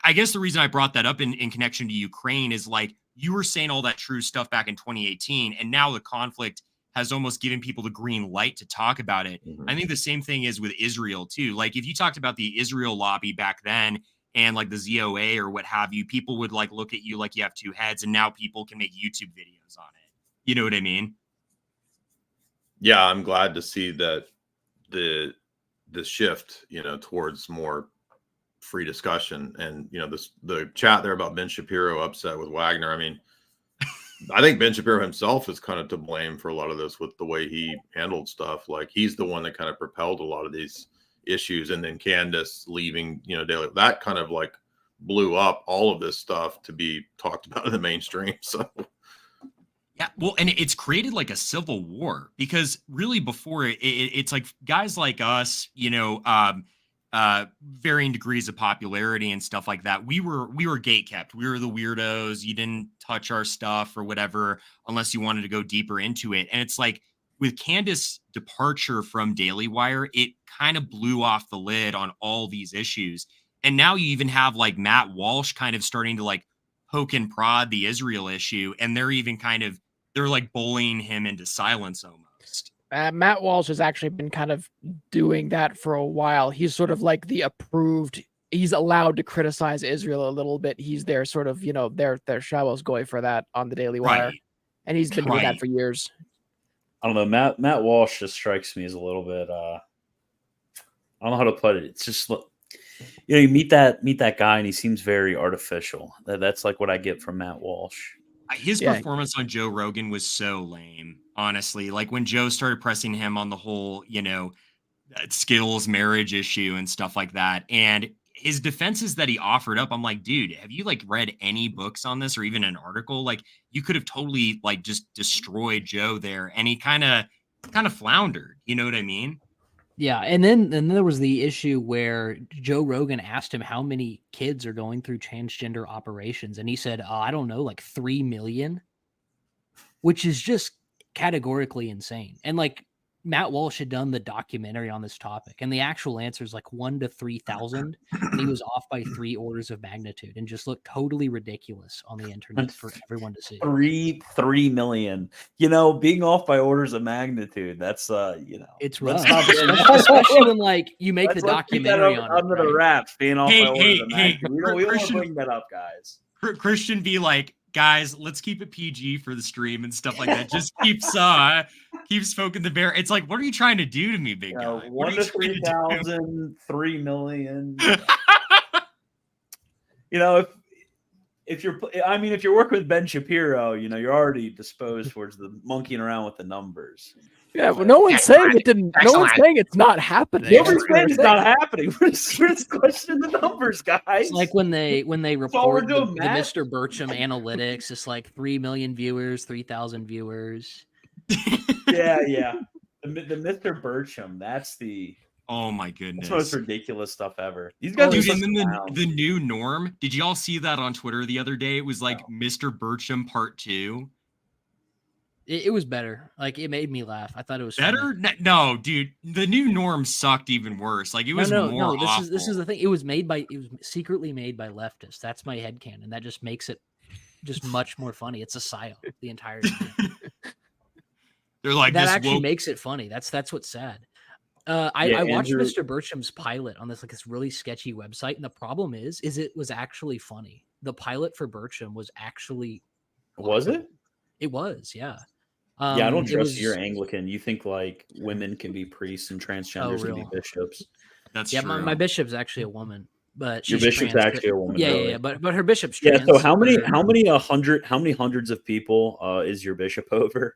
I guess the reason I brought that up in connection to Ukraine is like you were saying all that true stuff back in 2018, and now the conflict has almost given people the green light to talk about it. Mm-hmm. I think the same thing is with Israel too. Like if you talked about the Israel lobby back then and like the ZOA or what have you, people would like look at you like you have two heads, and now people can make YouTube videos on it. You know what I mean? Yeah, I'm glad to see that the shift, you know, towards more free discussion. And you know, the chat there about Ben Shapiro upset with Wagner. I mean, I think Ben Shapiro himself is kind of to blame for a lot of this with the way he handled stuff. Like he's the one that kind of propelled a lot of these issues, and then Candace leaving, you know, daily, that kind of like blew up all of this stuff to be talked about in the mainstream. So yeah, well, and it's created like a civil war, because really before it's like guys like us, you know, varying degrees of popularity and stuff like that. We were gatekept. We were the weirdos. You didn't touch our stuff or whatever unless you wanted to go deeper into it. And it's like with Candace's departure from Daily Wire, it kind of blew off the lid on all these issues. And now you even have like Matt Walsh kind of starting to like poke and prod the Israel issue, and they're like bullying him into silence almost. Matt Walsh has actually been kind of doing that for a while. He's sort of like the approved. He's allowed to criticize Israel a little bit. He's their sort of, you know, their Shabbos goy for that on the Daily Wire, and he's been doing that for years. I don't know. Matt Walsh just strikes me as a little bit. I don't know how to put it. It's just, you know, you meet that guy and he seems very artificial. That's like what I get from Matt Walsh. His performance on Joe Rogan was so lame, honestly. Like when Joe started pressing him on the whole, you know, Skittles marriage issue and stuff like that, and his defenses that he offered up, I'm like, dude, have you like read any books on this or even an article? Like you could have totally like just destroyed Joe there, and he kind of floundered. You know what I mean? Yeah, and then there was the issue where Joe Rogan asked him how many kids are going through transgender operations, and he said, I don't know, like 3 million, which is just categorically insane. And like Matt Walsh had done the documentary on this topic, and the actual answer is like 1 to 3,000, and he was off by 3 orders of magnitude, and just looked totally ridiculous on the internet for everyone to see. 3 million. You know, being off by orders of magnitude. That's you know, it's rough, especially when like you make the documentary on under the wraps. Being off by orders of magnitude. We don't want to Christian, bring that up, guys. Christian be like, guys, let's keep it PG for the stream and stuff like that. Just keeps poking the bear. It's like, what are you trying to do to me, big guy? 1 to 3,000, 3 million. You know, if you're working with Ben Shapiro, you know, you're already disposed towards the monkeying around with the numbers. Yeah, well, no one's saying it didn't. No one's saying it's not happening. Nobody's saying it's not happening. We're just questioning the numbers, guys. It's like when they report the Mr. Burcham analytics, it's like 3 million viewers, 3,000 viewers. Yeah. The Mr. Burcham, that's the. Oh my goodness! That's the most ridiculous stuff ever. These guys dude, and then the new norm. Did you all see that on Twitter the other day? It was like Mr. Burcham Part 2. It was better. Like it made me laugh. I thought it was better. funny. No, dude, the new norm sucked even worse. Like it was more awful. This is the thing. It was secretly made by leftists. That's my headcanon. That just makes it just much more funny. It's a psyop the entire time. They're like that actually makes it funny. That's what's sad. I watched Mr. Bertram's pilot on this really sketchy website, and the problem is it was actually funny. The pilot for Bertram was actually was it? It was, yeah. Yeah, I don't trust you're Anglican. You think like women can be priests and transgenders can be bishops. That's true. My bishop's actually a woman, but your bishop's actually a woman. Yeah, really. yeah, but her bishop's trans. Yeah, so how many hundreds of people is your bishop over?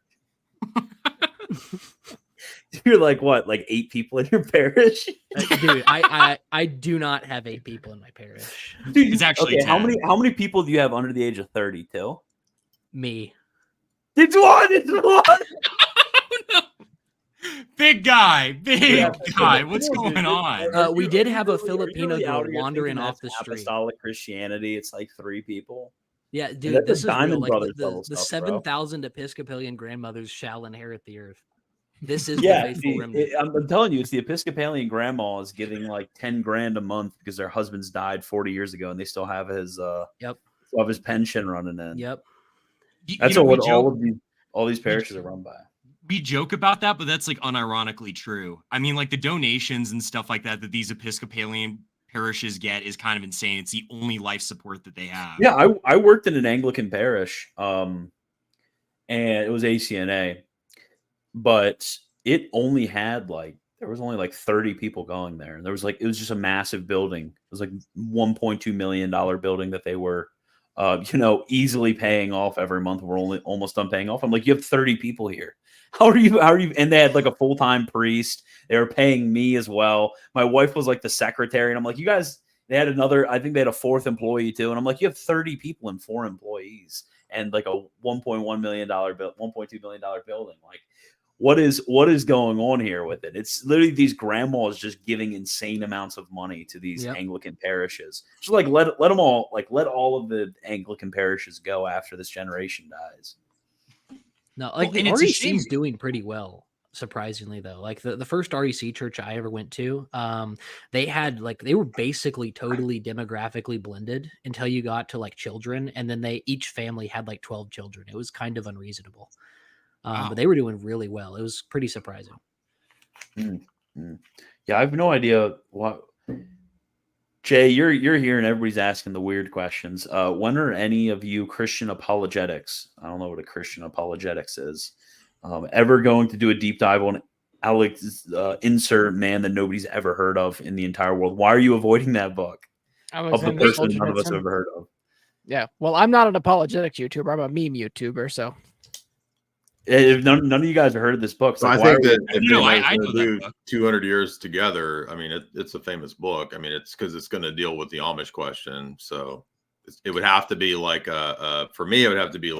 You're like what, like 8 people in your parish? Dude, I do not have 8 people in my parish. Dude, it's actually 10. How many people do you have under the age of 30, Till? Me. It's one. Oh, no. Big guy. What's going on? We did have a Filipino girl wandering off the street. Apostolic Christianity. It's like 3 people. Yeah, dude, this is real. Like the 7,000 Episcopalian grandmothers shall inherit the earth. This is the faithful remnant. I'm telling you, it's the Episcopalian grandma is giving like $10,000 a month because their husbands died 40 years ago and they still have his still have his pension running in. Yep. That's what all these parishes are run by. We joke about that, but that's like unironically true. I mean, like the donations and stuff like that these Episcopalian parishes get is kind of insane. It's the only life support that they have. Yeah, I worked in an Anglican parish, and it was ACNA, but it only had there was only 30 people going there, and it was just a massive building. It was like $1.2 million building that they were, easily paying off every month. We're only almost done paying off. I'm like, you have 30 people here. How are you? And they had like a full-time priest. They were paying me as well. My wife was like the secretary. And I'm like, you guys, they had I think they had a 4th employee too. And I'm like, you have 30 people and 4 employees and like a $1.1 million $1.2 million building. Like, what is going on here with it? It's literally these grandmas just giving insane amounts of money to these Anglican parishes. Just like let them all, let all of the Anglican parishes go after this generation dies. No, the REC is doing pretty well, surprisingly though. Like the first REC church I ever went to, they were basically totally demographically blended until you got to children, and then each family had 12 children. It was kind of unreasonable. Wow. But they were doing really well. It was pretty surprising. Mm-hmm. Yeah, I have no idea what. Jay, you're here and everybody's asking the weird questions. When are any of you Christian apologetics? I don't know what a Christian apologetics is. Ever going to do a deep dive on Alex insert man that nobody's ever heard of in the entire world? Why are you avoiding that book? Of the person none of us have ever heard of. Yeah, well, I'm not an apologetics YouTuber. I'm a meme YouTuber, so. If none of you guys have heard of this book, so I think that if I know do 200 years together, I mean, it's a famous book. I mean, it's because it's going to deal with the Amish question. So it would have to be for me, it would have to be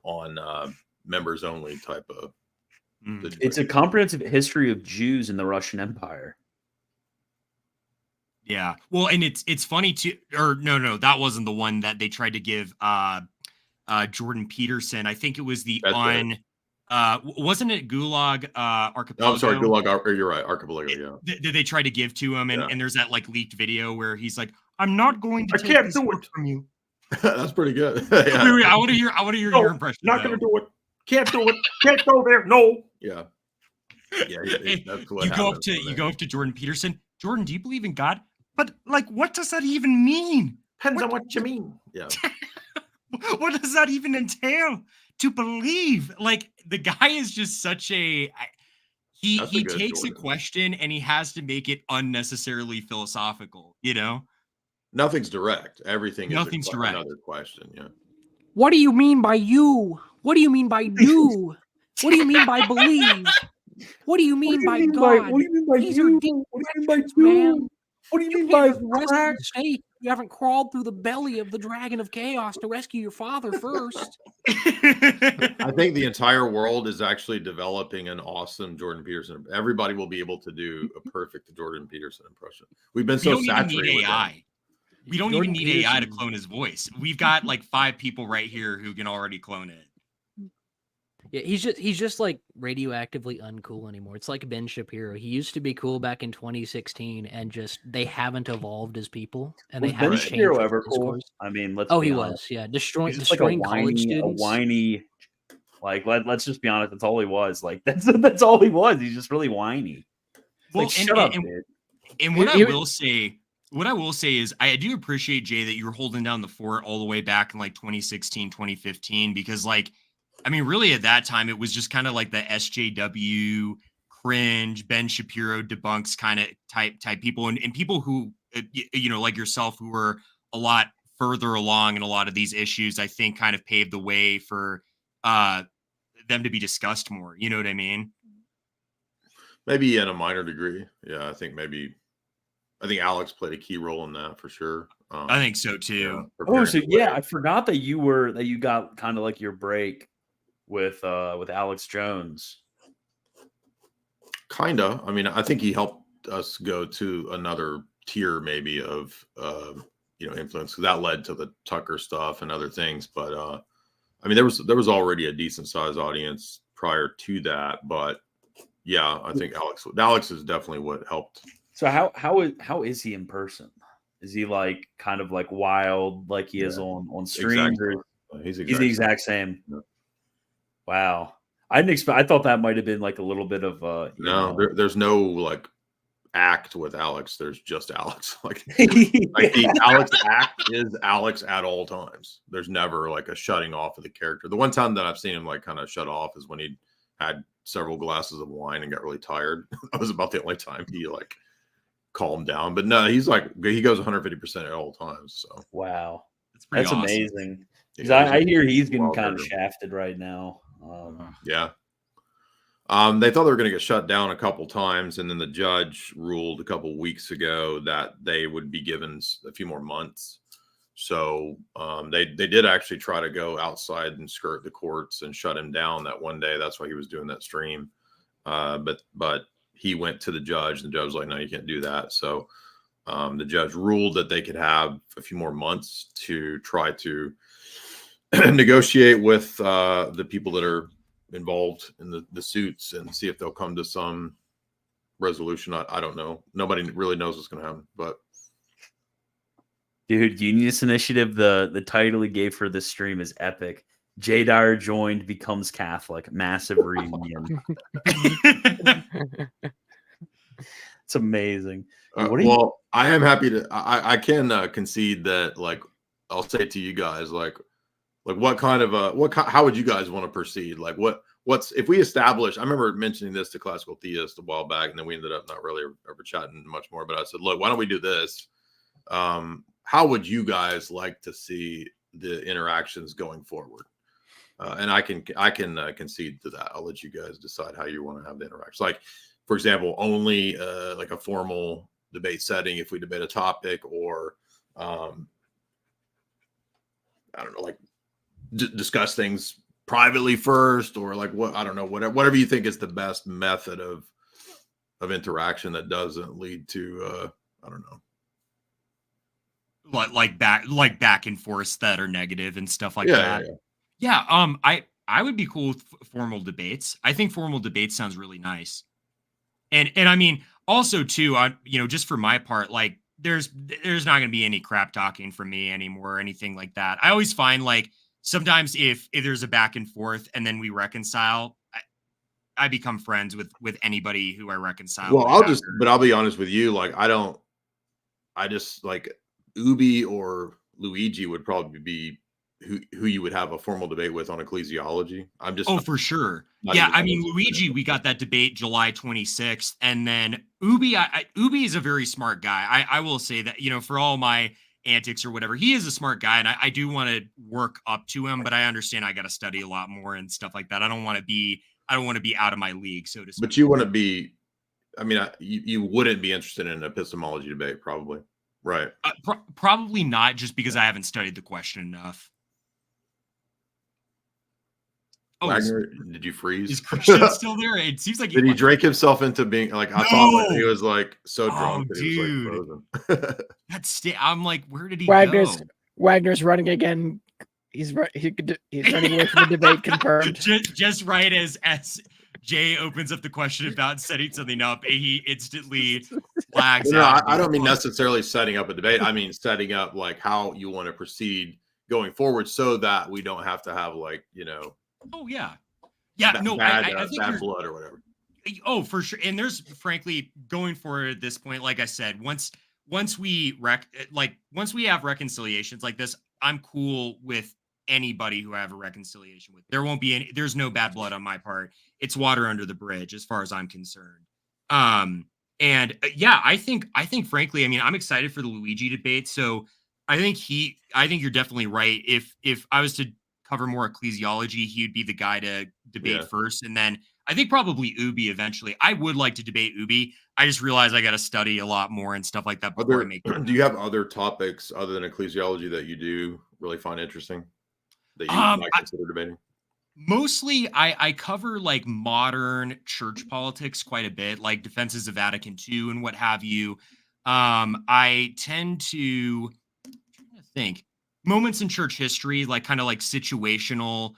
on members only type of. It's a comprehensive history of Jews in the Russian Empire. Yeah, well, and it's funny too. Or no, that wasn't the one that they tried to give. Jordan Peterson. I think it was wasn't it Gulag Archipelago? No, I'm sorry, Gulag. You're right, Archipelago. Yeah. Did they try to give to him? And there's that leaked video where he's like, "I'm not going to take this book from you." That's pretty good. Yeah. Wait, I want to hear your impression. Not going to do it. Can't do it. Can't go there. No. Yeah. Yeah. That's what you go up to Jordan Peterson. Jordan, do you believe in God? But what does that even mean? Depends on what you mean. Yeah. What does that even entail to believe? The guy is just such he takes a question and he has to make it unnecessarily philosophical, Nothing's direct. Nothing's direct. Another question. Yeah. What do you mean by you? What do you mean by do? What do you mean by believe? What do you mean by God? What do you mean by These you? are deep What do you mean by man. What do you mean by crack? You haven't crawled through the belly of the dragon of chaos to rescue your father first. I think the entire world is actually developing an awesome Jordan Peterson. Everybody will be able to do a perfect Jordan Peterson impression. We've been so saturated with AI. We don't even need AI to clone his voice. We've got 5 people right here who can already clone it. Yeah, he's just like radioactively uncool anymore. It's like Ben Shapiro. He used to be cool back in 2016, and just they haven't evolved as people, and Was they Ben haven't Shapiro changed ever the cool? discourse. I mean, let's Oh, be he honest. was, yeah, He's just destroying like college a students. whiny. Like let's just be honest. That's all he was. Like that's all he was. He's just really whiny. Well, Like, shut up, dude. And what I will say is I do appreciate, Jay, that you were holding down the fort all the way back in like 2016, 2015, because like, I mean, really at that time, it was just kind of like the SJW cringe, Ben Shapiro debunks kind of type people and people who, you know, like yourself, who were a lot further along in a lot of these issues, I think kind of paved the way for them to be discussed more. You know what I mean? Maybe in a minor degree. Yeah, I think Alex played a key role in that for sure. I think so too. I forgot that you got kind of like your break with Alex Jones. Kinda. I mean, I think he helped us go to another tier maybe of influence, because that led to the Tucker stuff and other things. But I mean, there was already a decent sized audience prior to that. But yeah, I think Alex is definitely what helped. So how is he in person? Is he like kind of like wild like he is on stream? Exactly. He's the exact same. Yeah. Wow. I didn't expect. I thought that might have been like a little bit of there's no like act with Alex. There's just Alex. Like the Alex act is Alex at all times. There's never like a shutting off of the character. The one time that I've seen him like kind of shut off is when he had several glasses of wine and got really tired. That was about the only time he like calmed down. But no, he goes 150% at all times. So wow, that's awesome. Amazing. Because I hear he's getting kind of shafted right now. Yeah. They thought they were going to get shut down a couple times, and then the judge ruled a couple weeks ago that they would be given a few more months. So they did actually try to go outside and skirt the courts and shut him down that one day. That's why he was doing that stream. But he went to the judge, and the judge was like, no, you can't do that. So the judge ruled that they could have a few more months to try to negotiate with the people that are involved in the suits and see if they'll come to some resolution. I don't know. Nobody really knows what's going to happen. But dude, Genius Initiative, the title he gave for this stream is epic. Jay Dyer joined, becomes Catholic. Massive reunion. It's amazing. Well, I am happy to. I can concede that. Like, I'll say to you guys, like what kind of how would you guys want to proceed? Like, what's if we establish? I remember mentioning this to Classical Theists a while back, and then we ended up not really ever chatting much more. But I said, look, why don't we do this? How would you guys like to see the interactions going forward? And I can concede to that. I'll let you guys decide how you want to have the interactions. Like, for example, only like a formal debate setting if we debate a topic, or I don't know, like discuss things privately first, or like what, I don't know, whatever you think is the best method of interaction that doesn't lead to I don't know, like back and forth that are negative and stuff like that. Yeah. I would be cool with formal debates. I think formal debates sounds really nice. And I mean, also too, just for my part, like there's not going to be any crap talking from me anymore or anything like that. I always find like sometimes if there's a back and forth and then we reconcile, I become friends with anybody who I reconcile. Well, I'll be honest with you. Like, I just like Ubi or Luigi would probably be who you would have a formal debate with on ecclesiology. For sure. Yeah, I mean, Luigi, we got that debate July 26th, and then Ubi is a very smart guy. I will say that, for all my antics or whatever, he is a smart guy, and I do want to work up to him, but I understand I got to study a lot more and stuff like that. I don't want to be out of my league, so to speak. But you want to be, I mean, you wouldn't be interested in an epistemology debate, probably, right? Probably not, just because I haven't studied the question enough. Wagner, did you freeze? Is Christian still there? It seems like did he drink himself into being like? I thought he was like so drunk that he was like frozen. I'm like, where did he go? Wagner's running again. He's right. He's running away from the debate. Confirmed. Just right as Jay opens up the question about setting something up, he instantly flags out. I don't mean necessarily setting up a debate. I mean setting up like how you want to proceed going forward, so that we don't have to have like Oh yeah. bad Bad blood or whatever. Oh, for sure. And there's frankly going forward at this point, like I said, once we have reconciliations like this, I'm cool with anybody who I have a reconciliation with. There's no bad blood on my part. It's water under the bridge as far as I'm concerned. I think frankly, I mean, I'm excited for the Luigi debate. So I think you're definitely right. If I was to cover more ecclesiology, he would be the guy to debate first. And then I think probably Ubi eventually. I would like to debate Ubi. I just realized I got to study a lot more and stuff like that before I make it. Do you have other topics other than ecclesiology that you do really find interesting that you might consider debating? Mostly I cover like modern church politics quite a bit, like defenses of Vatican II and what have you. I tend to think moments in church history, like kind of like situational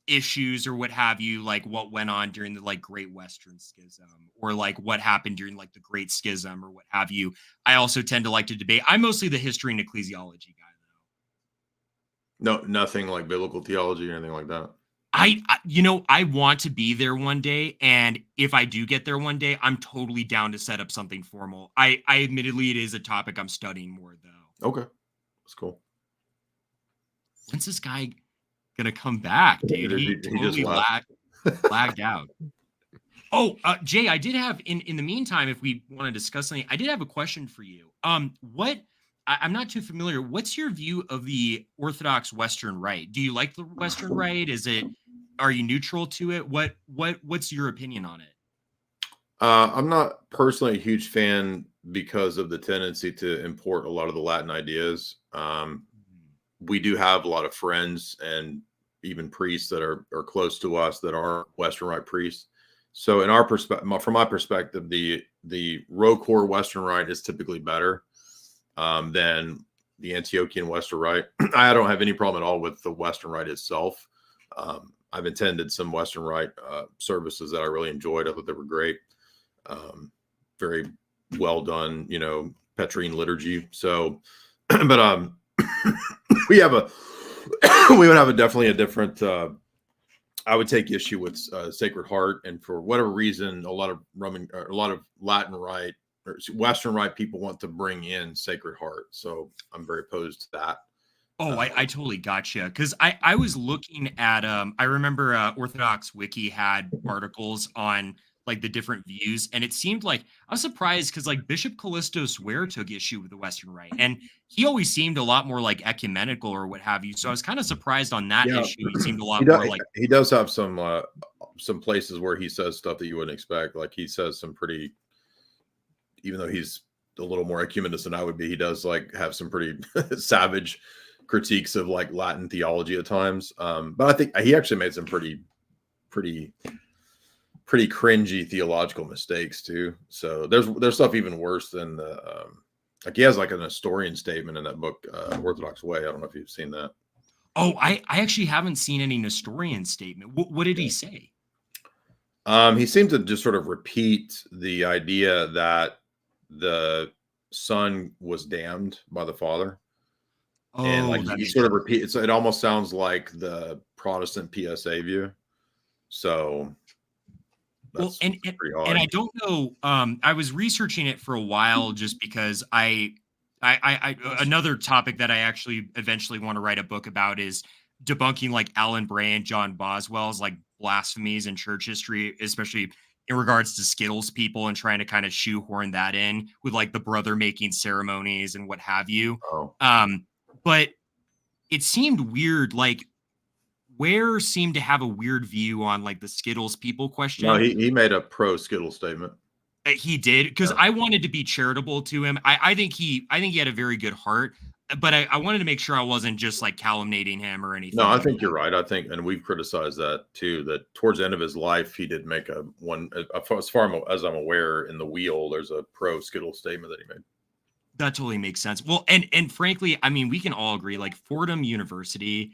issues or what have you, like what went on during the like Great Western Schism or like what happened during like the Great Schism or what have you. I also tend to like to debate. I'm mostly the history and ecclesiology guy. No, nothing like biblical theology or anything like that. I want to be there one day, and if I do get there one day, I'm totally down to set up something formal. I admittedly, it is a topic I'm studying more though. Okay, that's cool. When's this guy gonna come back, dude? He totally lagged out. Oh, Jay, I did have in the meantime, if we want to discuss something, I did have a question for you. I'm not too familiar. What's your view of the Orthodox Western Rite? Do you like the Western Rite? Are you neutral to it? What's your opinion on it? I'm not personally a huge fan because of the tendency to import a lot of the Latin ideas. We do have a lot of friends and even priests that are close to us that are Western Rite priests. So in our perspective, from my perspective, the ROCOR Western Rite is typically better than the Antiochian Western Rite. I don't have any problem at all with the Western Rite itself. I've attended some Western Rite services that I really enjoyed. I thought they were great. Very well done, Petrine liturgy. So, but we would have definitely a different. I would take issue with Sacred Heart, and for whatever reason, a lot of Latin Rite or Western Rite people want to bring in Sacred Heart. So I'm very opposed to that. Oh, I totally gotcha. Because I was looking at I remember Orthodox Wiki had articles on like the different views, and it seemed like I was surprised because like Bishop Callistos Ware took issue with the Western Rite, and he always seemed a lot more like ecumenical or what have you. So I was kind of surprised on that issue. He seemed a lot more like he does have some places where he says stuff that you wouldn't expect. Like he says some pretty, even though he's a little more ecumenist than I would be, he does like have some pretty savage critiques of like Latin theology at times. But I think he actually made some pretty cringy theological mistakes too. So there's stuff even worse than the like he has like an Nestorian statement in that book, Orthodox Way. I don't know if you've seen that. Oh, I actually haven't seen any Nestorian statement. What did he say? He seemed to just sort of repeat the idea that the Son was damned by the Father. Oh, and like he sort of repeats, it almost sounds like the Protestant PSA view. So well, and I don't know. I was researching it for a while just because I another topic that I actually eventually want to write a book about is debunking like Alan Bray and John Boswell's like blasphemies in church history, especially in regards to Skittles people, and trying to kind of shoehorn that in with like the brother making ceremonies and what have you. Oh. But it seemed weird, like Ware seemed to have a weird view on like the Skittles people question. No, he made a pro Skittles statement. He did, because I wanted to be charitable to him. I think he had a very good heart, but I wanted to make sure I wasn't just like calumniating him or anything. No, I think you're right. I think, and we've criticized that too, that towards the end of his life, he did make as far as I'm aware, in the Wheel, there's a pro Skittles statement that he made. That totally makes sense. Well, and frankly, I mean, we can all agree, like Fordham University,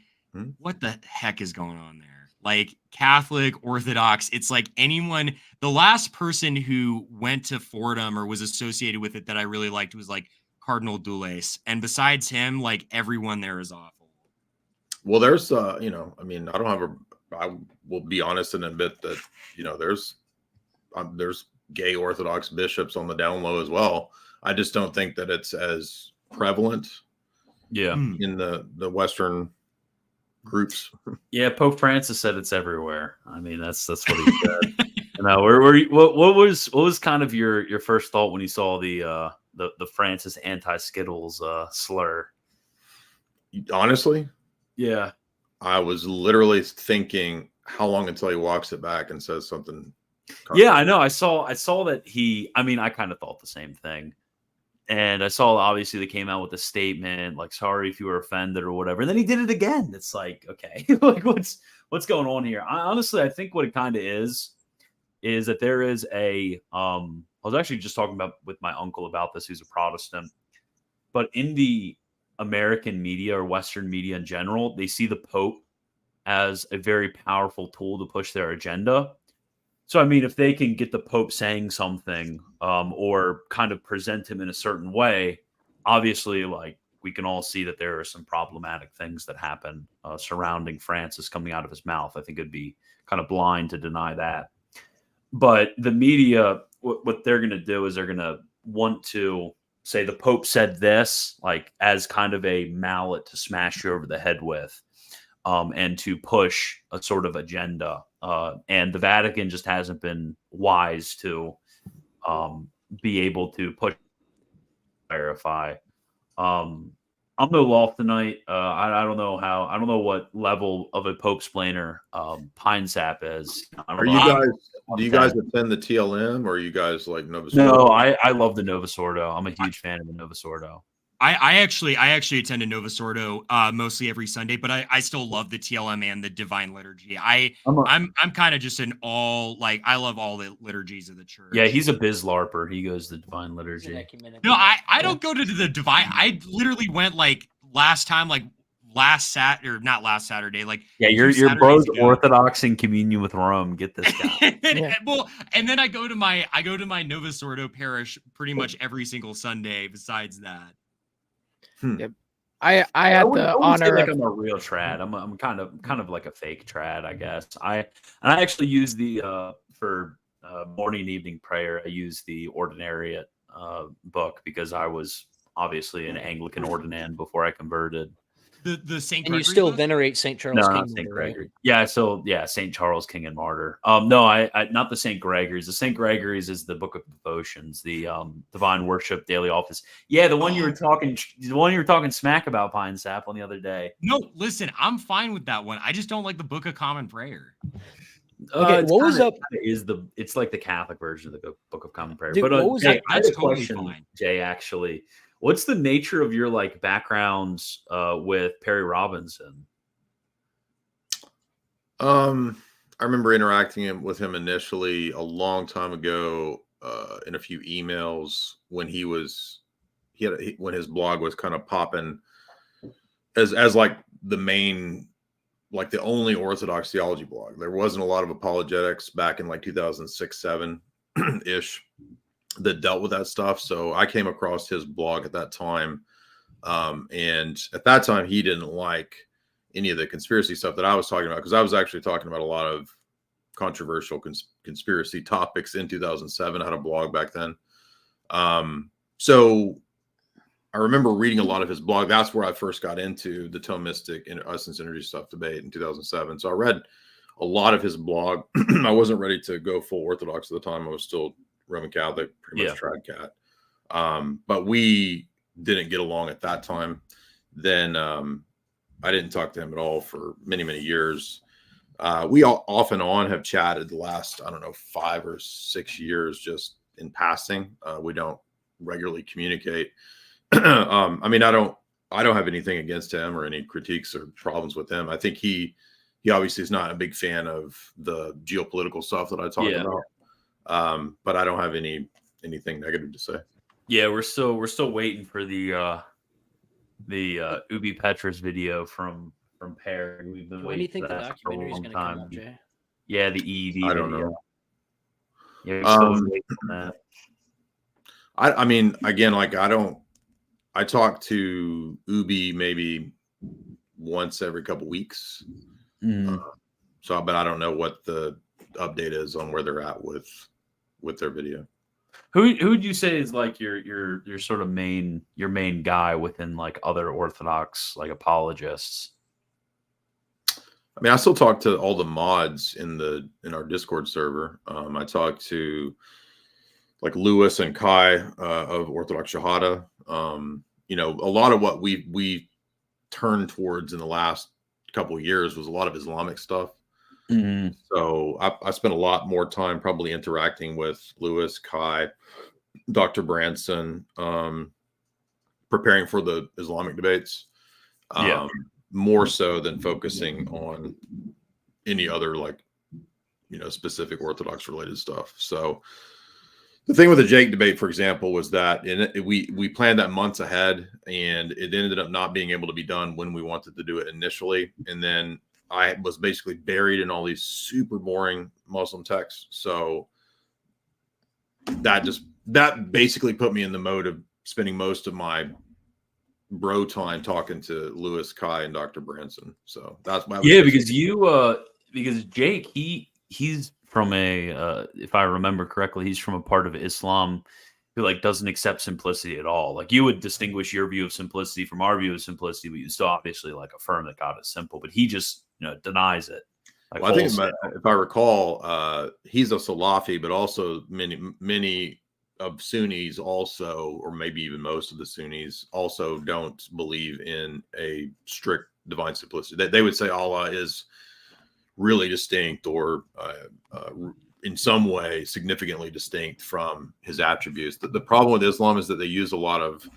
what the heck is going on there? Like Catholic, Orthodox, it's like anyone, the last person who went to Fordham or was associated with it that I really liked was like Cardinal Dulles. And besides him, like everyone there is awful. Well, there's, you know, I mean, I will be honest and admit that, you know, there's gay Orthodox bishops on the down low as well. I just don't think that it's as prevalent. Yeah. In the Western groups. Yeah. Pope Francis said it's everywhere. I mean, that's what he said. You know, what was kind of your first thought when you saw the Francis anti-Skittles slur? Honestly, yeah, I was literally thinking, how long until he walks it back and says something? Yeah, I know. I saw that I mean, I kind of thought the same thing. And I saw, obviously, they came out with a statement like, sorry if you were offended or whatever. And then he did it again. It's like, okay, like what's going on here? Honestly, I think what it kind of is that there is I was actually just talking with my uncle about this, who's a Protestant, but in the American media or Western media in general, they see the Pope as a very powerful tool to push their agenda. So, I mean, if they can get the Pope saying something or kind of present him in a certain way, obviously, like, we can all see that there are some problematic things that happen surrounding Francis coming out of his mouth. I think it'd be kind of blind to deny that. But the media, what they're going to do is they're going to want to say the Pope said this, like, as kind of a mallet to smash you over the head with and to push a sort of agenda. And the Vatican just hasn't been wise to be able to push, clarify. I'm no loft tonight. I don't know what level of a Pope splainer Pine Sap is. Do you guys attend the TLM, or are you guys like Novus No, Ordo? I love the Novus Ordo. I'm a huge fan of the Novus Ordo. I actually attend a Novus Ordo mostly every Sunday, but I still love the TLM and the Divine Liturgy. I'm kind of just I love all the liturgies of the church. Yeah, he's a biz larper. He goes to Divine Liturgy. No, I don't go to the Divine. I literally went like last Saturday. Like, yeah, your bro's Orthodox in communion with Rome. Get this guy. Well, and then I go to my Novus Ordo parish pretty much every single Sunday. Besides that. Yep. I had the honor. Like, I'm a real trad. I'm kind of like a fake trad, I guess. I actually use the for morning and evening prayer. I use the Ordinariate book because I was obviously an Anglican ordinand before I converted. The Saint and Gregory you still book? venerate Saint Charles No, King. not Saint Gregory. Right? Saint Charles King and Martyr. No, I not the Saint Gregory's. The Saint Gregory's is the Book of Devotions, the Divine Worship Daily Office. Yeah, the one you were talking smack about, Pine Sap, on the other day. No, listen, I'm fine with that one. I just don't like the Book of Common Prayer. Okay, what was up? It's like the Catholic version of the Book of Common Prayer. Dude, but what was Jay, up? I had That's a totally question, fine. Jay, actually. What's the nature of your like backgrounds with Perry Robinson? I remember interacting with him initially a long time ago in a few emails when when his blog was kind of popping as like the main, like the only Orthodox theology blog. There wasn't a lot of apologetics back in like 2006-7 ish that dealt with that stuff. So I came across his blog at that time. And at that time, he didn't like any of the conspiracy stuff that I was talking about, because I was actually talking about a lot of controversial conspiracy topics in 2007. I had a blog back then. So I remember reading a lot of his blog. That's where I first got into the Thomistic and Essence Energy stuff debate in 2007. So I read a lot of his blog. I wasn't ready to go full Orthodox at the time. I was still Roman Catholic, pretty much trad cat. But we didn't get along at that time. Then I didn't talk to him at all for many, many years. We all off and on have chatted the last, 5 or 6 years, just in passing. We don't regularly communicate. I don't have anything against him or any critiques or problems with him. I think he obviously is not a big fan of the geopolitical stuff that I talk about. But I don't have anything negative to say. Yeah, we're still waiting for the Ubi Petrus video from Perry. We've been When do you waiting think for the that for a documentary is long going to come time. out, Jay? Yeah, the EED I don't video. know. Yeah, we've still been waiting on that. I mean, again, like I talk to Ubi maybe once every couple weeks. So, but I don't know what the update is on where they're at with their video. Who would you say is like your sort of main guy within like other Orthodox like apologists? I mean, I still talk to all the mods in our Discord server. I talk to like Lewis and Kai of Orthodox Shahada. You know, a lot of what we turned towards in the last couple of years was a lot of Islamic stuff. So I spent a lot more time probably interacting with Lewis, Kai, Dr. Branson, preparing for the Islamic debates. More so than focusing on any other like, you know, specific Orthodox related stuff. So the thing with the Jake debate, for example, was that we planned that months ahead, and it ended up not being able to be done when we wanted to do it initially. And then I was basically buried in all these super boring Muslim texts. So that basically put me in the mode of spending most of my bro time talking to Lewis, Kai, and Dr. Branson. So that's why. Yeah, because because Jake, he's from if I remember correctly, he's from a part of Islam who like doesn't accept simplicity at all. Like you would distinguish your view of simplicity from our view of simplicity, but you still obviously like affirm that God is simple, but he just, you know, denies it. Like, well, I think if I recall, he's a Salafi, but also many of Sunnis also, or maybe even most of the Sunnis also don't believe in a strict divine simplicity. They would say Allah is really distinct or in some way significantly distinct from his attributes. The problem with Islam is that they use a lot of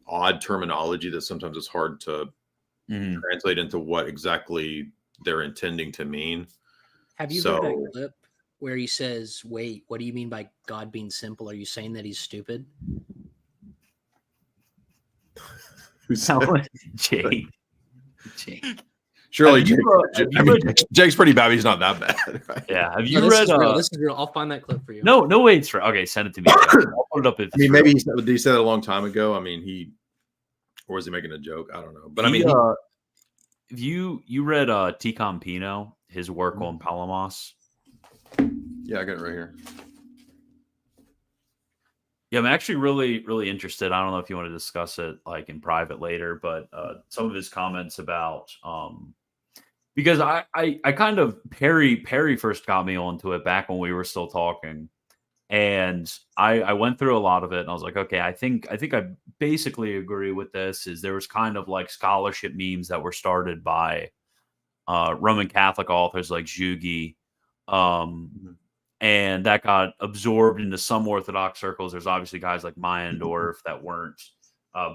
odd terminology that sometimes it's hard to translate into what exactly they're intending to mean. Have you heard that clip where he says, wait, what do you mean by God being simple? Are you saying that he's stupid? Who's that? Jake. Surely Jake's pretty bad. But he's not that bad. Right? Yeah. Have you this read? Is real. This is real. I'll find that clip for you. No, wait. It's okay. Send it to me. I'll put it up. I mean, maybe did he say that a long time ago? I mean, or was he making a joke? I don't know. But I mean, if you read T. Campino, his work on Palamos. Yeah, I got it right here. Yeah, I'm actually really interested. I don't know if you want to discuss it like in private later, but some of his comments about because I kind of Perry first got me onto it back when we were still talking, and I went through a lot of it, and I was like, okay, I think I basically agree with this. Is there was kind of like scholarship memes that were started by Roman Catholic authors like Zhugi. And that got absorbed into some Orthodox circles. There's obviously guys like Meyendorff that weren't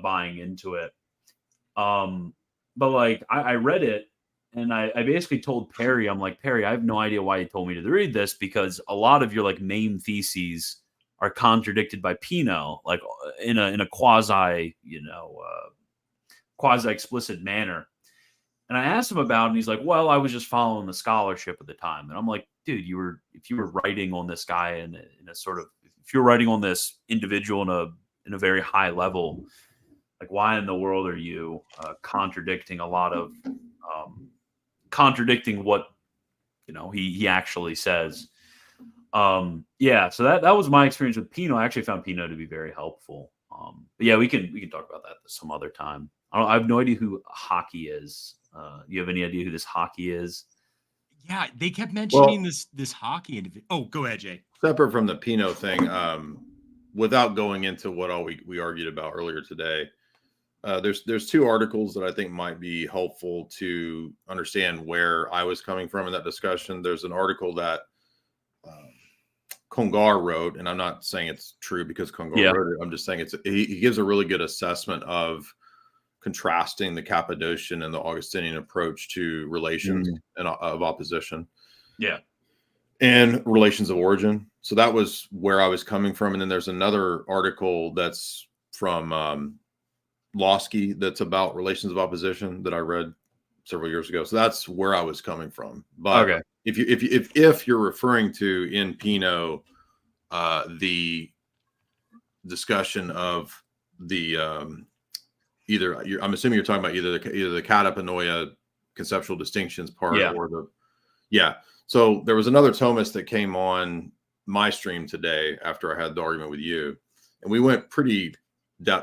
buying into it. But like I read it, and I basically told Perry, I'm like, Perry, I have no idea why you told me to read this, because a lot of your like main theses are contradicted by Pino, like in a quasi explicit manner. And I asked him about it, and he's like, well, I was just following the scholarship at the time. And I'm like, dude, if you were writing on this guy in a sort of, if you're writing on this individual in a very high level, like why in the world are you contradicting a lot of, contradicting what, you know, he actually says. Yeah. So that was my experience with Pino. I actually found Pino to be very helpful. But yeah, we can talk about that some other time. I have no idea who Hockey is. Do you have any idea who this Hockey is? Yeah, they kept mentioning this Hockey individual. Oh, go ahead, Jay. Separate from the Pino thing, without going into what all we argued about earlier today, there's two articles that I think might be helpful to understand where I was coming from in that discussion. There's an article that Congar wrote, and I'm not saying it's true because Congar wrote it. I'm just saying he gives a really good assessment of contrasting the Cappadocian and the Augustinian approach to relations and of opposition. Yeah. and relations of origin. So that was where I was coming from. And then there's another article that's from Losky that's about relations of opposition that I read several years ago. So that's where I was coming from. But Okay. if you're referring to in Pino the discussion of the I'm assuming you're talking about either the katapanoia conceptual distinctions part or the So there was another Thomist that came on my stream today after I had the argument with you, and we went pretty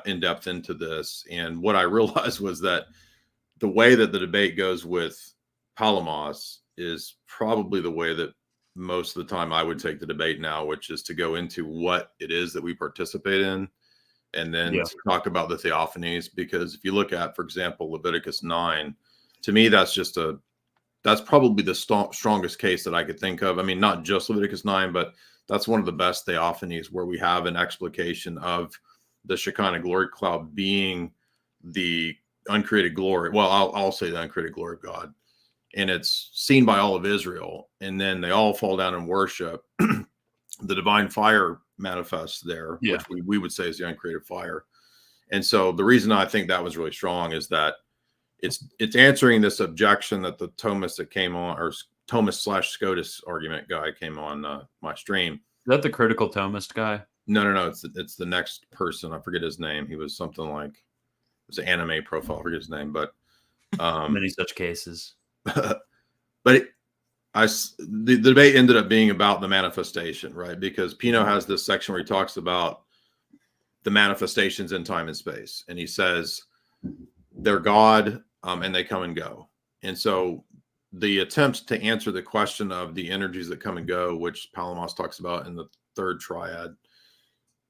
in depth into this. And what I realized was that the way that the debate goes with Palamos is probably the way that most of the time I would take the debate now, which is to go into what it is that we participate in, and then to talk about the Theophanies. Because if you look at, for example, Leviticus 9, to me, that's probably the strongest case that I could think of. I mean, not just Leviticus 9, but that's one of the best Theophanies where we have an explication of the Shekinah glory cloud being the uncreated glory. Well, I'll say the uncreated glory of God. And it's seen by all of Israel. And then they all fall down and worship. The divine fire manifests there, which we would say is the uncreated fire. And so the reason I think that was really strong is that it's answering this objection that the Thomist that came on, or Thomist/Scotus argument guy came on my stream. Is that the critical Thomist guy? No. It's the next person. I forget his name. He was something like, it was an anime profile. I forget his name, but many such cases. But the debate ended up being about the manifestation, right? Because Pino has this section where he talks about the manifestations in time and space, and he says they're God, and they come and go. And so the attempt to answer the question of the energies that come and go, which Palamos talks about in the third triad,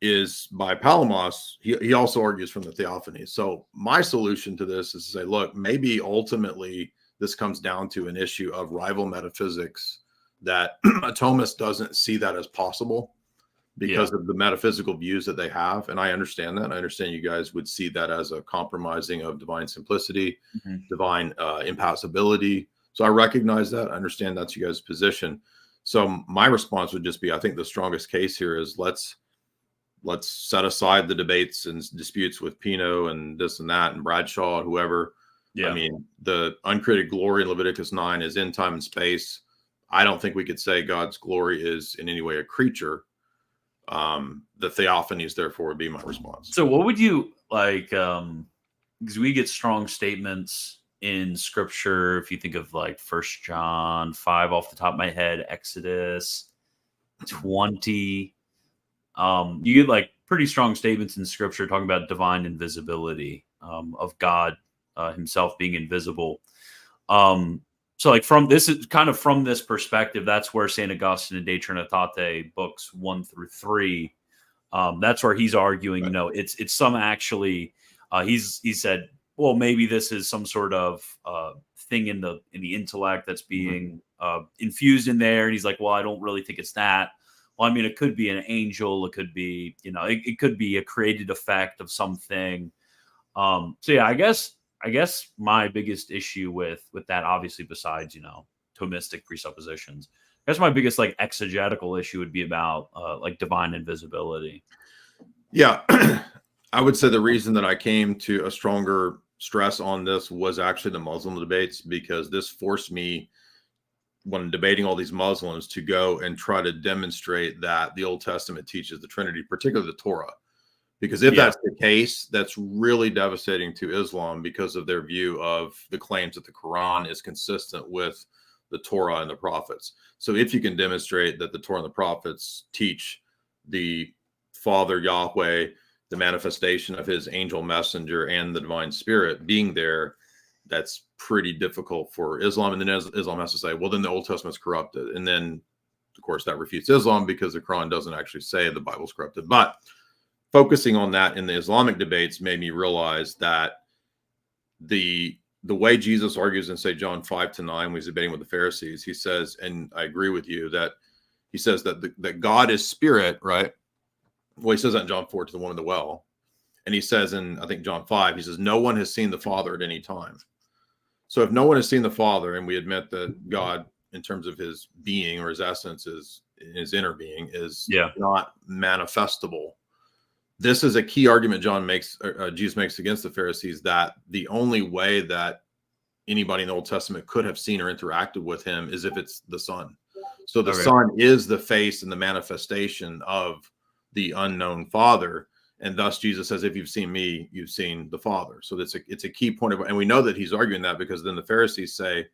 is by Palamos. He also argues from the Theophanies. So my solution to this is to say, look, maybe ultimately this comes down to an issue of rival metaphysics, that a Thomist doesn't see that as possible because of the metaphysical views that they have. And I understand that. I understand you guys would see that as a compromising of divine simplicity, divine impassibility. So I recognize that. I understand that's you guys' position. So my response would just be, I think the strongest case here is let's set aside the debates and disputes with Pino and this and that and Bradshaw and whoever. I mean, the uncreated glory in Leviticus 9 is in time and space. I don't think we could say God's glory is in any way a creature. The Theophanies, therefore, would be my response. So what would you like? Because we get strong statements in Scripture. If you think of like 1 John 5 off the top of my head, Exodus 20, you get like pretty strong statements in Scripture talking about divine invisibility of God himself being invisible. So like from this perspective, that's where St. Augustine and De Trinitate books 1-3, that's where he's arguing, it's some actually, he said, well, maybe this is some sort of thing in the intellect that's being infused in there. And he's like, well, I don't really think it's that. Well, I mean, it could be an angel. It could be, it could be a created effect of something. So yeah, I guess my biggest issue with that, obviously, besides, Thomistic presuppositions, I guess my biggest like exegetical issue would be about like divine invisibility. Yeah, I would say the reason that I came to a stronger stress on this was actually the Muslim debates, because this forced me, when debating all these Muslims, to go and try to demonstrate that the Old Testament teaches the Trinity, particularly the Torah. Because if that's the case, that's really devastating to Islam because of their view of the claims that the Quran is consistent with the Torah and the prophets. So if you can demonstrate that the Torah and the prophets teach the Father Yahweh, the manifestation of his angel messenger and the divine spirit being there, that's pretty difficult for Islam. And then Islam has to say, well, then the Old Testament's corrupted. And then, of course, that refutes Islam because the Quran doesn't actually say the Bible's corrupted. But focusing on that in the Islamic debates made me realize that the way Jesus argues in, say, John 5-9, when he's debating with the Pharisees, he says, and I agree with you, that he says that God is spirit, right? Well, he says that in John 4 to the woman at the well. And he says in, I think, John 5, he says, no one has seen the Father at any time. So if no one has seen the Father, and we admit that God in terms of his being or his essence, is his inner being, is Yeah. not manifestable. This is a key argument Jesus makes against the Pharisees, that the only way that anybody in the Old Testament could have seen or interacted with him is if it's the Son. So the Son is the face and the manifestation of the unknown Father. And thus Jesus says, if you've seen me, you've seen the Father. So it's a key point of, and we know that he's arguing that because then the Pharisees say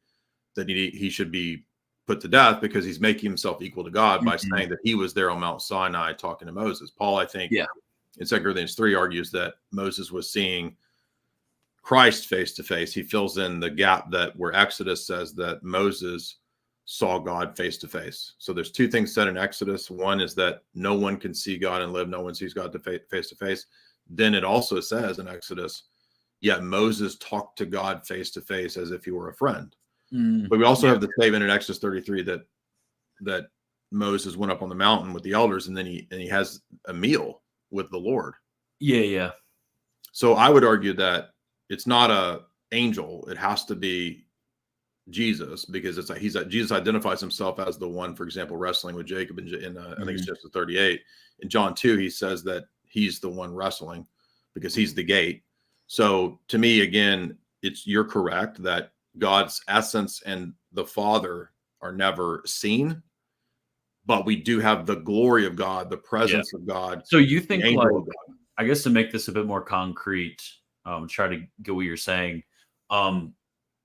that he should be put to death because he's making himself equal to God by saying that he was there on Mount Sinai talking to Moses. Paul, I think, in 2 Corinthians 3 argues that Moses was seeing Christ face to face. He fills in the gap that where Exodus says that Moses saw God face to face. So there's two things said in Exodus. One is that no one can see God and live. No one sees God face to face. Then it also says in Exodus, yet Moses talked to God face to face as if he were a friend. But we also have the statement in Exodus 33 that Moses went up on the mountain with the elders, and then he has a meal with the Lord. Yeah. So I would argue that it's not a angel. It has to be Jesus, because it's like Jesus identifies himself as the one, for example, wrestling with Jacob in I think it's Genesis 38. In John 2, he says that he's the one wrestling because he's the gate. So to me, again, you're correct that God's essence and the Father are never seen, but we do have the glory of God, the presence of God. So you think, like, I guess to make this a bit more concrete, try to get what you're saying,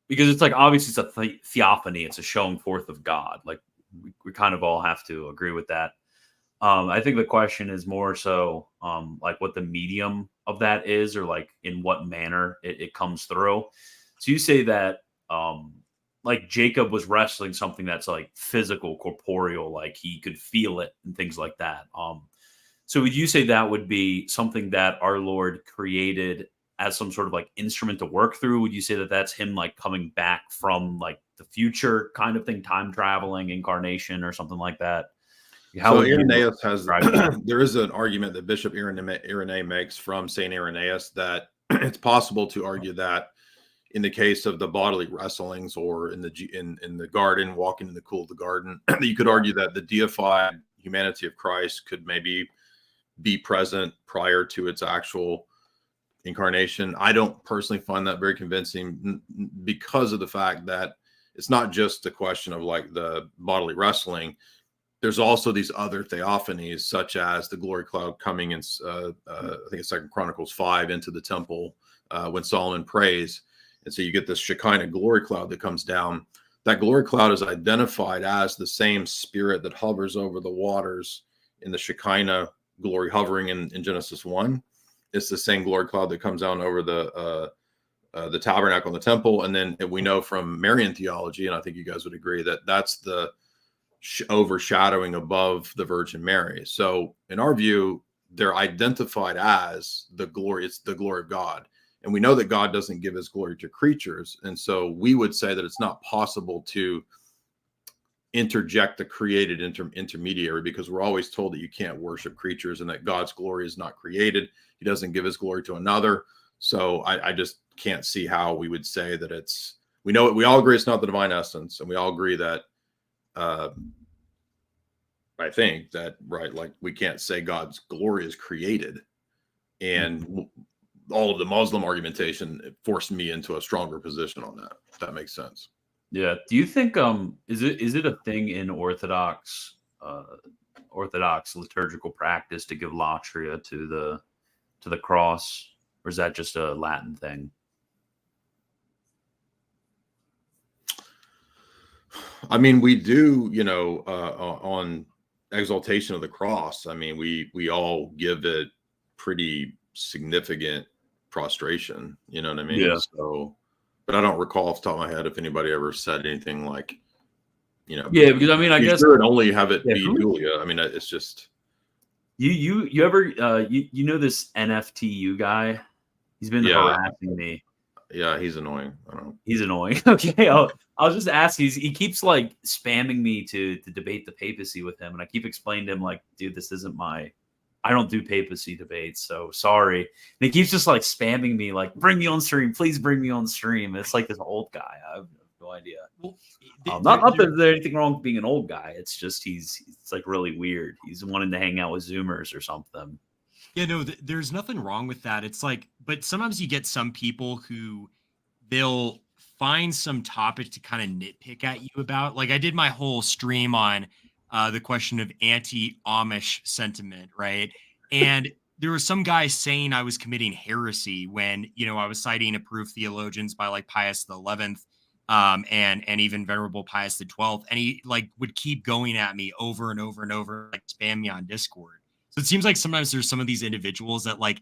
because it's like, obviously it's a theophany, it's a showing forth of God. Like we kind of all have to agree with that. I think the question is more so like what the medium of that is, or like in what manner it comes through. So you say that like Jacob was wrestling something that's like physical, corporeal, like he could feel it and things like that. So would you say that would be something that our Lord created as some sort of like instrument to work through? Would you say that that's him like coming back from like the future kind of thing, time traveling, incarnation, or something like that? How Irenaeus has there is an argument that Bishop Irenaeus makes from Saint Irenaeus that it's possible to argue that in the case of the bodily wrestlings, or in the garden, walking in the cool of the garden, you could argue that the deified humanity of Christ could maybe be present prior to its actual incarnation. I don't personally find that very convincing, because of the fact that it's not just a question of like the bodily wrestling. There's also these other theophanies, such as the glory cloud coming in, I think it's 2 Chronicles 5, into the temple when Solomon prays. And so you get this Shekinah glory cloud that comes down. That glory cloud is identified as the same spirit that hovers over the waters in the Shekinah glory hovering in Genesis 1. It's the same glory cloud that comes down over the tabernacle and the temple. And then we know from Marian theology, and I think you guys would agree, that that's the overshadowing above the Virgin Mary. So in our view, they're identified as the glory. It's the glory of God. And we know that God doesn't give his glory to creatures. And so we would say that it's not possible to interject the created intermediary, because we're always told that you can't worship creatures and that God's glory is not created. He doesn't give his glory to another. So I just can't see how we would say that it's, we all agree it's not the divine essence. And we all agree that, I think that, right, like we can't say God's glory is created. And all of the Muslim argumentation forced me into a stronger position on that, if that makes sense. Yeah. Do you think is it a thing in Orthodox liturgical practice to give latria to the cross, or is that just a Latin thing? I mean, we do, on exaltation of the cross. I mean, we all give it pretty significant prostration. You know what I mean? Yeah. So, but I don't recall off the top of my head if anybody ever said anything like, Yeah, because I mean, I guess sure, only have it be Julia. I mean, it's just you ever you know this NFTU guy? He's been harassing me. Yeah, he's annoying. I don't know. He's annoying. Okay, I'll just ask. He keeps like spamming me to debate the papacy with him, and I keep explaining to him like, dude, this isn't I don't do papacy debates, so sorry. And he keeps just like spamming me, like, bring me on stream, please bring me on stream. It's like this old guy. no idea. Well, not that there's anything wrong with being an old guy. It's just it's like really weird. He's wanting to hang out with Zoomers or something. Yeah, no, there's nothing wrong with that. It's like, but sometimes you get some people who they'll find some topic to kind of nitpick at you about. Like I did my whole stream on the question of anti-Amish sentiment, right? And there was some guy saying I was committing heresy when, I was citing approved theologians by like Pius the 11th and even Venerable Pius the 12th. And he like would keep going at me over and over and over, like spam me on Discord. So it seems like sometimes there's some of these individuals that like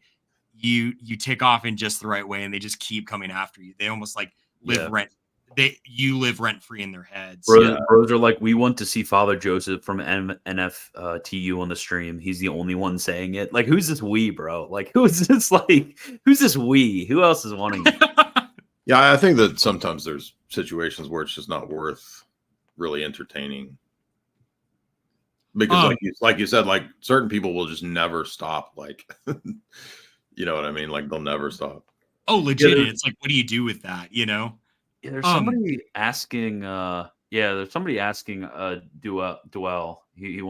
you tick off in just the right way and they just keep coming after you. They almost like live rent free in their heads. Bros are like, we want to see Father Joseph from NFTU on the stream. He's the only one saying it. Like, who's this we, bro? Like, who's this we? Who else is wanting it? Yeah, I think that sometimes there's situations where it's just not worth really entertaining. Because like you said, like certain people will just never stop. Like, you know what I mean? Like they'll never stop. Oh, legit. It's like, what do you do with that? Yeah, there's somebody asking. There's somebody asking. Duell. He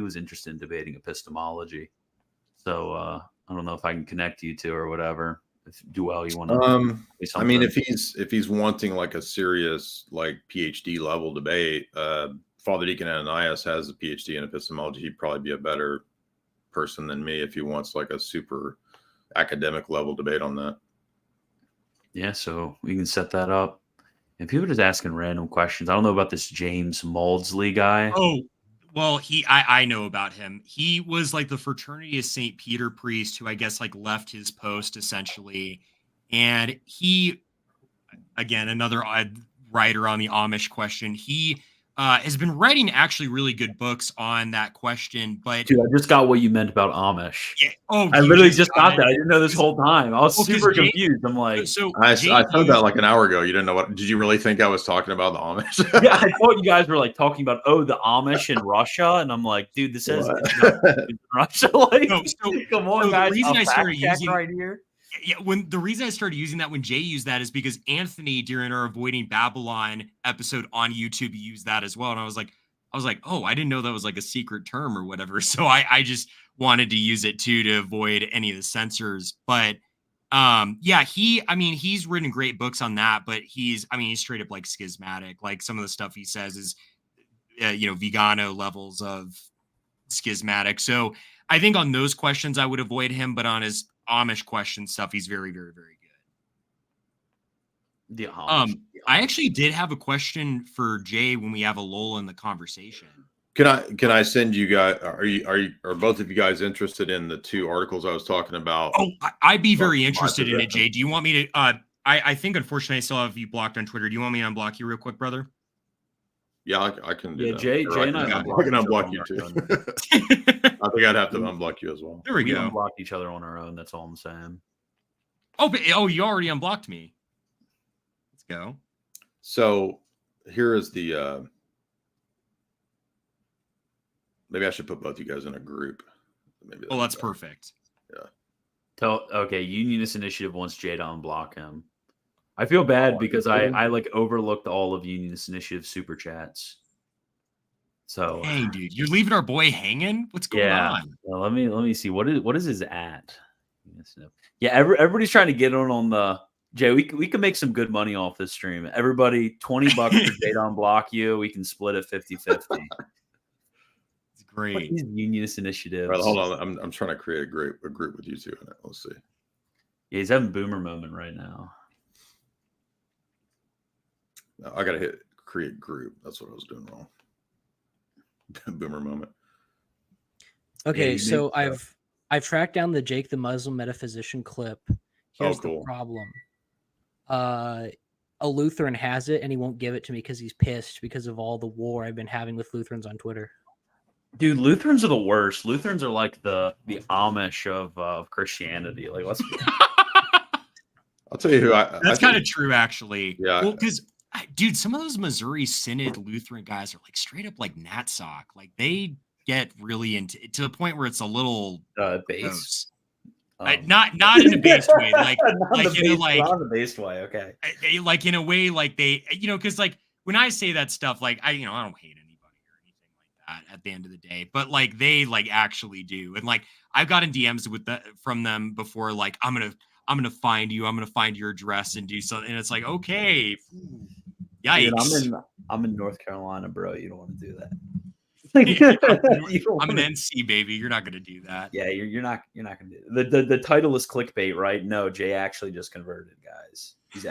was interested in debating epistemology. So I don't know if I can connect you two or whatever. If Duell, you want to? I mean, if he's wanting like a serious like PhD level debate, Father Deacon Ananias has a PhD in epistemology. He'd probably be a better person than me if he wants like a super academic level debate on that. Yeah, so we can set that up. And people are just asking random questions. I don't know about this James Maudsley guy. Oh, well, I know about him. He was like the Fraternity of St. Peter priest who I guess like left his post essentially. And he, again, another writer on the Amish question. He has been writing actually really good books on that question. But dude, I just got what you meant about Amish. Yeah. Oh, I literally just got that. I didn't know this whole time. I was super confused. I'm like, I said that like an hour ago. You didn't know what? Did you really think I was talking about the Amish? Yeah, I thought you guys were like talking about the Amish in Russia, and I'm like, dude, this says in Russia. Like, come on, guys. The reason I started using right here. Yeah, the reason I started using that when Jay used that is because Anthony during our Avoiding Babylon episode on YouTube used that as well, and I was like, oh, I didn't know that was like a secret term or whatever. So I just wanted to use it too to avoid any of the censors. But he's written great books on that, but he's straight up like schismatic. Like some of the stuff he says is, vegano levels of schismatic. So I think on those questions I would avoid him, but on his Amish question stuff, he's very, very, very good. The Amish. I actually did have a question for Jay when we have a lull in the conversation. Can I send you guys? Are both of you guys interested in the two articles I was talking about? Oh, I'd be very interested in it, Jay. Do you want me to? I think unfortunately I still have you blocked on Twitter. Do you want me to unblock you real quick, brother? Yeah, I can do that. Jay and I can unblock you too. I think I'd have to unblock you as well. There we go. Unblock each other on our own. That's all I'm saying. You already unblocked me. Let's go. So here is the. Maybe I should put both you guys in a group. Maybe that's perfect. Yeah. Unionist Initiative wants Jay to unblock him. I feel bad because I like overlooked all of Unionist Initiative super chats. So hey, dude, you're leaving our boy hanging? What's going on? Well, let me see. What is his at? Yeah, everybody's trying to get on the Jay. We can make some good money off this stream. Everybody, $20 for Jay to unblock you. We can split it 50-50. It's great. What is Unionist Initiative? Right, hold on. I'm trying to create a group with you two in it. Let's see. Yeah, he's having boomer moment right now. No, I gotta hit create group. That's what I was doing wrong. Boomer moment. Okay, so I've tracked down the Jake the Muslim metaphysician clip. Here's cool. the problem. A Lutheran has it and he won't give it to me because he's pissed because of all the war I've been having with Lutherans on Twitter. Dude, Lutherans are the worst. Lutherans are like the Amish of Christianity. Like, let's. I'll tell you who. That's kind of true, actually. Yeah. Well, because dude, some of those Missouri Synod Lutheran guys are like straight up like Natsock. Like they get really into to the point where it's a little base. Not in a based way, like not the based way. Okay, like in a way, like they, because like when I say that stuff, like I don't hate anybody or anything like that at the end of the day, but like they like actually do, and like I've gotten DMs from them before, like I'm gonna find you, I'm gonna find your address and do something, and it's like, okay, yikes. Dude, I'm in North Carolina, bro. You don't want to do that. I'm an NC baby. You're not gonna do that. Yeah, you're not gonna do it. The title is clickbait, right? No, Jay actually just converted, guys. He's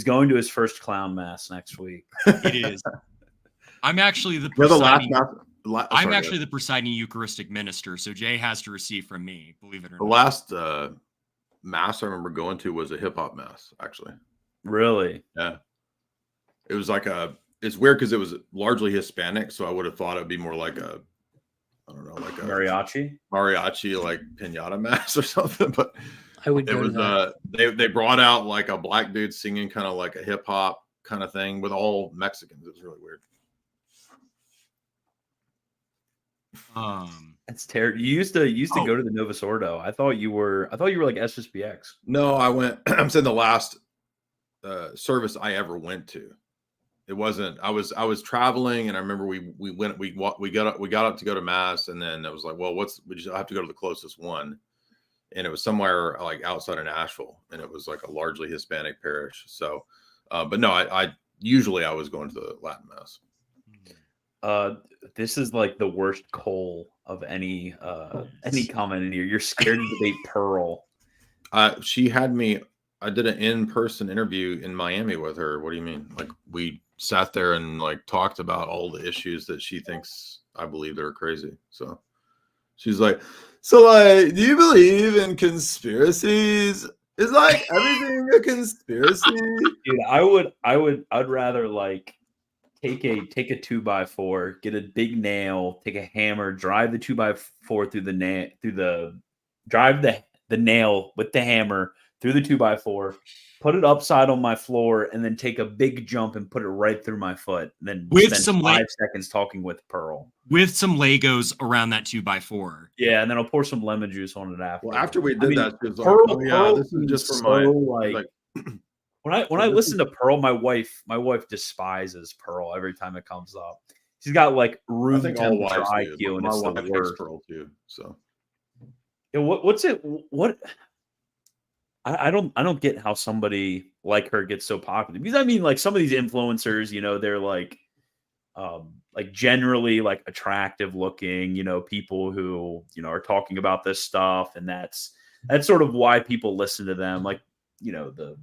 going to his first clown mass next week. It is. I'm actually the presiding Eucharistic minister, so Jay has to receive from me, believe it or not. The last mass I remember going to was a hip hop mass, actually. Really? Yeah. It was like it's weird because it was largely Hispanic, so I would have thought it would be more like a mariachi, like pinata mass or something. But I would go to that. They brought out like a black dude singing kind of like a hip hop kind of thing with all Mexicans. It was really weird. That's terrible. You used to go to the Novus Ordo. I thought you were like SSPX. No, I went. I'm saying the last service I ever went to. It wasn't. I was traveling, and I remember we got up to go to mass, and then it was like, well, we just have to go to the closest one, and it was somewhere like outside of Nashville, and it was like a largely Hispanic parish. So, but no, I usually I was going to the Latin mass. This is like the worst coal of any comment in here. You're scared to debate Pearl. She had me. I did an in-person interview in Miami with her. What do you mean? Like we sat there and like talked about all the issues that she thinks I believe that are crazy. So she's like, so like, do you believe in conspiracies? Is like everything a conspiracy? Dude, I'd rather like take a 2x4, get a big nail, take a hammer, drive the 2x4 drive the nail with the hammer through the 2x4, put it upside on my floor, and then take a big jump and put it right through my foot. And then with spend some 5 seconds talking with Pearl. With some Legos around that 2x4. Yeah, and then I'll pour some lemon juice on it after. Well, after we did that, it was like, Pearl, oh yeah, this is just for my like when I listen to Pearl, my wife despises Pearl every time it comes up. She's got like room temperature IQ, and it's the worst. Pearl too. So yeah, what I don't get how somebody like her gets so popular, because I mean, like some of these influencers, they're like generally like attractive looking, people who, are talking about this stuff. And that's sort of why people listen to them. Like, the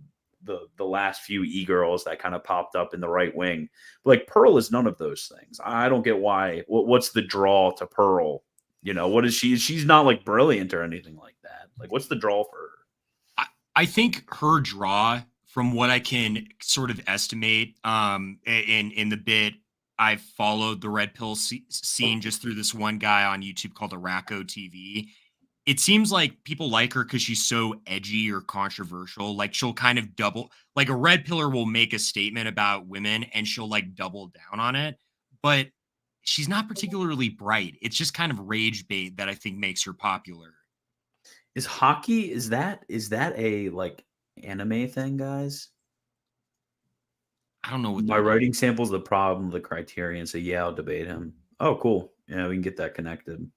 last few e-girls that kind of popped up in the right wing, but like Pearl is none of those things. I don't get why. What's the draw to Pearl? What is she? She's not like brilliant or anything like that. Like, what's the draw for her? I think her draw, from what I can sort of estimate, in the bit I've followed the red pill scene just through this one guy on YouTube called Araco TV. It seems like people like her because she's so edgy or controversial. Like she'll kind of double, like a red pillar will make a statement about women and she'll like double down on it. But she's not particularly bright. It's just kind of rage bait that I think makes her popular. Is hockey, is that a like anime thing, guys? I don't know what my writing sample's the problem, the criterion. So yeah, I'll debate him. Oh, cool. Yeah, we can get that connected.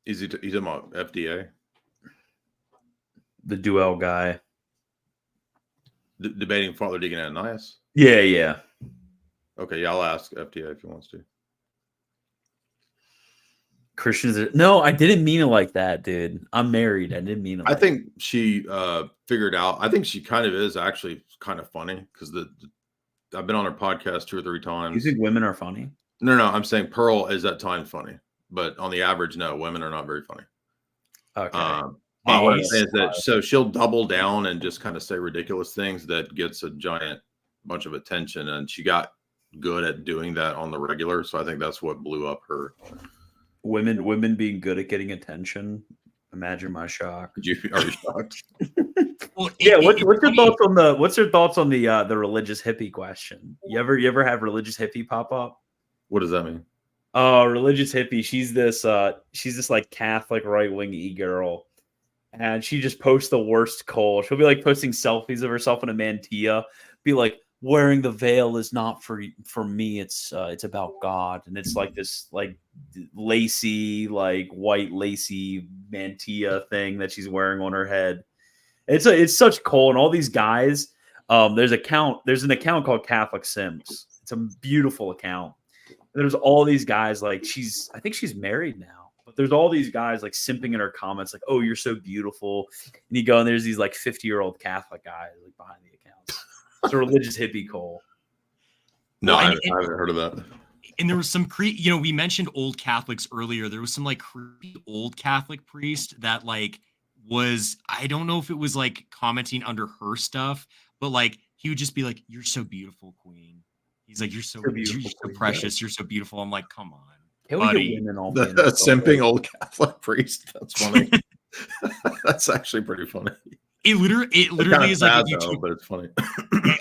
He's talking about FDA? The duel guy. Debating Father Deacon Ananias? Yeah. Okay, yeah, I'll ask FDA if he wants to. Christians no, I didn't mean it like that, dude. I'm married. I didn't mean it. I think she figured out. I think she kind of is actually kind of funny because I've been on her podcast 2 or 3 times. You think women are funny? No, I'm saying Pearl is at times funny, but on the average, no, women are not very funny. Okay. What I'm saying is that so she'll double down and just kind of say ridiculous things that gets a giant bunch of attention, and she got good at doing that on the regular. So I think that's what blew up her. Women being good at getting attention. Imagine my shock. Are you shocked? Well, yeah. What's your thoughts on the religious hippie question? You ever have religious hippie pop up? What does that mean? Oh, religious hippie. She's this like Catholic right wing e-girl, and she just posts the worst coal. She'll be like posting selfies of herself in a mantilla, be like, wearing the veil is not for me. It's about God, and it's like this like lacy, like white lacy mantilla thing that she's wearing on her head. It's such cool, and all these guys. There's an account called Catholic Sims. It's a beautiful account. There's all these guys like I think she's married now, but there's all these guys like simping in her comments like, "Oh, you're so beautiful," and you go and there's these like 50-year-old Catholic guys like behind the accounts. It's a religious hippie call. No, I haven't heard of that. And there was some we mentioned old Catholics earlier. There was some like creepy old Catholic priest that like was, I don't know if it was like commenting under her stuff, but like he would just be like, "You're so beautiful, Queen." He's like, "You're so beautiful, you're so precious, you're so beautiful." I'm like, "Come on, buddy." The simping old Catholic priest. That's funny. That's actually pretty funny. It literally is like if you took, but it's funny.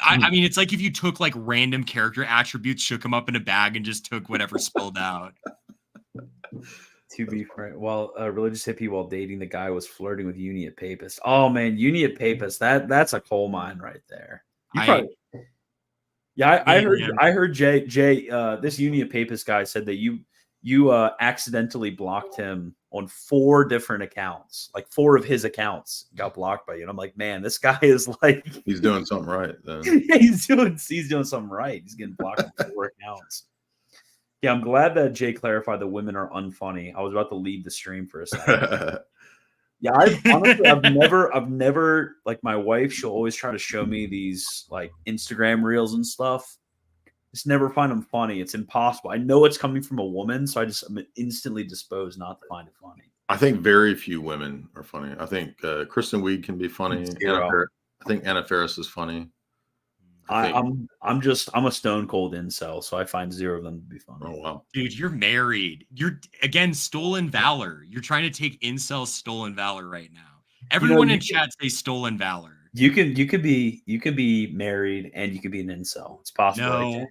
I mean, it's like if you took like random character attributes, shook them up in a bag, and just took whatever spilled out. To be frank, a religious hippie while dating the guy was flirting with Uniate Papist. Oh man, Uniate Papist, that's a coal mine right there. I heard Jay this Uniate Papist guy said that you accidentally blocked him on 4 different accounts. Like 4 of his accounts got blocked by you. And I'm like, man, this guy is like he's doing something right then. Yeah, he's doing something right. He's getting blocked on 4 accounts. Yeah, I'm glad that Jay clarified that women are unfunny. I was about to leave the stream for a second. Yeah, I've never like my wife, she'll always try to show me these like Instagram reels and stuff. Just never find them funny. It's impossible. I know it's coming from a woman, so I'm instantly disposed not to find it funny. I think very few women are funny. I think Kristen Wiig can be funny. I think Anna Faris is funny. I'm a stone cold incel, so I find 0 of them to be funny. Oh wow, dude, you're married. You're again stolen valor. You're trying to take incel stolen valor right now. Everyone in chat say stolen valor. You could be married and you could be an incel. It's possible.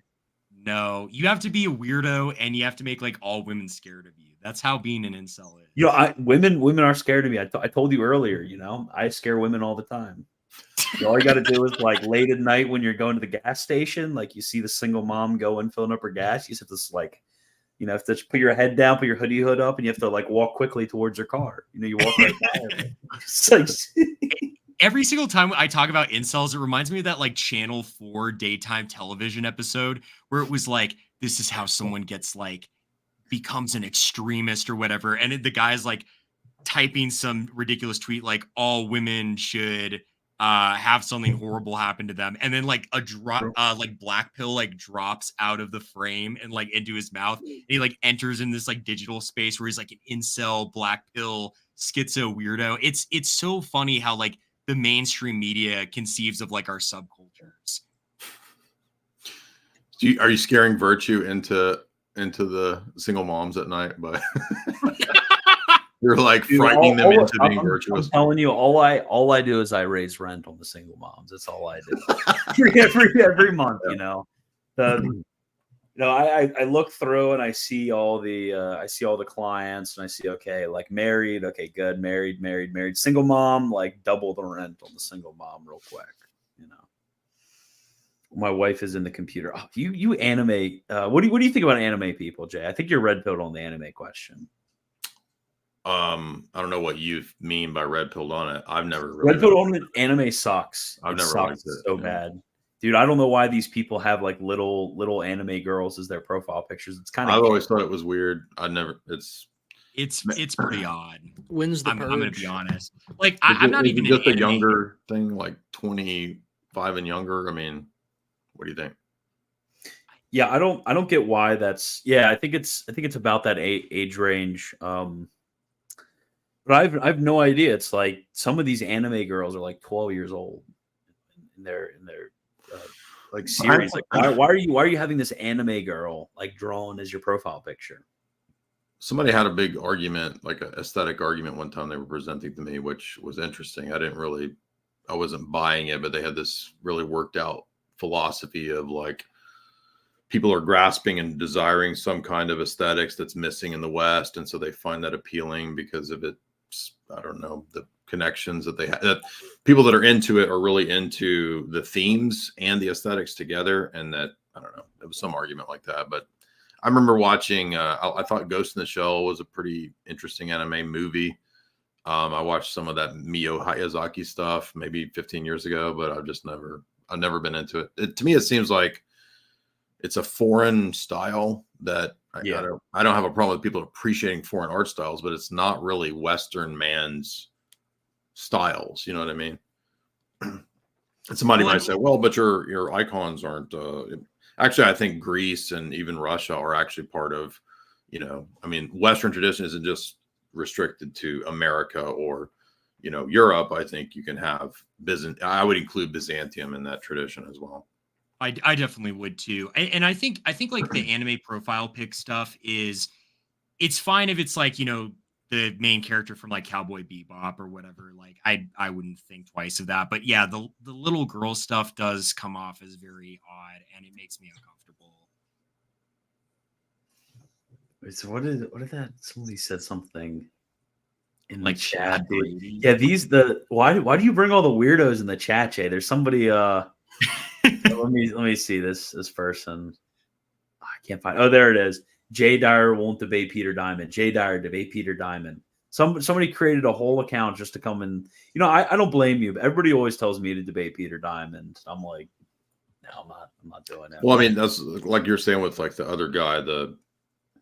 No, you have to be a weirdo and you have to make like all women scared of you. That's how being an incel is. Women are scared of me. I told you earlier. I scare women all the time. All you got to do is like late at night when you're going to the gas station, like you see the single mom going filling up her gas. You just have to like, you have to just put your head down, put your hoodie hood up, and you have to like walk quickly towards your car. You walk right by it. Every single time I talk about incels, it reminds me of that like Channel 4 daytime television episode where it was like, this is how someone gets like becomes an extremist or whatever, and the guy's like typing some ridiculous tweet like all women should have something horrible happen to them, and then like a drop like black pill like drops out of the frame and like into his mouth, and he like enters in this like digital space where he's like an incel black pill schizo weirdo. It's so funny how like the mainstream media conceives of like our subcultures. Are you scaring virtue into the single moms at night? But you're like frightening them into being virtuous. I'm telling you, all I do is I raise rent on the single moms. That's all I do. every month, I look through and I see all the clients and I see, okay, like married, okay, good, married, single mom, like double the rent on the single mom real quick. My wife is in the computer. Oh, you anime. What do you think about anime people, Jay? I think you're red pilled on the anime question. I don't know what you mean by red pilled on it. I've never red pilled on it. Anime sucks. I've never liked it so bad. Dude, I don't know why these people have like little anime girls as their profile pictures. It's kind of. I've always thought it was weird. It's pretty odd. When's the I'm gonna be honest. Like I'm not even just a younger thing, like 25 and younger. I mean, what do you think? Yeah, I don't get why that's. Yeah, I think it's about that age range. But I've no idea. It's like some of these anime girls are like 12 years old in their like series. Like why are you having this anime girl like drawn as your profile picture? Somebody had a big argument, like an aesthetic argument one time they were presenting to me, which was interesting. I wasn't buying it, but they had this really worked out philosophy of like people are grasping and desiring some kind of aesthetics that's missing in the West. And so they find that appealing because of its, I don't know, the connections that they have. That people that are into it are really into the themes and the aesthetics together, and that I don't know. There was some argument like that, but I remember watching. I thought Ghost in the Shell was a pretty interesting anime movie. I watched some of that Mio Hayazaki stuff maybe 15 years ago, but I've never been into it. To me, it seems like it's a foreign style that I don't have a problem with people appreciating foreign art styles, but it's not really Western man's styles. You know what I mean? And somebody might say, well, but your icons aren't, actually, I think Greece and even Russia are actually part of, Western tradition isn't just restricted to America or, Europe. I think you can have I would include Byzantium in that tradition as well. I definitely would too. And I think like the anime profile pic stuff it's fine if it's like, the main character from like Cowboy Bebop or whatever. Like I wouldn't think twice of that. But yeah, the little girl stuff does come off as very odd and it makes me uncomfortable. Wait, so what did that? Somebody said something in like the chat. Yeah, why do you bring all the weirdos in the chat, Jay? There's somebody let me see this person. I can't find. Oh, there it is. Jay Dyer won't debate Peter Diamond. Jay Dyer debate Peter Diamond. Somebody created a whole account just to come and I don't blame you. But everybody always tells me to debate Peter Diamond. I'm like, no, I'm not doing that. Well, I mean, that's like you're saying with like the other guy, the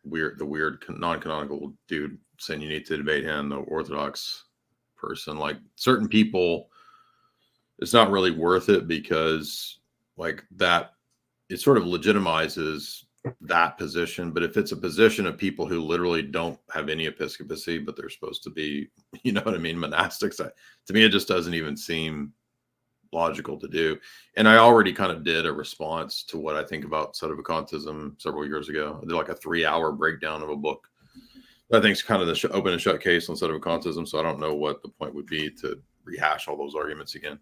weird non-canonical dude saying you need to debate him, the Orthodox person. Like certain people, it's not really worth it because like that it sort of legitimizes that position. But if it's a position of people who literally don't have any episcopacy, but they're supposed to be, monastics, to me, it just doesn't even seem logical to do. And I already kind of did a response to what I think about sedevacantism several years ago. I did like a 3-hour breakdown of a book that I think is kind of the open and shut case on sedevacantism. So I don't know what the point would be to rehash all those arguments again.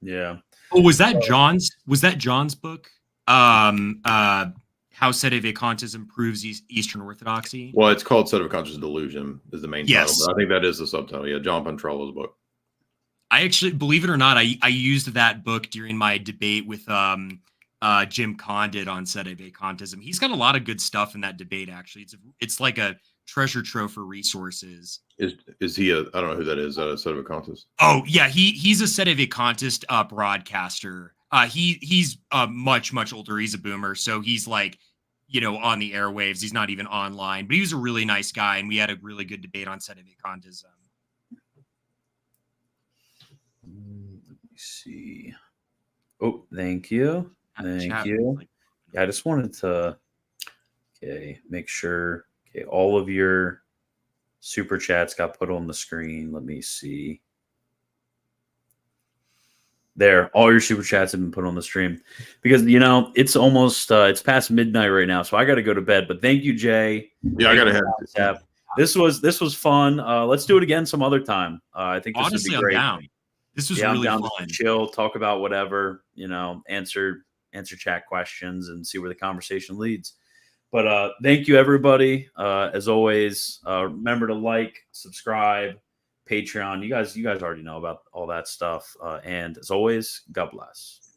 Yeah. Oh, was that John's book? How sedevacantism proves Eastern Orthodoxy? Well, it's called Sedevacantism Delusion is the main title. But I think that is the subtitle. Yeah, John Pontrello's book. I actually, believe it or not, I used that book during my debate with Jim Condit on sedevacantism. He's got a lot of good stuff in that debate, actually. It's like a treasure trove for resources. Is he I don't know who that is. Is that a sedevacantist? Oh, yeah, he's a sedevacantist broadcaster. He's much older. He's a boomer, so he's like, on the airwaves. He's not even online, but he was a really nice guy, and we had a really good debate on sedevacantism. Let me see. Oh, thank you. Thank you. Yeah, I just wanted to make sure all of your super chats got put on the screen. Let me see. There, all your super chats have been put on the stream because it's almost it's past midnight right now, so I got to go to bed. But thank you, Jay. Yeah, I got to head. This was fun. Let's do it again some other time. I think this honestly, would be great. I'm down. This was really fun. Chill, talk about whatever, answer chat questions and see where the conversation leads. But thank you, everybody. As always, remember to like, subscribe, Patreon. You guys already know about all that stuff. And as always, God bless.